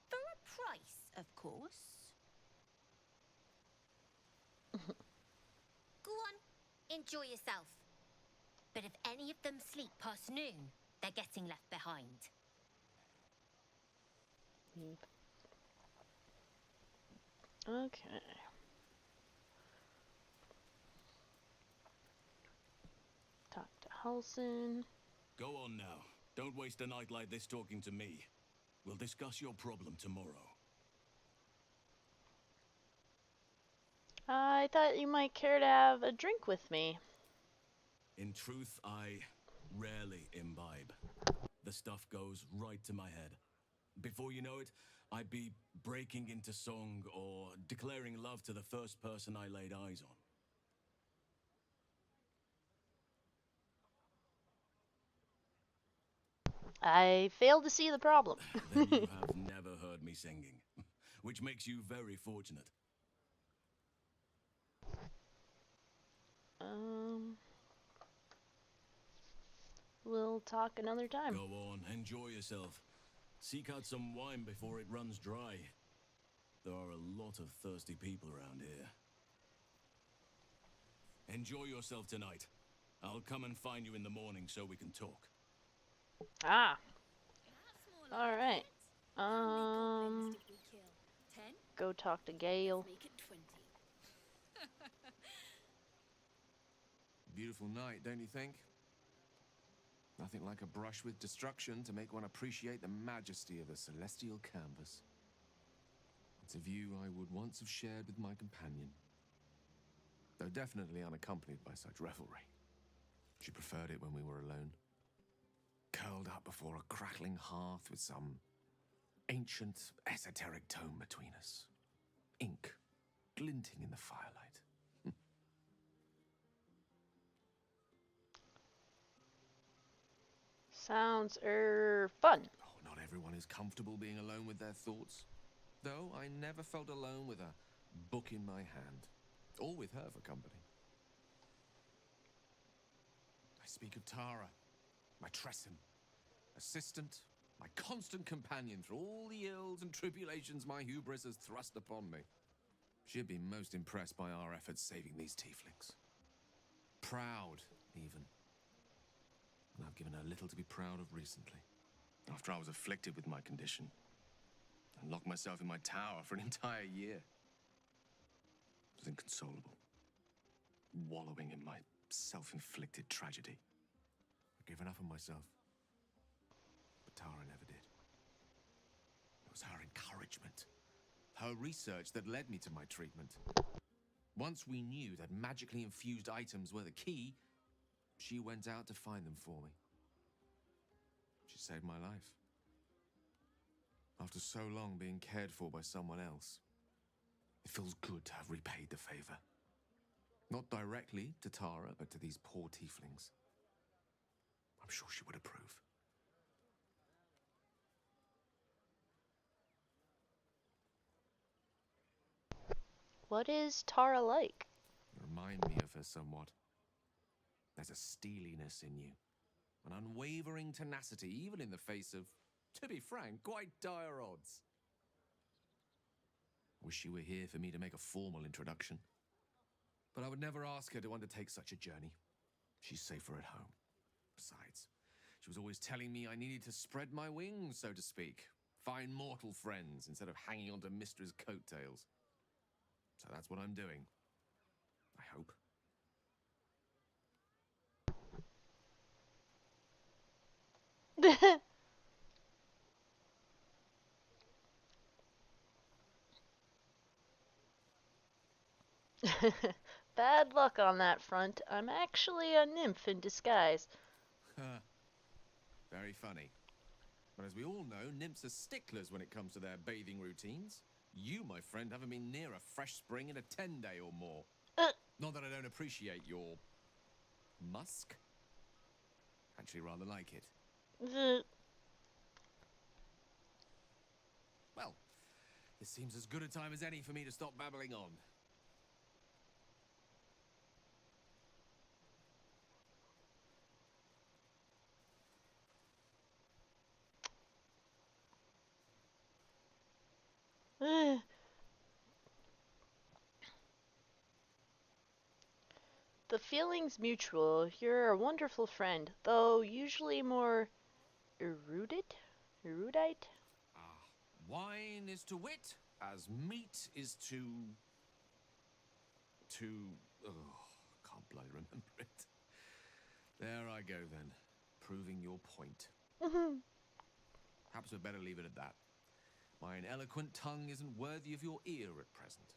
For a price, of course. Go on, enjoy yourself. But if any of them sleep past noon, they're getting left behind. Okay. Talk to Halsin. Go on now. Don't waste a night like this talking to me. We'll discuss your problem tomorrow. I thought you might care to have a drink with me. In truth, I rarely imbibe. The stuff goes right to my head. Before you know it, I'd be breaking into song or declaring love to the first person I laid eyes on. I fail to see the problem. Then you have never heard me singing, which makes you very fortunate. We'll talk another time. Go on, enjoy yourself. Seek out some wine before it runs dry. There are a lot of thirsty people around here. Enjoy yourself tonight. I'll come and find you in the morning so we can talk. Ah. All right. Go talk to Gale. Beautiful night, don't you think? Nothing like a brush with destruction to make one appreciate the majesty of a celestial canvas. It's a view I would once have shared with my companion, though definitely unaccompanied by such revelry. She preferred it when we were alone, curled up before a crackling hearth with some ancient, esoteric tome between us, ink glinting in the firelight. Sounds fun. Oh, not everyone is comfortable being alone with their thoughts, though I never felt alone with a book in my hand, or with her for company. I speak of Tara, my Tressim, assistant, my constant companion through all the ills and tribulations my hubris has thrust upon me. She'd been most impressed by our efforts saving these tieflings. Proud, even. And I've given her little to be proud of recently, after I was afflicted with my condition and locked myself in my tower for an entire year. I was inconsolable, wallowing in my self-inflicted tragedy. I'd given up on myself, but Tara never did. It was her encouragement, her research that led me to my treatment. Once we knew that magically infused items were the key, she went out to find them for me. She saved my life. After so long being cared for by someone else, it feels good to have repaid the favor. Not directly to Tara, but to these poor tieflings. I'm sure she would approve. What is Tara like? You remind me of her somewhat. There's a steeliness in you, an unwavering tenacity, even in the face of, to be frank, quite dire odds. Wish she were here for me to make a formal introduction. But I would never ask her to undertake such a journey. She's safer at home. Besides, she was always telling me I needed to spread my wings, so to speak. Find mortal friends instead of hanging onto Mistra's coattails. So that's what I'm doing. I hope. Bad luck on that front. I'm actually a nymph in disguise. Very funny. But as we all know, nymphs are sticklers when it comes to their bathing routines. You, my friend, haven't been near a fresh spring in a 10-day or more. Not that I don't appreciate your musk. Actually rather like it. Well, this seems as good a time as any for me to stop babbling on. The feeling's mutual. You're a wonderful friend, though usually more erudite? Erudite? Wine is to wit as meat is to... Oh, can't bloody remember it. There I go then, proving your point. Perhaps we'd better leave it at that. My ineloquent tongue isn't worthy of your ear at present.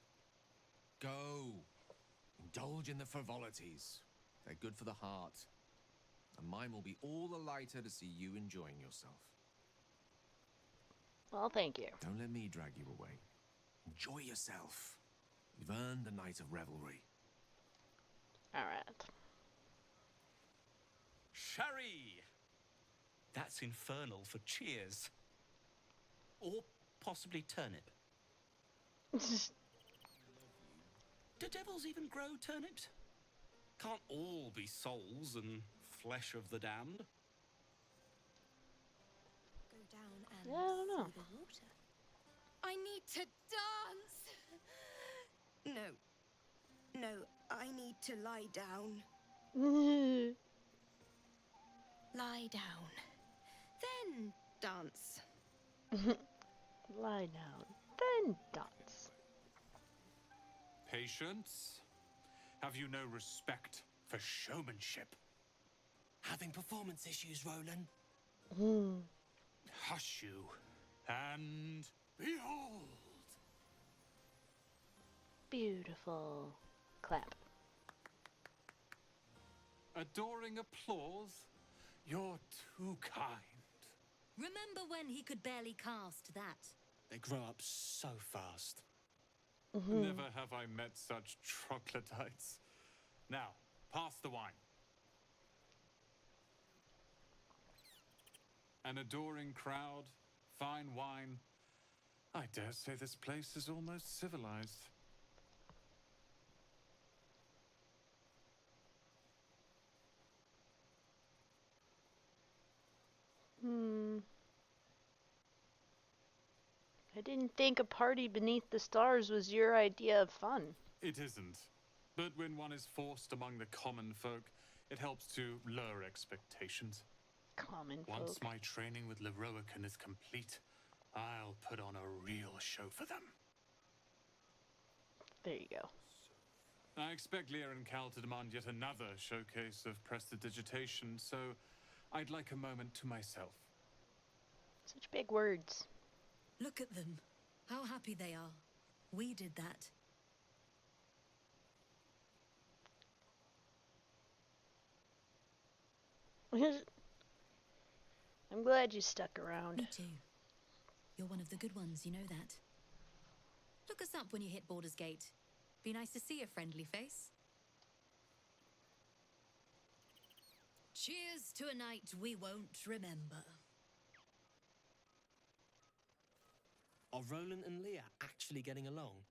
Go. Indulge in the frivolities. They're good for the heart. and mine will be all the lighter to see you enjoying yourself. Well, thank you. Don't let me drag you away. Enjoy yourself. You've earned a night of revelry. Alright. Sherry! That's infernal for cheers. Or possibly turnip. Do devils even grow turnips? Can't all be souls and flesh of the damned. Go down and Yeah, I don't know. see the water. I need to dance! No. No, I need to lie down. Lie down. Then dance. Lie down, then dance. Patience? Have you no respect for showmanship? Having performance issues, Roland? Hush you, and behold! Beautiful. Clap. Adoring applause? You're too kind. Remember when he could barely cast that? They grow up so fast. Never have I met such troglodytes. Now, pass the wine. An adoring crowd, fine wine. I dare say this place is almost civilized. I didn't think a party beneath the stars was your idea of fun. It isn't. But when one is forced among the common folk, it helps to lower expectations. Common Once folk. my training with Leroican is complete, I'll put on a real show for them. There you go. I expect Lear and Cal to demand yet another showcase of prestidigitation, so I'd like a moment to myself. Such big words. Look at them. How happy they are. We did that. I'm glad you stuck around. Me too. You're one of the good ones, you know that. Look us up when you hit Baldur's Gate. Be nice to see a friendly face. Cheers to a night we won't remember. Are Roland and Leah actually getting along?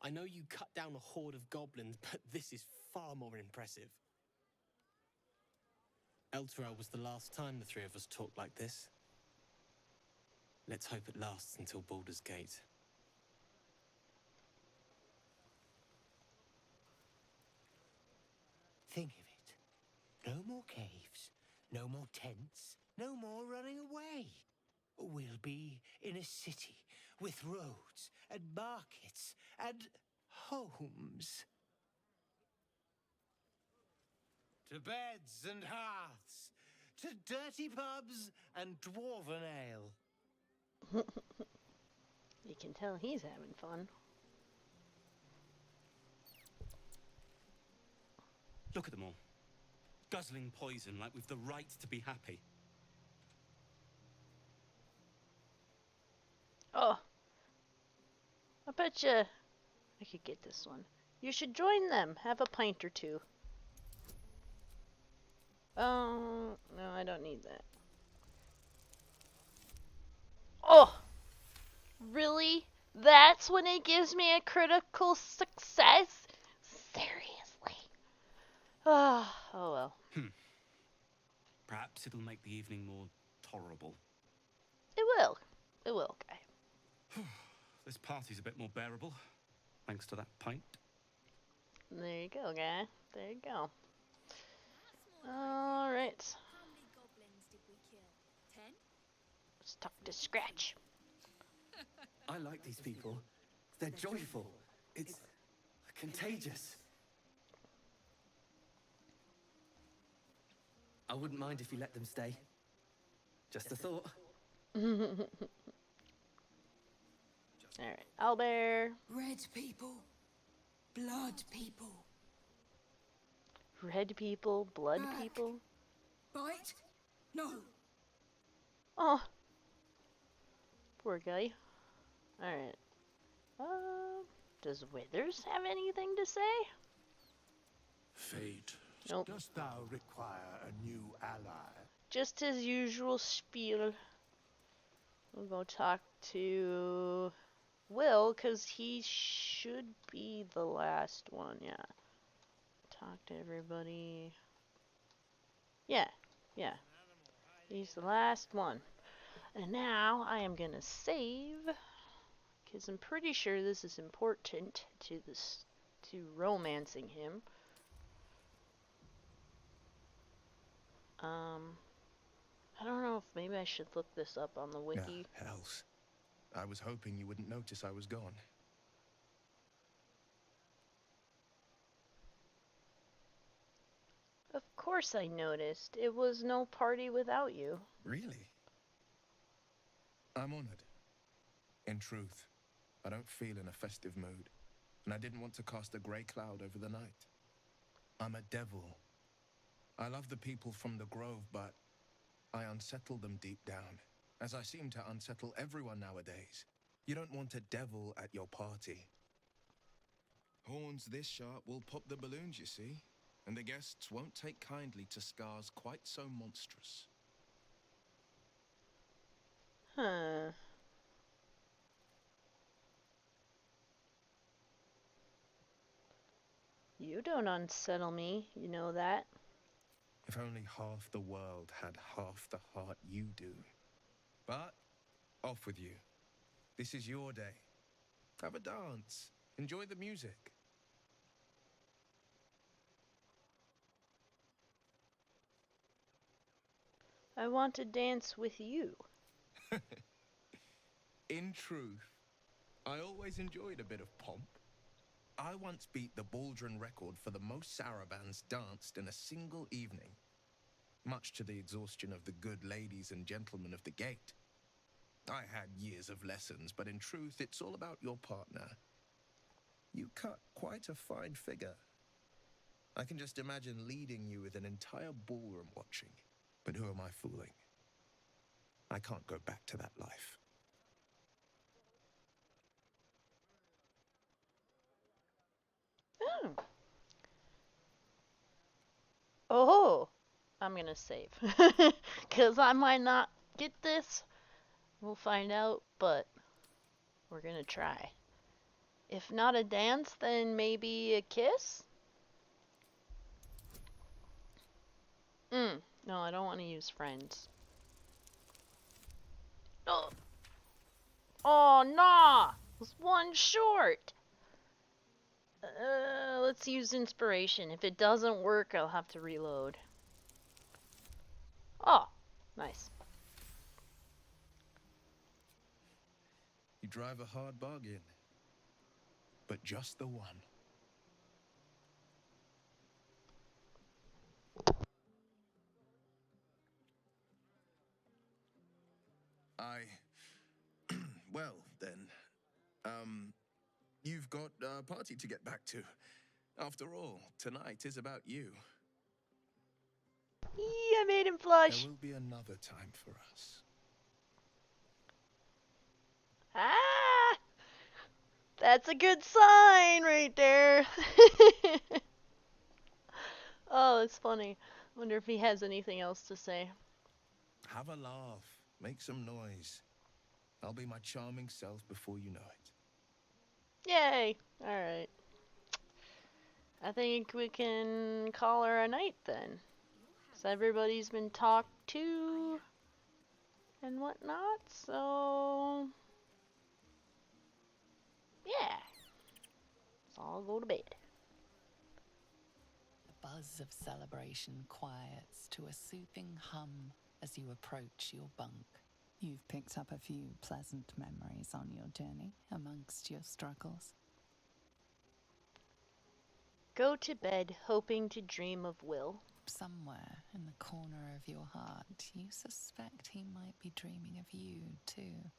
I know you cut down a horde of goblins, but this is far more impressive. Elturel was the last time the three of us talked like this. Let's hope it lasts until Baldur's Gate. Think of it. No more caves, no more tents, no more running away. We'll be in a city with roads and markets and homes. To beds and hearths, to dirty pubs and dwarven ale. You can tell he's having fun. Look at them all. Guzzling poison like we've the right to be happy. Oh. I bet you I could get this one. You should join them. Have a pint or two. Oh, no, I don't need that. Oh! Really? That's when it gives me a critical success? Seriously? Ah, oh well. Perhaps it'll make the evening more tolerable. It will. It will, guy. This party's a bit more bearable, thanks to that pint. There you go, guy. There you go. Alright. How many goblins did we kill? 10? Let's talk to Scratch. I like these people. They're joyful. It's contagious. I wouldn't mind if you let them stay. Just a thought. Alright, Owlbear. Red people. Blood people. Red people, blood people. Bite? No. Oh. Poor guy. Alright. Does Withers have anything to say? Fate, Nope. dost thou require a new ally? Just his usual spiel. We'll go talk to Will, because he should be the last one, yeah. Talk to everybody. Yeah, yeah. He's the last one. And now I am gonna save, because I'm pretty sure this is important to romancing him. I don't know if maybe I should look this up on the wiki. Hells. I was hoping you wouldn't notice I was gone. Of course I noticed. It was no party without you. Really? I'm honored. In truth, I don't feel in a festive mood, and I didn't want to cast a grey cloud over the night. I'm a devil. I love the people from the Grove, but I unsettle them deep down, as I seem to unsettle everyone nowadays. You don't want a devil at your party. Horns this sharp will pop the balloons, you see, and the guests won't take kindly to scars quite so monstrous. Huh. You don't unsettle me, you know that. If only half the world had half the heart you do. But, off with you. This is your day. Have a dance. Enjoy the music. I want to dance with you. In truth, I always enjoyed a bit of pomp. I once beat the Baldrin record for the most sarabands danced in a single evening, much to the exhaustion of the good ladies and gentlemen of the gate. I had years of lessons, but in truth, it's all about your partner. You cut quite a fine figure. I can just imagine leading you with an entire ballroom watching. But who am I fooling? I can't go back to that life. Oh. Oh. I'm gonna save. Because I might not get this. We'll find out, but we're gonna try. If not a dance, then maybe a kiss? No, I don't want to use friends. Oh, oh nah! It was one short! Let's use inspiration. If it doesn't work, I'll have to reload. Oh, nice. You drive a hard bargain, but just the one. Well, then, you've got a party to get back to. After all, tonight is about you. Yee, I made him blush. There will be another time for us. Ah! That's a good sign right there. Oh, it's funny. Wonder if he has anything else to say. Have a laugh. Make some noise. I'll be my charming self before you know it. Yay! Alright. I think we can call her a night then. So everybody's been talked to and whatnot, so yeah. So I'll go to bed. The buzz of celebration quiets to a soothing hum as you approach your bunk. You've picked up a few pleasant memories on your journey amongst your struggles. Go to bed hoping to dream of Will. Somewhere in the corner of your heart, you suspect he might be dreaming of you, too.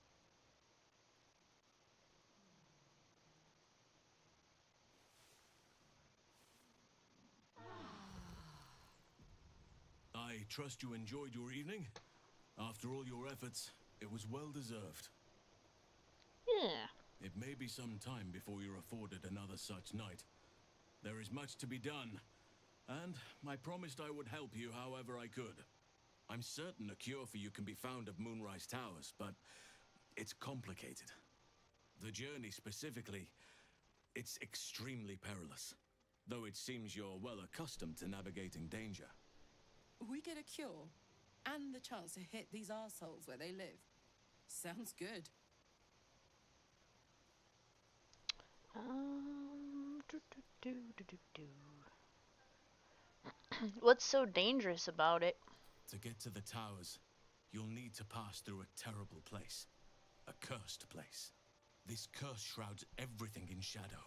I trust you enjoyed your evening. After all your efforts, it was well deserved. Yeah. It may be some time before you're afforded another such night. There is much to be done, and I promised I would help you however I could. I'm certain a cure for you can be found at Moonrise Towers, but it's complicated. The journey specifically, it's extremely perilous, though it seems you're well accustomed to navigating danger. We get a cure and the chance to hit these arseholes where they live. Sounds good. Do, do, do, do, do, do. What's so dangerous about it? To get to the towers, you'll need to pass through a terrible place. A cursed place. This curse shrouds everything in shadow.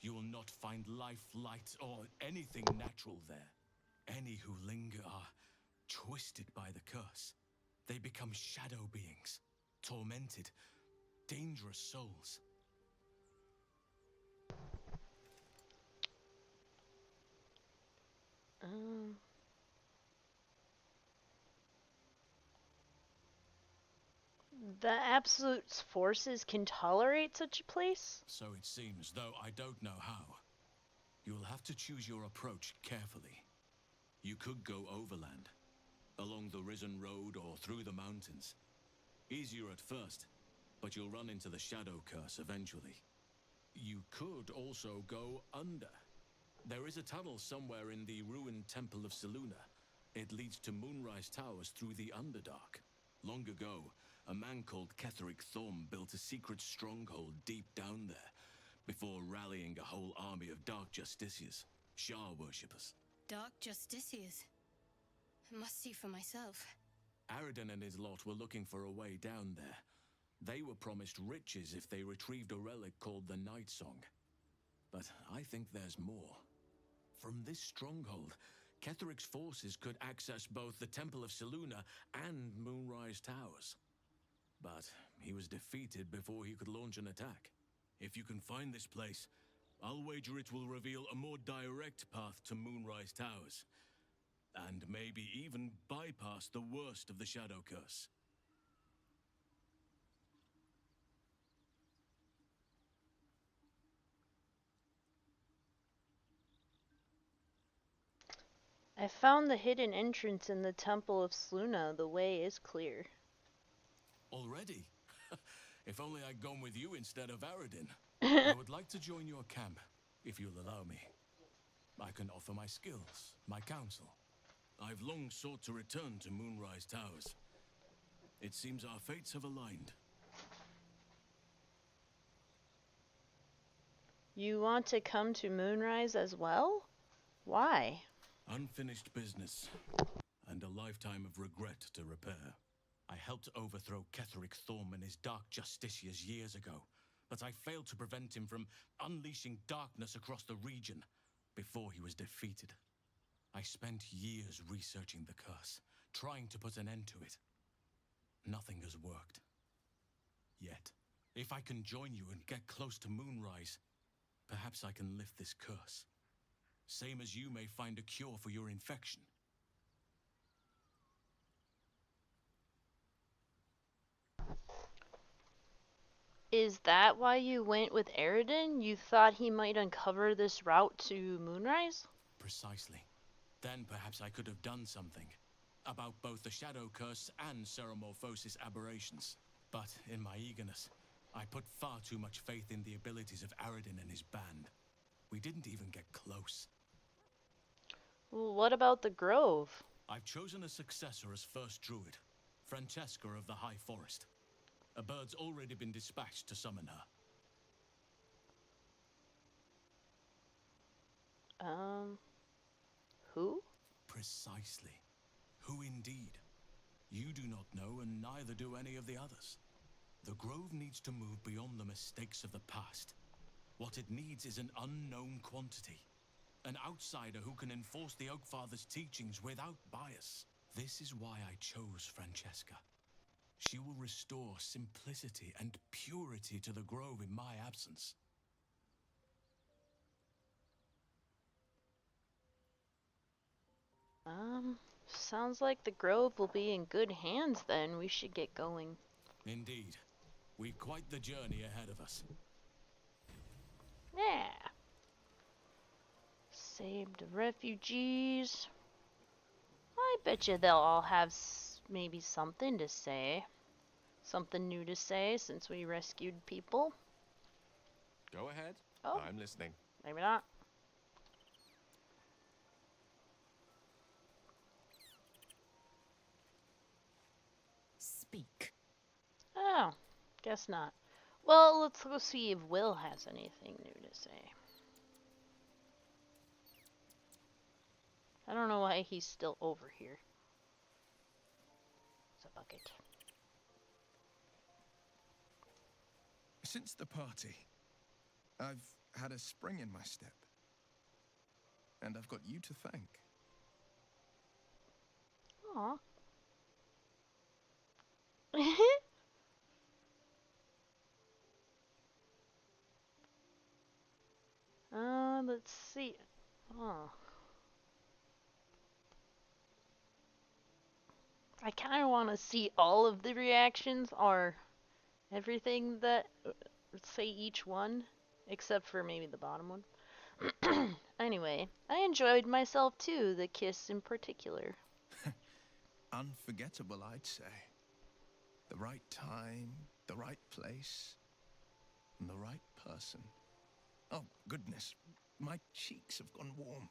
You will not find life, light, or anything natural there. Any who linger are twisted by the curse. They become shadow beings, tormented, dangerous souls. The Absolute Forces can tolerate such a place? So it seems, though I don't know how. You'll have to choose your approach carefully. You could go overland, along the Risen Road or through the mountains. Easier at first, but you'll run into the Shadow Curse eventually. You could also go under. There is a tunnel somewhere in the ruined Temple of Selûne. It leads to Moonrise Towers through the Underdark. Long ago, a man called Ketheric Thorm built a secret stronghold deep down there, before rallying a whole army of Dark Justiciars, Shah worshippers. Dark Justiciars. I must see for myself. Aridin and his lot were looking for a way down there. They were promised riches if they retrieved a relic called the Night Song. But I think there's more. From this stronghold, Ketheric's forces could access both the Temple of Selûne and Moonrise Towers. But he was defeated before he could launch an attack. If you can find this place, I'll wager it will reveal a more direct path to Moonrise Towers. And maybe even bypass the worst of the Shadow Curse. I found the hidden entrance in the Temple of Selûne. The way is clear. Already? If only I'd gone with you instead of Aridin. I would like to join your camp, if you'll allow me. I can offer my skills, my counsel. I've long sought to return to Moonrise Towers. It seems our fates have aligned. You want to come to Moonrise as well? Why? Unfinished business, and a lifetime of regret to repair. I helped overthrow Ketheric Thorm and his Dark Justiciars years ago, but I failed to prevent him from unleashing darkness across the region before he was defeated. I spent years researching the curse, trying to put an end to it. Nothing has worked. Yet, if I can join you and get close to Moonrise, perhaps I can lift this curse. Same as you may find a cure for your infection. Is that why you went with Aridin? You thought he might uncover this route to Moonrise? Precisely. Then perhaps I could have done something about both the Shadow Curse and Ceramorphosis aberrations. But in my eagerness, I put far too much faith in the abilities of Aridin and his band. We didn't even get close. Well, what about the Grove? I've chosen a successor as first druid, Francesca of the High Forest. A bird's already been dispatched to summon her. Who? Precisely. Who indeed? You do not know, and neither do any of the others. The Grove needs to move beyond the mistakes of the past. What it needs is an unknown quantity. An outsider who can enforce the Oakfather's teachings without bias. This is why I chose Francesca. She will restore simplicity and purity to the Grove in my absence. Sounds like the grove will be in good hands then. We should get going. Indeed. We've quite the journey ahead of us. Yeah. Save the refugees. I bet you they'll all have maybe something to say. Something new to say since we rescued people. Go ahead. Oh. I'm listening. Maybe not. Speak. Oh, guess not. Well, let's go see if Will has anything new to say. I don't know why he's still over here. It's a bucket. Since the party, I've had a spring in my step. And I've got you to thank. Aw. Let's see. Oh. I kind of want to see all of the reactions or everything that say each one, except for maybe the bottom one. Anyway, I enjoyed myself too, the kiss in particular. Unforgettable, I'd say. The right time, the right place, and the right person. Oh, goodness. My cheeks have gone warm.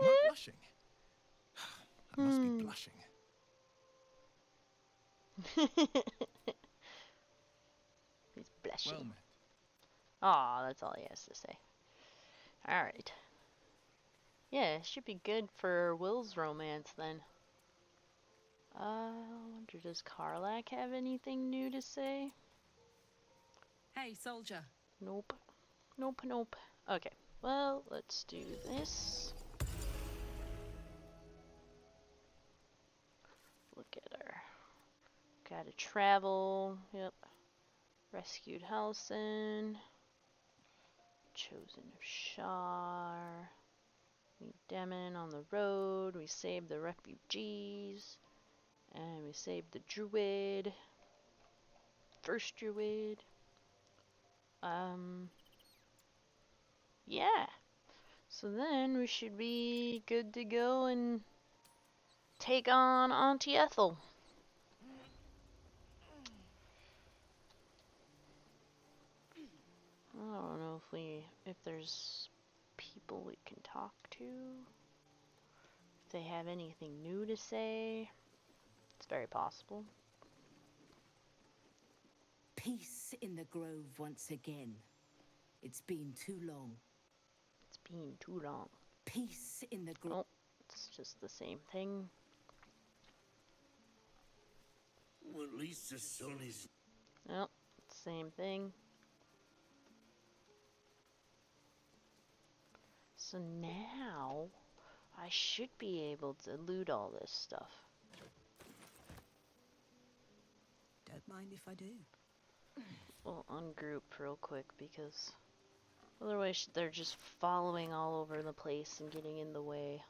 Am I blushing? I must be blushing. He's blushing. Well met. Aw, that's all he has to say. Alright. Yeah, it should be good for Will's romance then. I wonder, does Karlak have anything new to say? Hey, soldier. Nope. Nope, nope. Okay, well, let's do this. Look at her. Gotta travel. Yep. Rescued Halsin. Chosen of Shar. Meet Demon on the road. We saved the refugees. And we saved the druid. First druid. Yeah. So then we should be good to go and take on Auntie Ethel. I don't know if there's people we can talk to. If they have anything new to say. It's very possible. Peace in the grove once again. It's been too long. It's been too long. Peace in the grove. Oh, it's just the same thing. Well, at least the sun is... Nope, same thing. So now, I should be able to loot all this stuff. Don't mind if I do. We'll ungroup real quick because otherwise they're just following all over the place and getting in the way.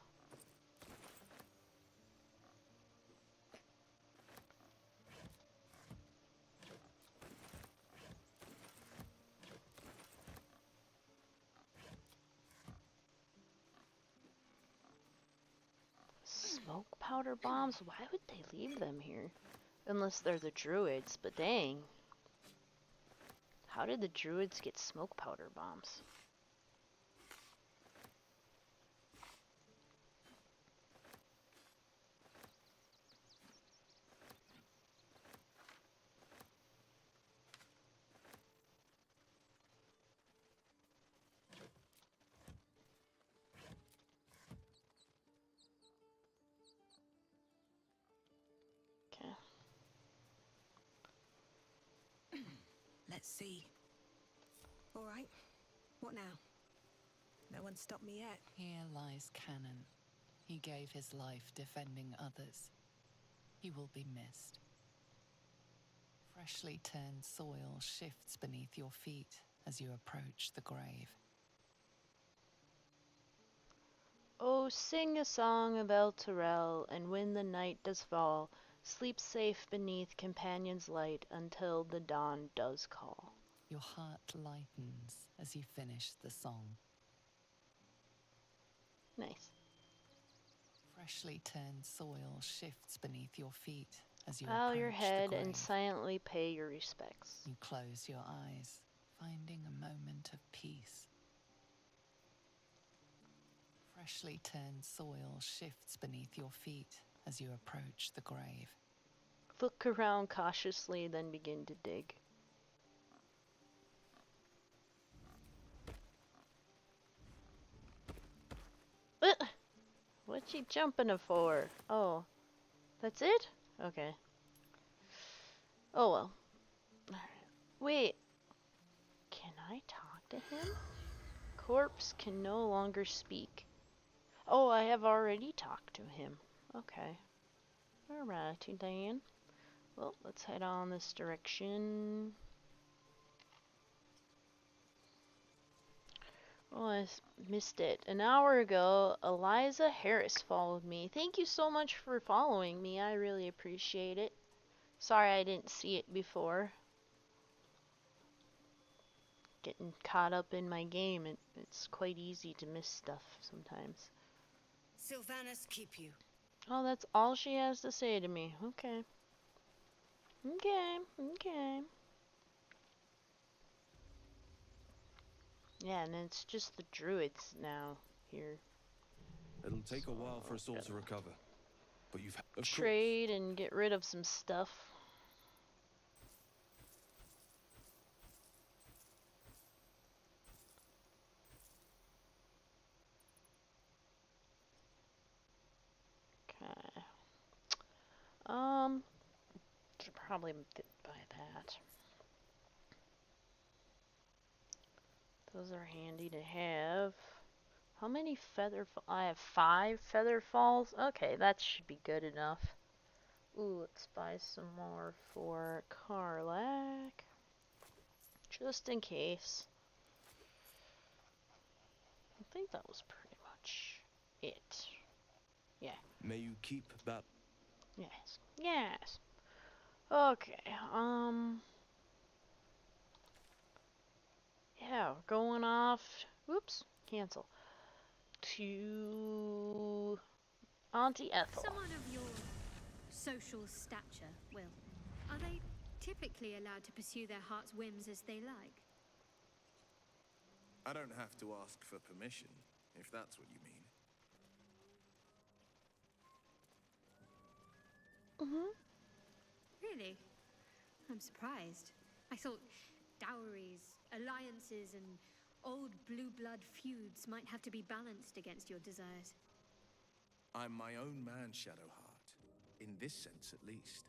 Smoke powder bombs? Why would they leave them here? Unless they're the druids, but dang. How did the druids get smoke powder bombs? Let's see. All right. What now? No one stopped me yet. Here lies Cannon. He gave his life defending others. He will be missed. Freshly turned soil shifts beneath your feet as you approach the grave. Oh, sing a song of El Terrell, and when the night does fall, sleep safe beneath companion's light until the dawn does call. Your heart lightens as you finish the song. Nice. Freshly turned soil shifts beneath your feet as you Bow your approach head the and grave. silently pay your respects. You close your eyes, finding a moment of peace. Freshly turned soil shifts beneath your feet as you approach the grave. Look around cautiously, then begin to dig. What's she jumping for? Oh, that's it? Okay. Oh well. Wait, can I talk to him? Corpse can no longer speak. Oh, I have already talked to him. Okay. Alrighty then. Well, let's head on this direction. Oh, I missed it. An hour ago, Eliza Harris followed me. Thank you so much for following me. I really appreciate it. Sorry I didn't see it before. Getting caught up in my game, it's quite easy to miss stuff sometimes. Sylvanas keep you. Oh, that's all she has to say to me. Okay. Okay. Yeah, and it's just the druids now here. It'll take a while for us all to recover. But you've of course. Trade and get rid of some stuff. Okay. Should probably buy that. Those are handy to have. How many feather I have 5 feather falls? Okay, that should be good enough. Ooh, let's buy some more for Karlak. Just in case. I think that was pretty much it. Yeah. May you keep that. Yes. Yes. Okay, yeah, we're going off. Whoops, cancel. To Auntie Ethel. Someone of your social stature, Will, are they typically allowed to pursue their heart's whims as they like? I don't have to ask for permission, if that's what you mean. Really? I'm surprised. I thought dowries, alliances, and old blue blood feuds might have to be balanced against your desires. I'm my own man, Shadowheart. In this sense, at least.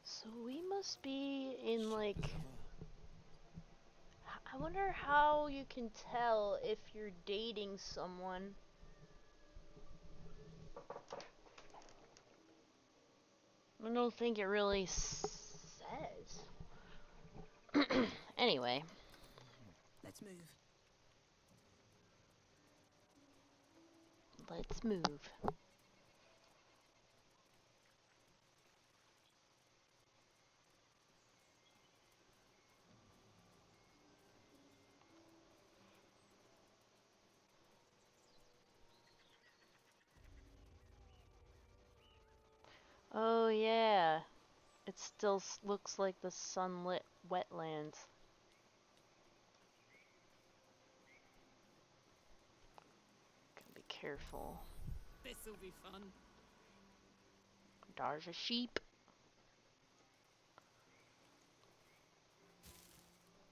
So we must be in like... I wonder how you can tell if you're dating someone. I don't think it really says. Anyway. Let's move. Let's move. Oh yeah. It still looks like the sunlit wetlands. Gotta be careful. This'll be fun. There's a sheep.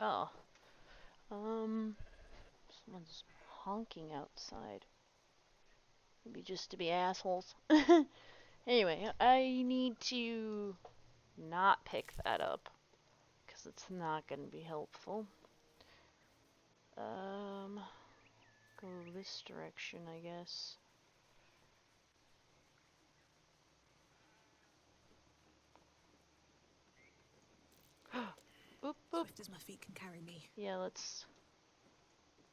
Oh. Someone's honking outside. Maybe just to be assholes. Anyway, I need to not pick that up, because it's not going to be helpful. Go this direction, I guess. Boop, boop. Swift as my feet can carry me. Yeah, let's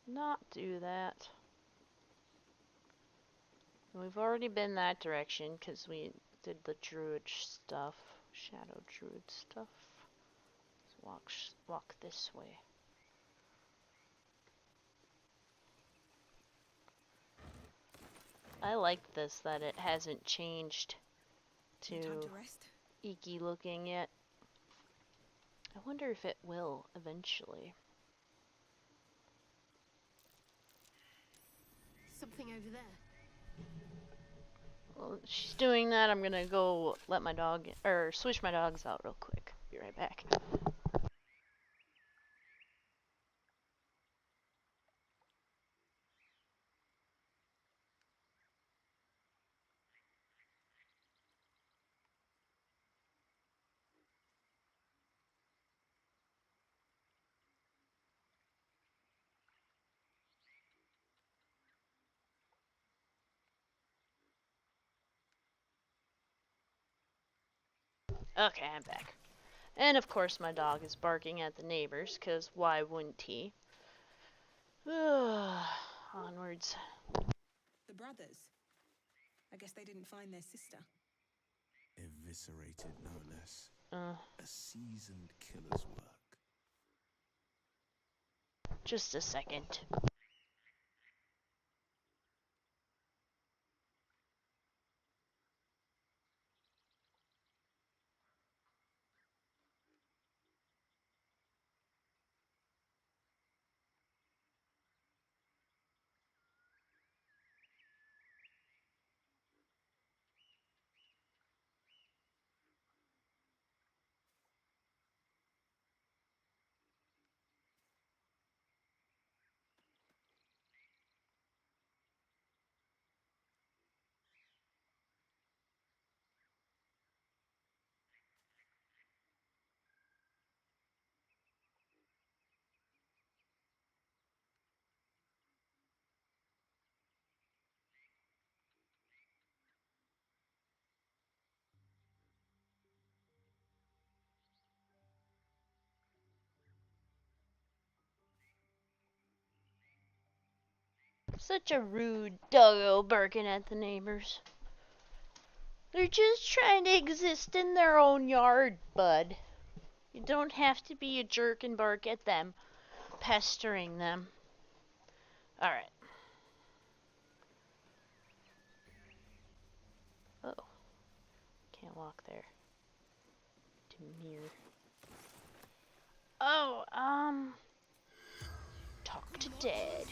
not do that. We've already been that direction because we did the druid stuff, shadow druid stuff. Let's walk this way. I like this that it hasn't changed to eeky looking yet. I wonder if it will eventually. Something over there. Well, she's doing that. I'm gonna go let my dog, or switch my dogs out real quick. Be right back. Okay, I'm back. And of course my dog is barking at the neighbors, because why wouldn't he? Onwards. The brothers. I guess they didn't find their sister. Eviscerated, no less. A seasoned killer's work. Just a second. Such a rude doggo barking at the neighbors. They're just trying to exist in their own yard, bud. You don't have to be a jerk and bark at them, pestering them. Alright. Oh. Can't walk there. Demir. Oh, talk to dead.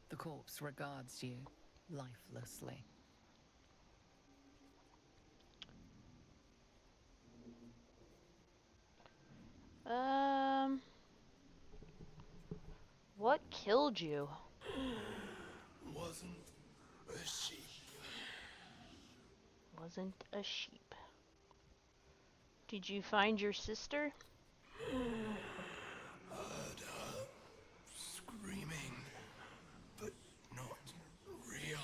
The corpse regards you lifelessly. What killed you? Wasn't a sheep. Wasn't a sheep. Did you find your sister? Heard her screaming, but not real.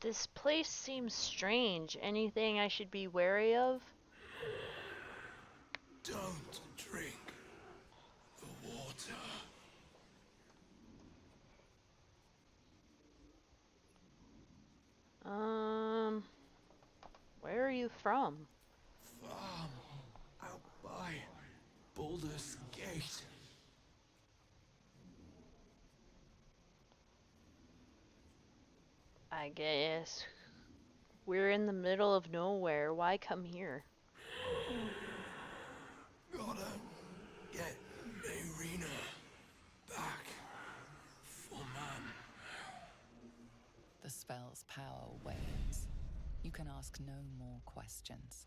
This place seems strange. Anything I should be wary of? Don't drink the water. Where are you from? Farm out by Baldur's Gate. I guess we're in the middle of nowhere. Why come here? Gotta get Marina back for man. The spell's power wanes. You can ask no more questions.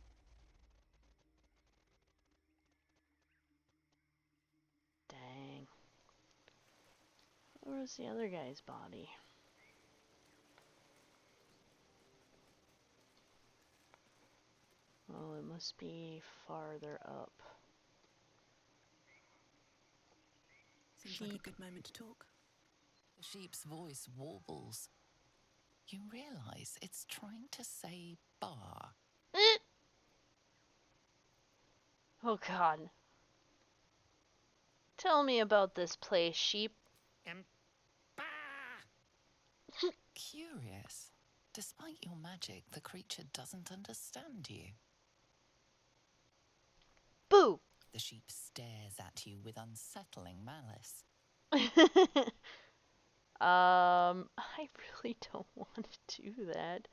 Dang. Where was the other guy's body? Oh, it must be farther up. Seems like a good moment to talk. The sheep's voice warbles. You realize it's trying to say bar. Oh god. Tell me about this place, sheep. Curious. Despite your magic, the creature doesn't understand you. Boo! The sheep stares at you with unsettling malice. I really don't want to do that.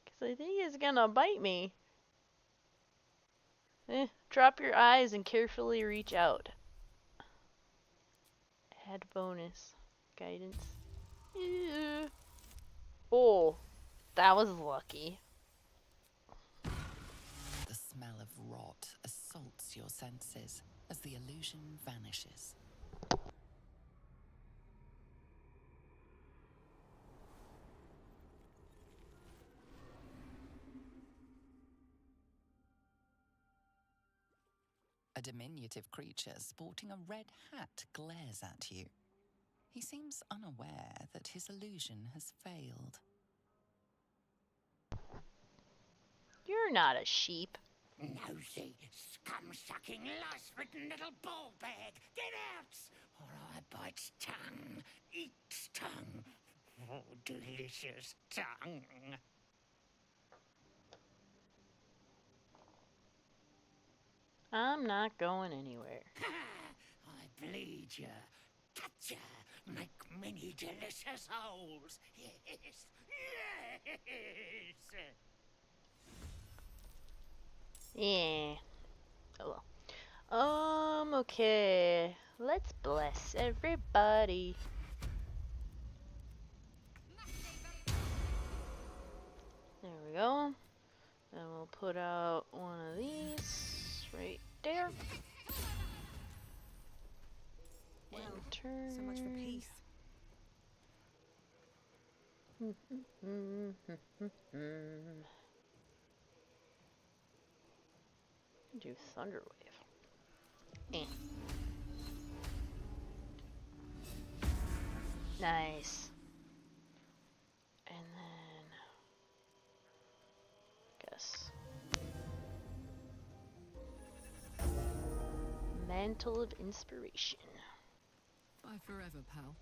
Because I think it's gonna bite me. Drop your eyes and carefully reach out. Add bonus. Guidance. Oh, that was lucky. The smell of rot assaults your senses as the illusion vanishes. A diminutive creature sporting a red hat glares at you. He seems unaware that his illusion has failed. You're not a sheep. Nosy, scum-sucking, lice-ridden little ball bag! Get out! Or I bite tongue, eat tongue. Oh, delicious tongue. I'm not going anywhere. I bleed ya, cut ya, make many delicious holes. Yes, yes. Yeah. Oh well. Okay. Let's bless everybody. There we go. Then we'll put out one of these right there. Well, and turn. so much for peace. Do Thunderwave. Nice. And then guess Mantle of Inspiration. Bye forever, pal.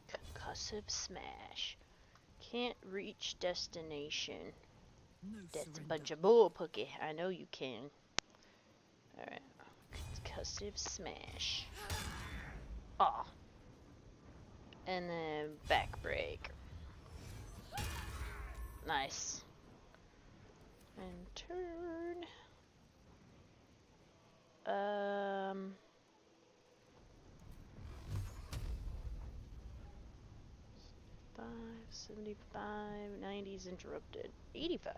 Concussive Smash. Can't reach destination. No That's a surrender. bunch of bullpucky. I know you can. Alright. Concussive Smash. Aw. And then back break. Nice. And turn. 75, 90's interrupted. 85.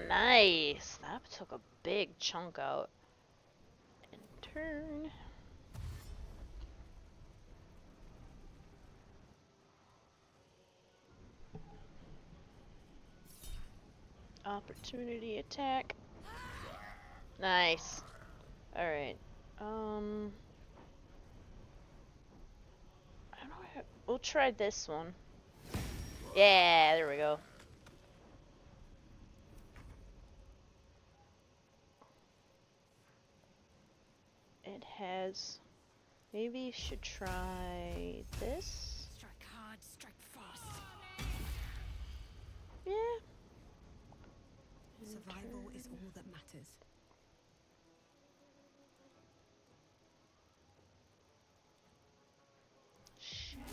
Nice. That took a big chunk out. And turn. Opportunity attack. Nice. Alright. I don't know. We'll try this one. Yeah, there we go. It has. Maybe you should try this. Strike hard, strike fast. Yeah. Survival is all that matters. Shatter.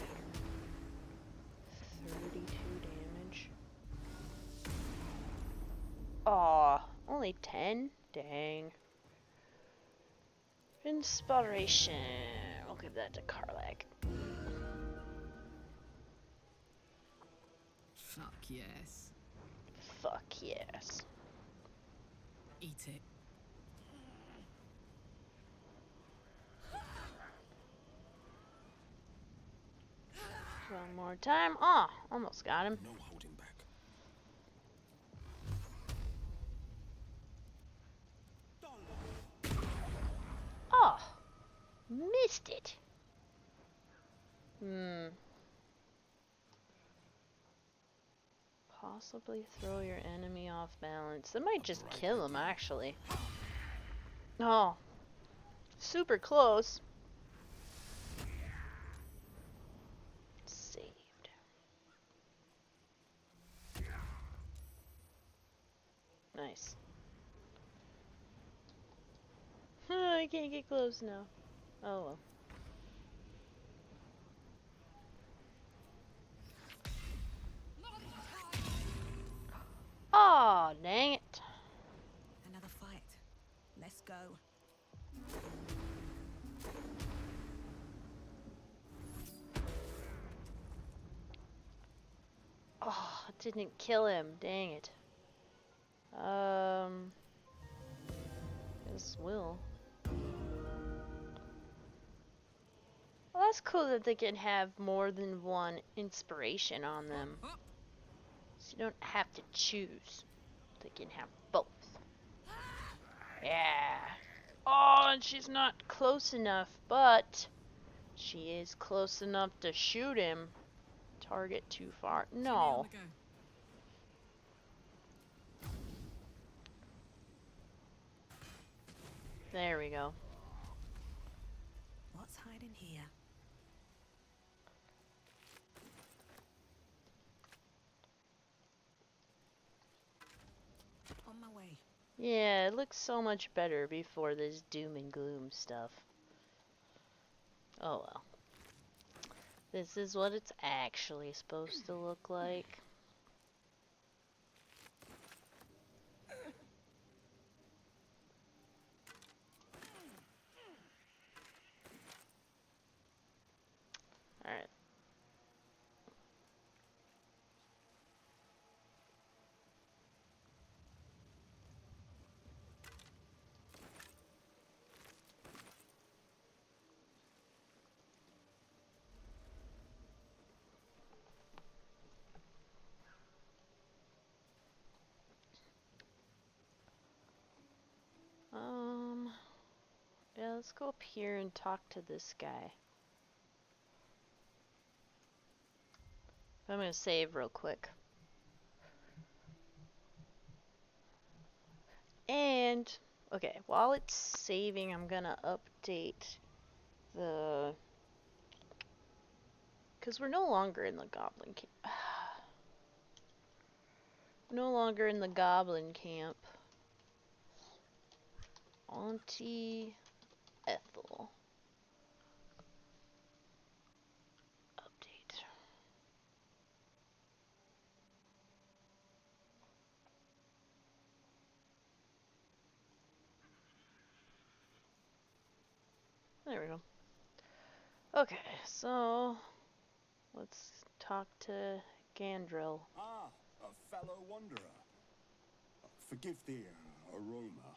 32 damage. Aw, only 10? Dang. Inspiration. I'll give that to Karlak. Fuck yes. Fuck yes. Eat it. One more time. Oh, almost got him. No holding back. missed it. Possibly throw your enemy off balance. That might just kill him, actually. Oh. Super close. Saved. Nice. I can't get close now. Oh well. Aw, dang it. Another fight. Let's go. Oh, it didn't kill him. Dang it. Guess will. Well, that's cool that they can have more than one inspiration on them. So you don't have to choose. They can have both. Yeah. Oh, and she's not close enough, but she is close enough to shoot him. Target too far. No. There we go. What's hiding here? On my way. Yeah, it looks so much better before this doom and gloom stuff. Oh well. This is what it's actually supposed to look like. Alright. Yeah, let's go up here and talk to this guy. I'm gonna save real quick. And, okay, while it's saving, I'm gonna update the... Because we're no longer in the goblin camp. No longer in the goblin camp. Auntie Ethel. Update. There we go. Okay, so let's talk to Gandrel. Ah, a fellow wanderer. Forgive the aroma.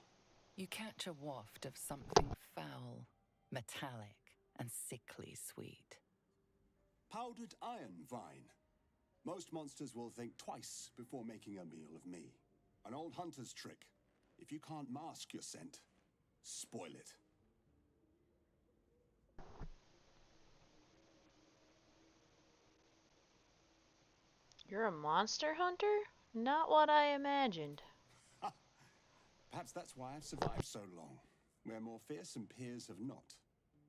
You catch a waft of something foul, metallic, and sickly sweet. Powdered iron vine. Most monsters will think twice before making a meal of me. An old hunter's trick. If you can't mask your scent, spoil it. You're a monster hunter? Not what I imagined. Perhaps that's why I've survived so long. Where more fearsome peers have not.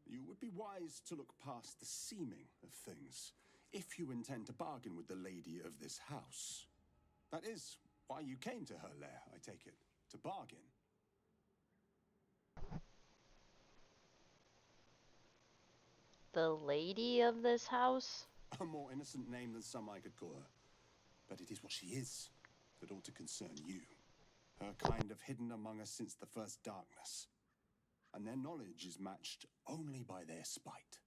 You would be wise to look past the seeming of things, if you intend to bargain with the lady of this house. That is why you came to her lair, I take it, to bargain. The lady of this house? A more innocent name than some I could call her. But it is what she is that ought to concern you. Her kind have hidden among us since the first darkness. And their knowledge is matched only by their spite.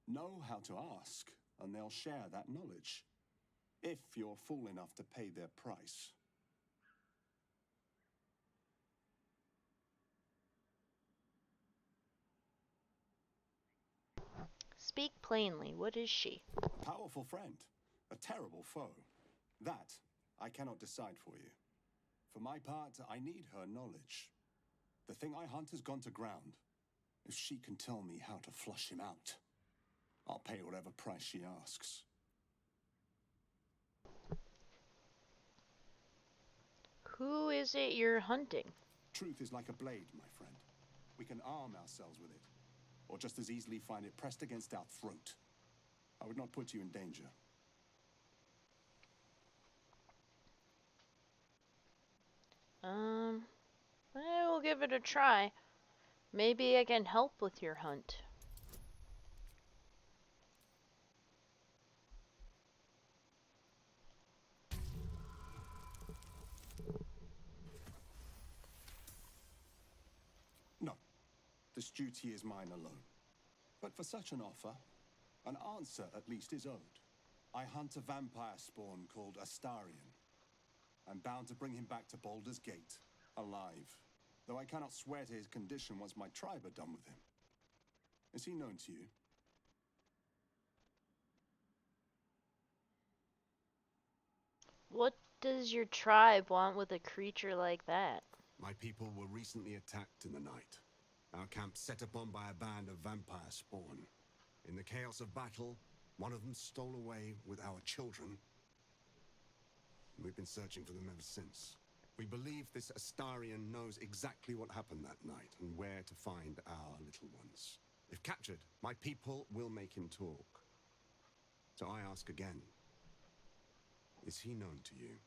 Know how to ask, and they'll share that knowledge. If you're fool enough to pay their price. Speak plainly, what is she? A powerful friend, a terrible foe. That I cannot decide for you. For my part, I need her knowledge. The thing I hunt has gone to ground. If she can tell me how to flush him out, I'll pay whatever price she asks. Who is it you're hunting? Truth is like a blade, my friend. We can arm ourselves with it, or just as easily find it pressed against our throat. I would not put you in danger. We'll give it a try. Maybe I can help with your hunt. No, this duty is mine alone. But for such an offer, an answer at least is owed. I hunt a vampire spawn called Astarion. I'm bound to bring him back to Baldur's Gate, alive. Though I cannot swear to his condition once my tribe are done with him. Is he known to you? What does your tribe want with a creature like that? My people were recently attacked in the night. Our camp set upon by a band of vampire spawn. In the chaos of battle, one of them stole away with our children. We've been searching for them ever since. We believe this Astarion knows exactly what happened that night and where to find our little ones. If captured, my people will make him talk. So I ask again, is he known to you?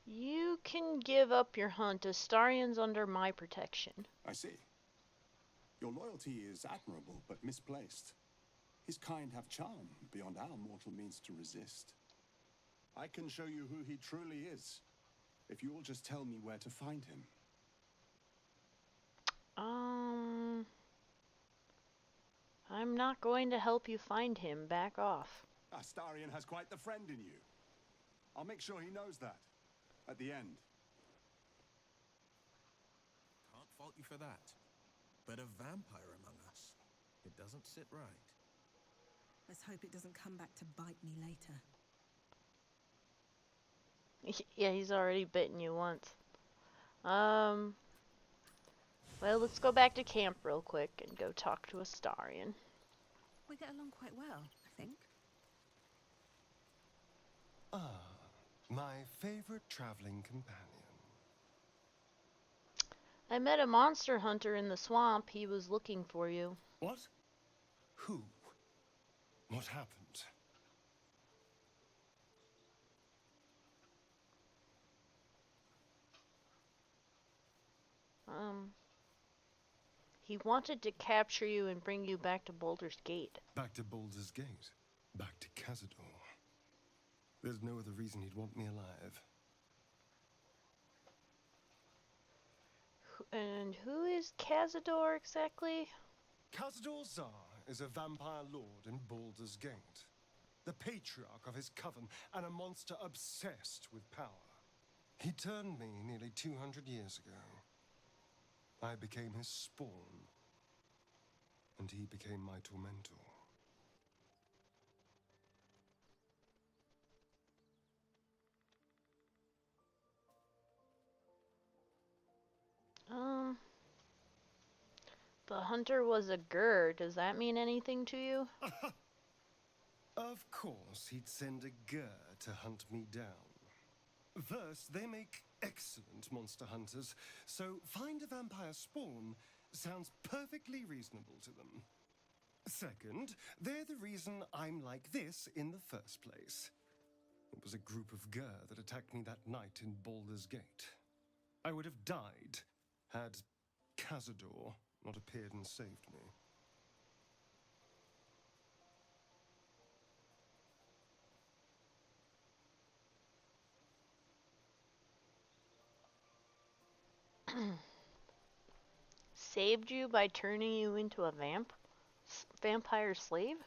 You can give up your hunt. Astarion's under my protection. I see. Your loyalty is admirable, but misplaced. His kind have charm beyond our mortal means to resist. I can show you who he truly is, if you will just tell me where to find him. I'm not going to help you find him. Back off. Astarion has quite the friend in you. I'll make sure he knows that. At the end. Can't fault you for that. But a vampire among us, it doesn't sit right. Let's hope it doesn't come back to bite me later. Yeah, he's already bitten you once. Well, let's go back to camp real quick and go talk to Astarion. We get along quite well, I think. My favorite traveling companion. I met a monster hunter in the swamp. He was looking for you. What? Who? What happened? He wanted to capture you and bring you back to Baldur's Gate. Back to Baldur's Gate? Back to Cazador? There's no other reason he'd want me alive. And who is Cazador exactly? Cazador Zar is a vampire lord in Baldur's Gate. The patriarch of his coven and a monster obsessed with power. He turned me nearly 200 years ago. I became his spawn, and he became my tormentor. The hunter was a Gur. Does that mean anything to you? Of course, he'd send a Gur to hunt me down. First, they make excellent monster hunters, so find a vampire spawn sounds perfectly reasonable to them. Second, they're the reason I'm like this in the first place. It was a group of Gur that attacked me that night in Baldur's Gate. I would have died had Cazador not appeared and saved me. Saved you by turning you into a vampire slave?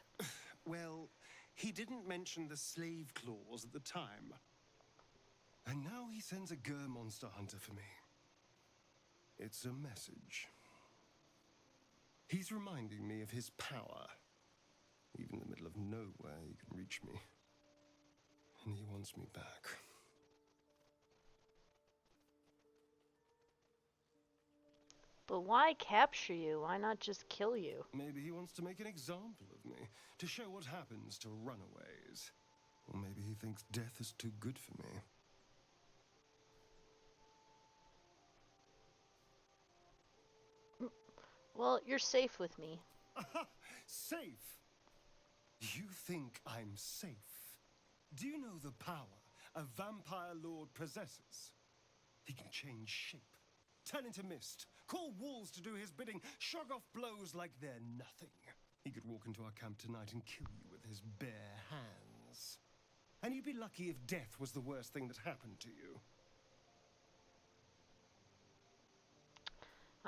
Well, he didn't mention the slave clause at the time. And now he sends a Gur monster hunter for me. It's a message. He's reminding me of his power. Even in the middle of nowhere, he can reach me. And he wants me back. But why capture you? Why not just kill you? Maybe he wants to make an example of me, to show what happens to runaways. Or maybe he thinks death is too good for me. Well, you're safe with me. Safe? You think I'm safe? Do you know the power a vampire lord possesses? He can change shape, turn into mist, call walls to do his bidding, shrug off blows like they're nothing. He could walk into our camp tonight and kill you with his bare hands. And you'd be lucky if death was the worst thing that happened to you.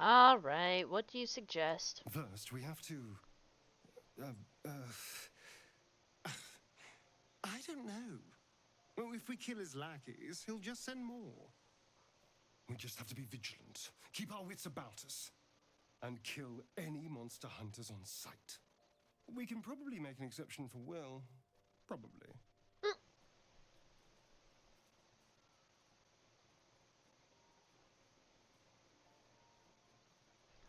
Alright, what do you suggest? First, we have to... I don't know. Well, if we kill his lackeys, he'll just send more. We just have to be vigilant, keep our wits about us, and kill any monster hunters on sight. We can probably make an exception for Will. Probably.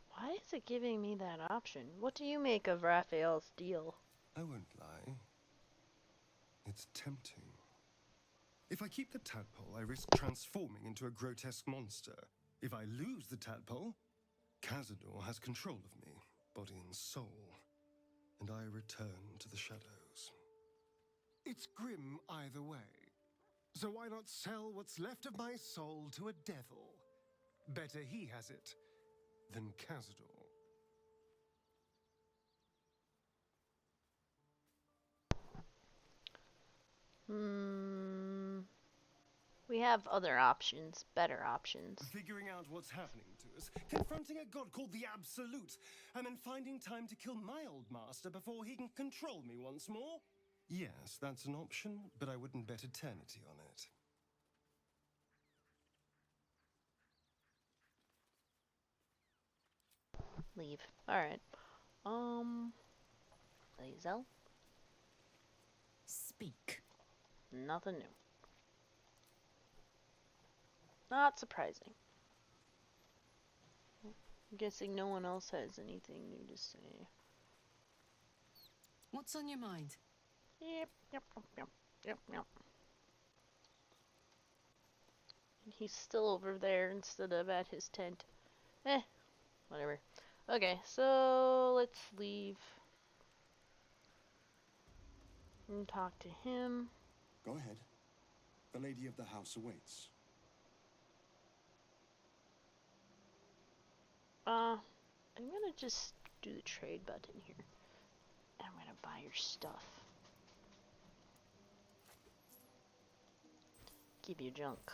Why is it giving me that option? What do you make of Raphael's deal? I won't lie. It's tempting. If I keep the tadpole, I risk transforming into a grotesque monster. If I lose the tadpole, Cazador has control of me, body and soul, and I return to the shadows. It's grim either way. So why not sell what's left of my soul to a devil? Better he has it than Cazador. We have other options, better options. Figuring out what's happening to us, confronting a god called the Absolute, and then finding time to kill my old master before he can control me once more? Yes, that's an option, but I wouldn't bet eternity on it. Leave. Alright. Lae'zel? Speak. Nothing new. Not surprising. I'm guessing no one else has anything new to say. What's on your mind? Yep. And he's still over there instead of at his tent. Whatever. Okay, so let's leave and talk to him. Go ahead. The lady of the house awaits. I'm gonna just do the trade button here. And I'm gonna buy your stuff. Give you junk.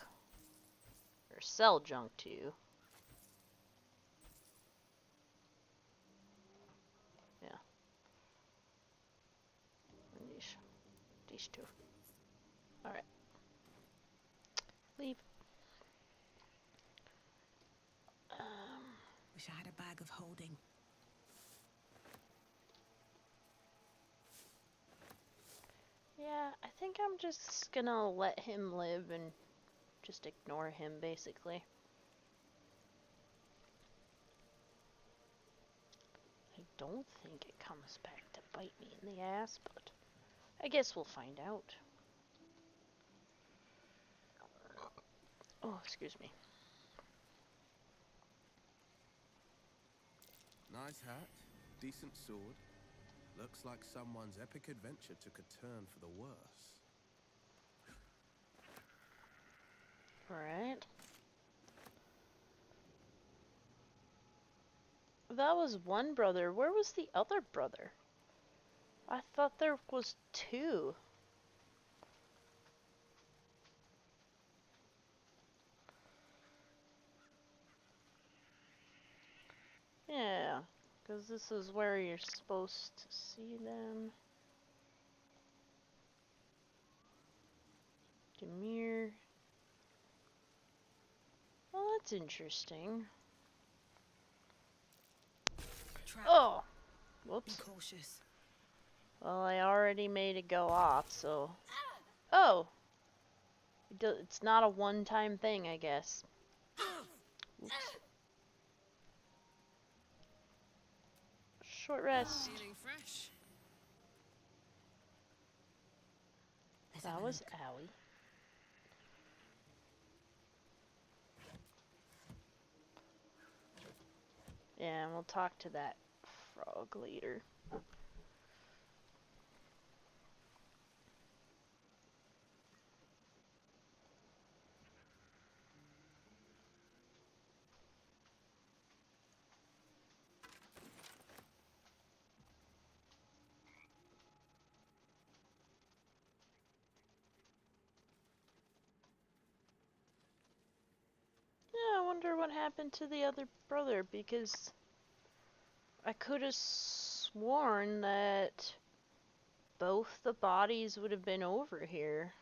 Or sell junk to you. Yeah. And these two. Alright. Leave. Wish I had a bag of holding. Yeah, I think I'm just gonna let him live and just ignore him, basically. I don't think it comes back to bite me in the ass, but I guess we'll find out. Oh, excuse me. Nice hat, decent sword. Looks like someone's epic adventure took a turn for the worse. Alright. That was one brother. Where was the other brother? I thought there was two. Yeah, because this is where you're supposed to see them. Demir. Well, that's interesting. Trap. Oh! Whoops. Be cautious. Well, I already made it go off, so... Oh! It's not a one-time thing, I guess. Oops. Short rest. Feeling fresh. That was owie. Yeah, and we'll talk to that frog later. Yeah, I wonder what happened to the other brother, because I could have sworn that both the bodies would have been over here.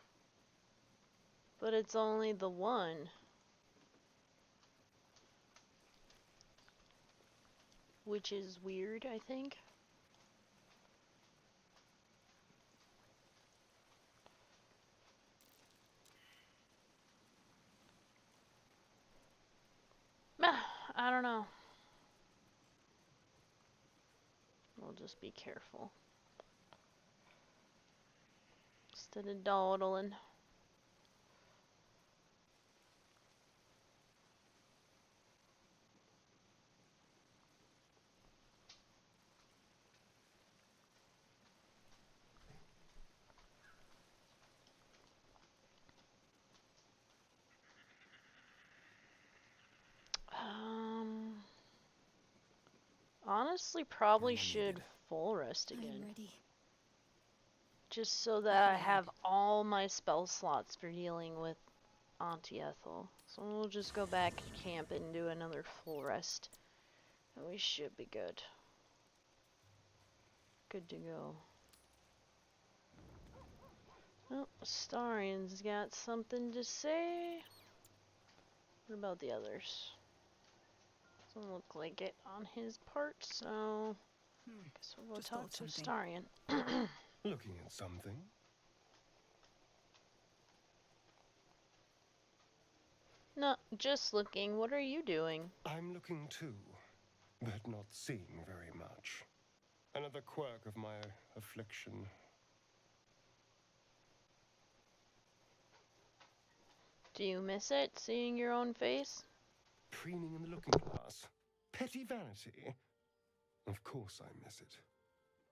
But it's only the one. Which is weird, I think. I don't know. We'll just be careful. Instead of dawdling. Honestly, probably should full rest again. I'm ready. Just so that I have all my spell slots for dealing with Auntie Ethel. So we'll just go back to camp and do another full rest. And we should be good. Good to go. Oh, Starian's got something to say. What about the others? Doesn't look like it on his part, so guess we'll go talk to Starian. Looking at something? No, just looking. What are you doing? I'm looking too, but not seeing very much. Another quirk of my affliction. Do you miss it, seeing your own face? Preening in the looking glass. Petty vanity. Of course I miss it.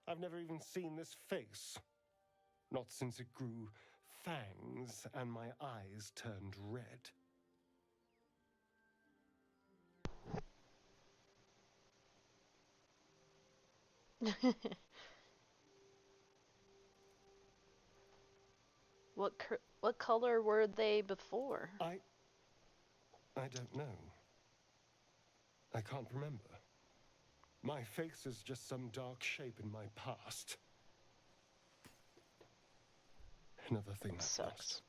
I've never even seen this face. Not since it grew fangs and my eyes turned red. What color were they before? I don't know. I can't remember. My face is just some dark shape in my past. Another thing that sucks.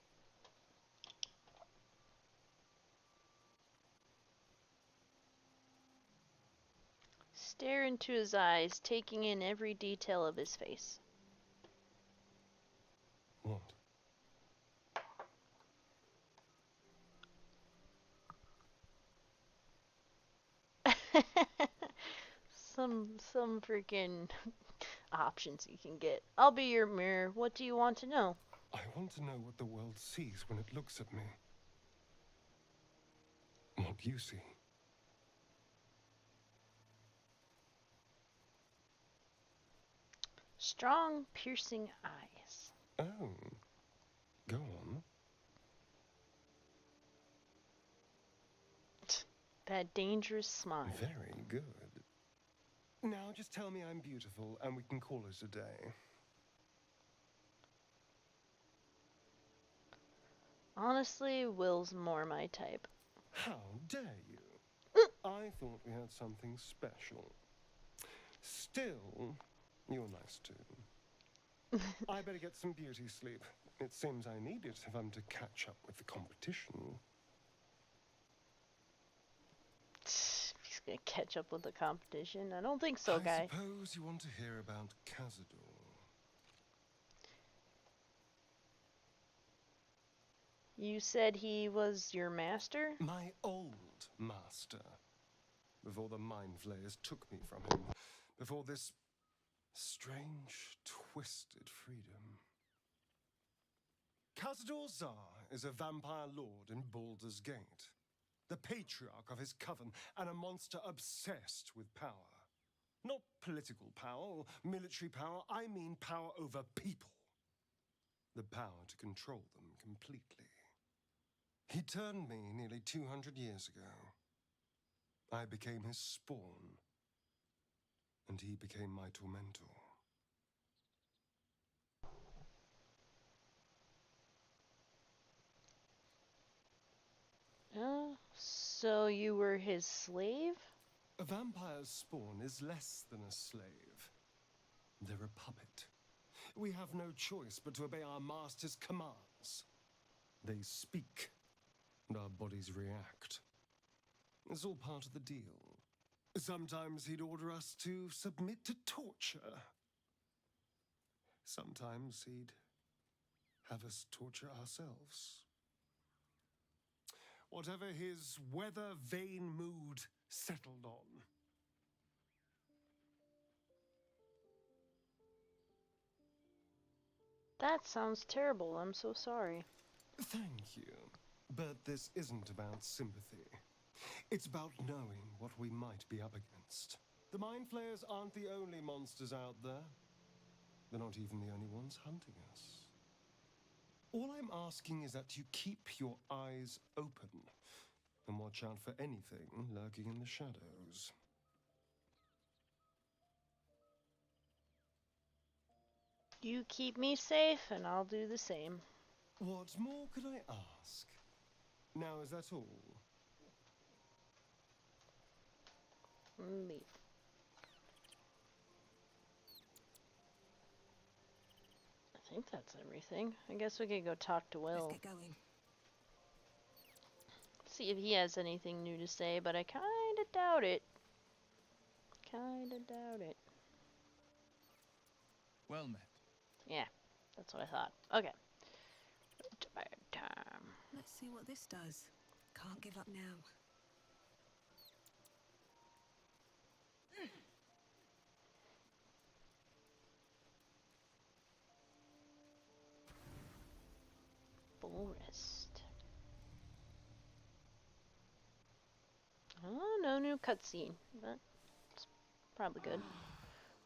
Stare into his eyes, taking in every detail of his face. What? Some freaking options you can get. I'll be your mirror. What do you want to know? I want to know what the world sees when it looks at me. What you see. Strong, piercing eyes. Oh. Go on. That dangerous smile. Very good. Now just tell me I'm beautiful and we can call it a day. Honestly, Will's more my type. How dare you? I thought we had something special. Still, you're nice too. I better get some beauty sleep. It seems I need it if I'm to catch up with the competition. He's gonna catch up with the competition. I don't think so, guy. I suppose you want to hear about Cazador. You said he was your master? My old master. Before the mind flayers took me from him. Before this strange, twisted freedom. Khazad Zar is a vampire lord in Baldur's Gate. The patriarch of his coven, and a monster obsessed with power. Not political power or military power, I mean power over people. The power to control them completely. He turned me nearly 200 years ago. I became his spawn, and he became my tormentor. So you were his slave? A vampire's spawn is less than a slave. They're a puppet. We have no choice but to obey our master's commands. They speak, and our bodies react. It's all part of the deal. Sometimes he'd order us to submit to torture. Sometimes he'd have us torture ourselves. Whatever his weather-vane mood settled on. That sounds terrible. I'm so sorry. Thank you. But this isn't about sympathy. It's about knowing what we might be up against. The Mind Flayers aren't the only monsters out there. They're not even the only ones hunting us. All I'm asking is that you keep your eyes open and watch out for anything lurking in the shadows. You keep me safe, and I'll do the same. What more could I ask? Now, is that all? Leave. I think that's everything. I guess we could go talk to Will. Let's get going. See if he has anything new to say, but I kinda doubt it. Kinda doubt it. Well met. Yeah, that's what I thought. Okay. Time. Let's see what this does. Can't give up now. Forest. Oh, no new cutscene. That's probably good.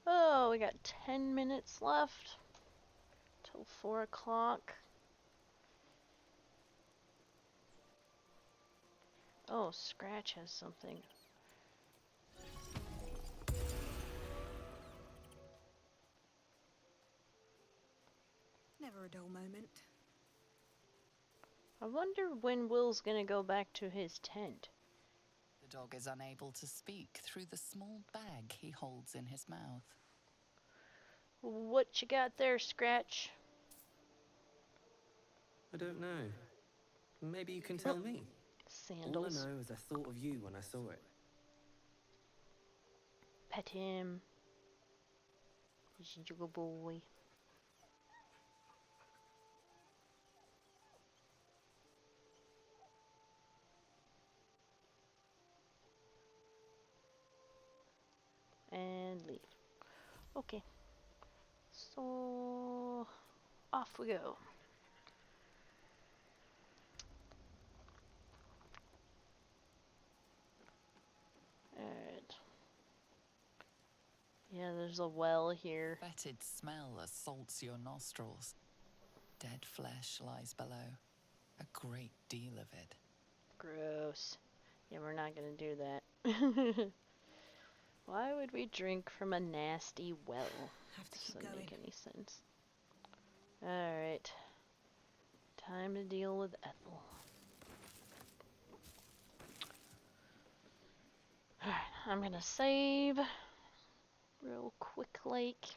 Oh, we got 10 minutes left. Till 4 o'clock. Oh, Scratch has something. Never a dull moment. I wonder when Will's gonna go back to his tent. The dog is unable to speak through the small bag he holds in his mouth. What you got there, Scratch? I don't know. Maybe you can tell me. Sandals. All I know is I thought of you when I saw it. Pet him. He's a good boy. And leave. Okay. So off we go. Alright. Yeah, there's a well here. Fetid smell assaults your nostrils. Dead flesh lies below. A great deal of it. Gross. Yeah, we're not gonna do that. Why would we drink from a nasty well? Have to keep Doesn't going. make any sense. Alright. Time to deal with Ethel. Alright, I'm gonna save real quick like.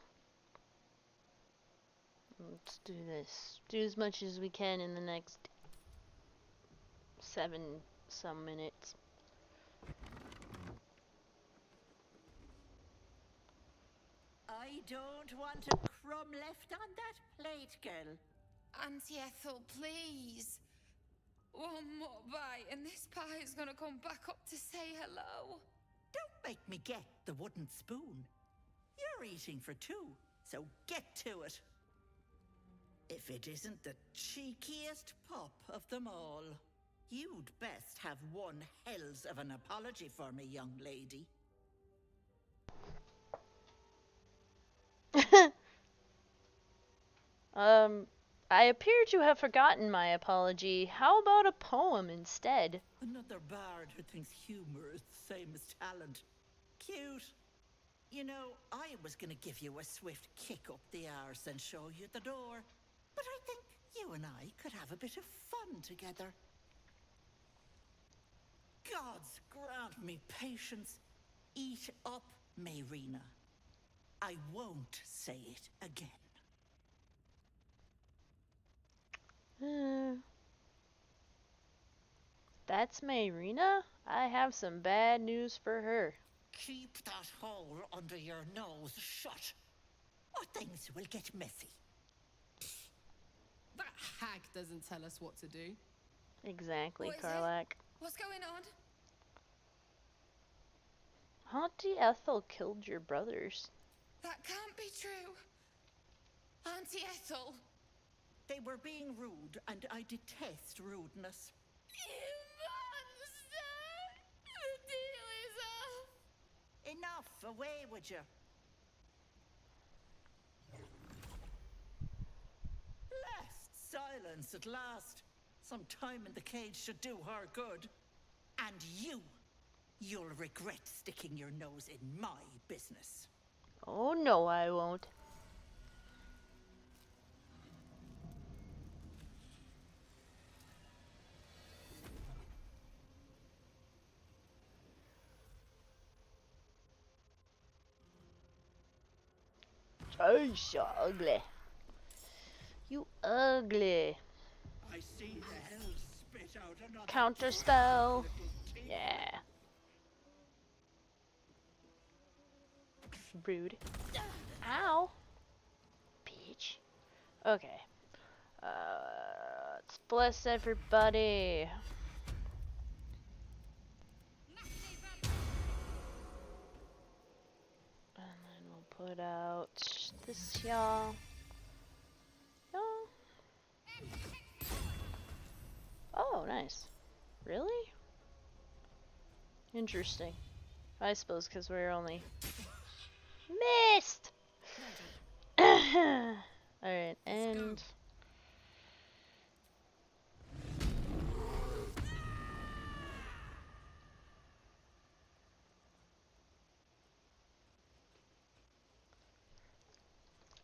Let's do this. Do as much as we can in the next 7 some minutes. I don't want a crumb left on that plate, girl. Auntie Ethel, please. it's gonna come back up to say hello. Don't make me get the wooden spoon. You're eating for two, so get to it. If it isn't the cheekiest pup of them all. You'd best have one hells of an apology for me, young lady. I appear to have forgotten my apology. How about a poem instead? Another bard who thinks humor is the same as talent. Cute. You know, I was gonna give you a swift kick up the arse and show you the door. But I think you and I could have a bit of fun together. Gods grant me patience. Eat up, Mayrina. I won't say it again. That's Mayrina? I have some bad news for her. Keep that hole under your nose shut, or things will get messy. That hag doesn't tell us what to do. Exactly, What is Karlak. it? What's going on? Auntie Ethel killed your brothers. That can't be true. Auntie Ethel. They were being rude, and I detest rudeness. You monster! The deal is off. Enough, away with you. Blessed silence at last. Some time in the cage should do her good. And you'll regret sticking your nose in my business. Oh no, I won't. Oh, so ugly. You ugly. I see the hell spit out another Counter spell. Yeah. Rude. Ow. Bitch. Okay. Let's bless everybody. And then we'll put out this y'all. Oh, nice. Really? Interesting. I suppose because we're only... Missed! Alright, and...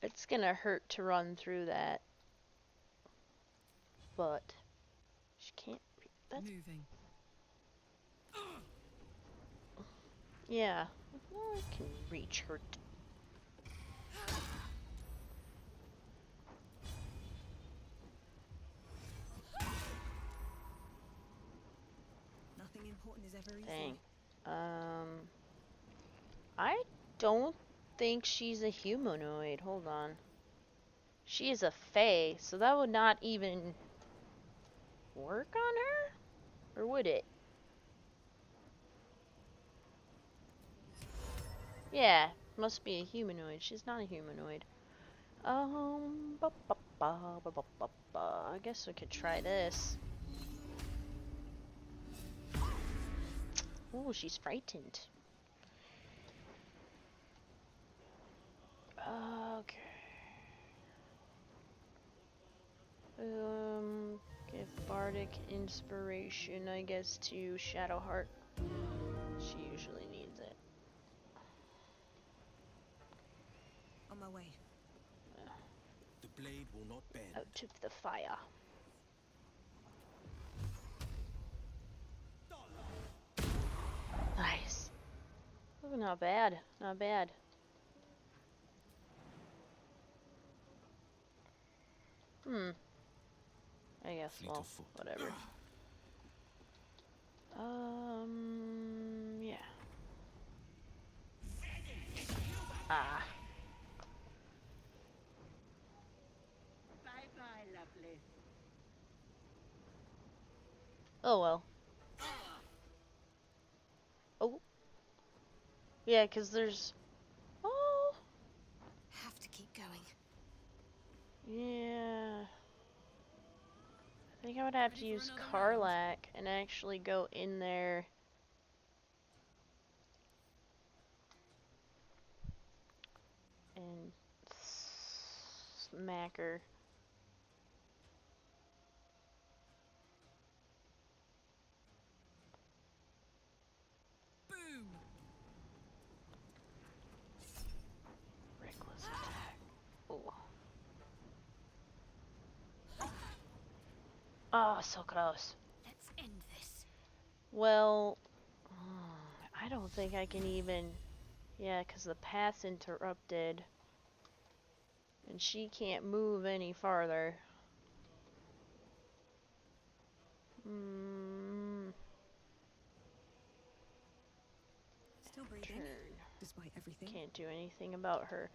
It's gonna hurt to run through that. But... She can't... That's... Moving. Yeah. I can reach her. Nothing important is ever easy. Dang. I don't think she's a humanoid. Hold on. She is a fae, so that would not even work on her? Or would it? Yeah, must be a humanoid. She's not a humanoid. I guess we could try this. Oh, she's frightened. Okay. Give Bardic inspiration, I guess, to Shadowheart. She usually needs it. On my way. The blade will not bend. Out of the fire. Nice. Oh, not bad. Not bad. I guess, well, whatever. Yeah. Ah. Bye-bye, lovely. Oh well. Yeah, because there's... Oh! Have to keep going. Yeah. I think I would have to use Karlak and actually go in there. And smack her. Boom! Reckless attack. Oh. Oh, so close. Let's end this. Well, I don't think I can even... Yeah, because the path's interrupted. And she can't move any farther. Still breathing, Turn. despite everything. Can't do anything about her.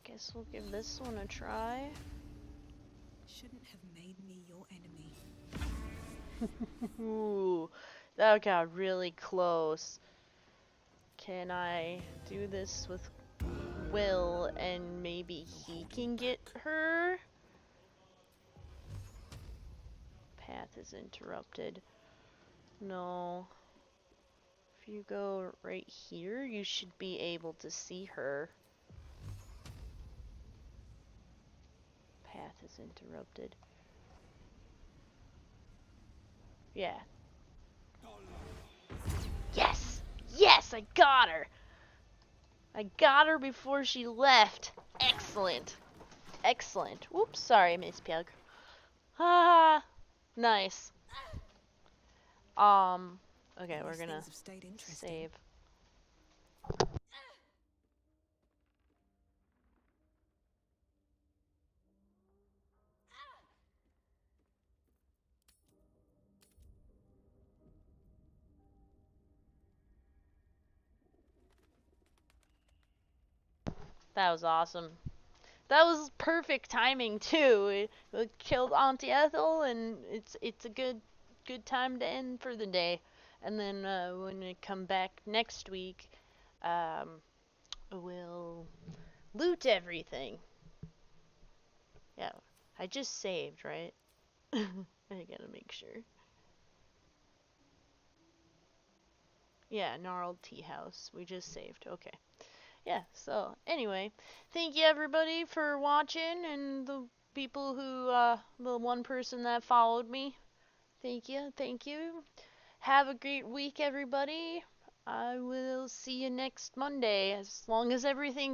Guess we'll give this one a try. Shouldn't have made me your enemy. Ooh, that got really close. Can I do this with Will and maybe he can get her? Path is interrupted. No. If you go right here, you should be able to see her. Path is interrupted. Yeah. Yes! Yes, I got her! I got her before she left. Excellent. Excellent. Whoops, sorry, Miss Pug. Ah, nice. Okay, we're gonna save. That was awesome. That was perfect timing too. It killed Auntie Ethel, and it's a good time to end for the day. And then when we come back next week, we'll loot everything. Yeah, I just saved, right? I gotta make sure. Yeah, gnarled tea house. We just saved. Okay. Yeah, so anyway, thank you everybody for watching, and the people who, the one person that followed me. Thank you, thank you. Have a great week, everybody. I will see you next Monday, as long as everything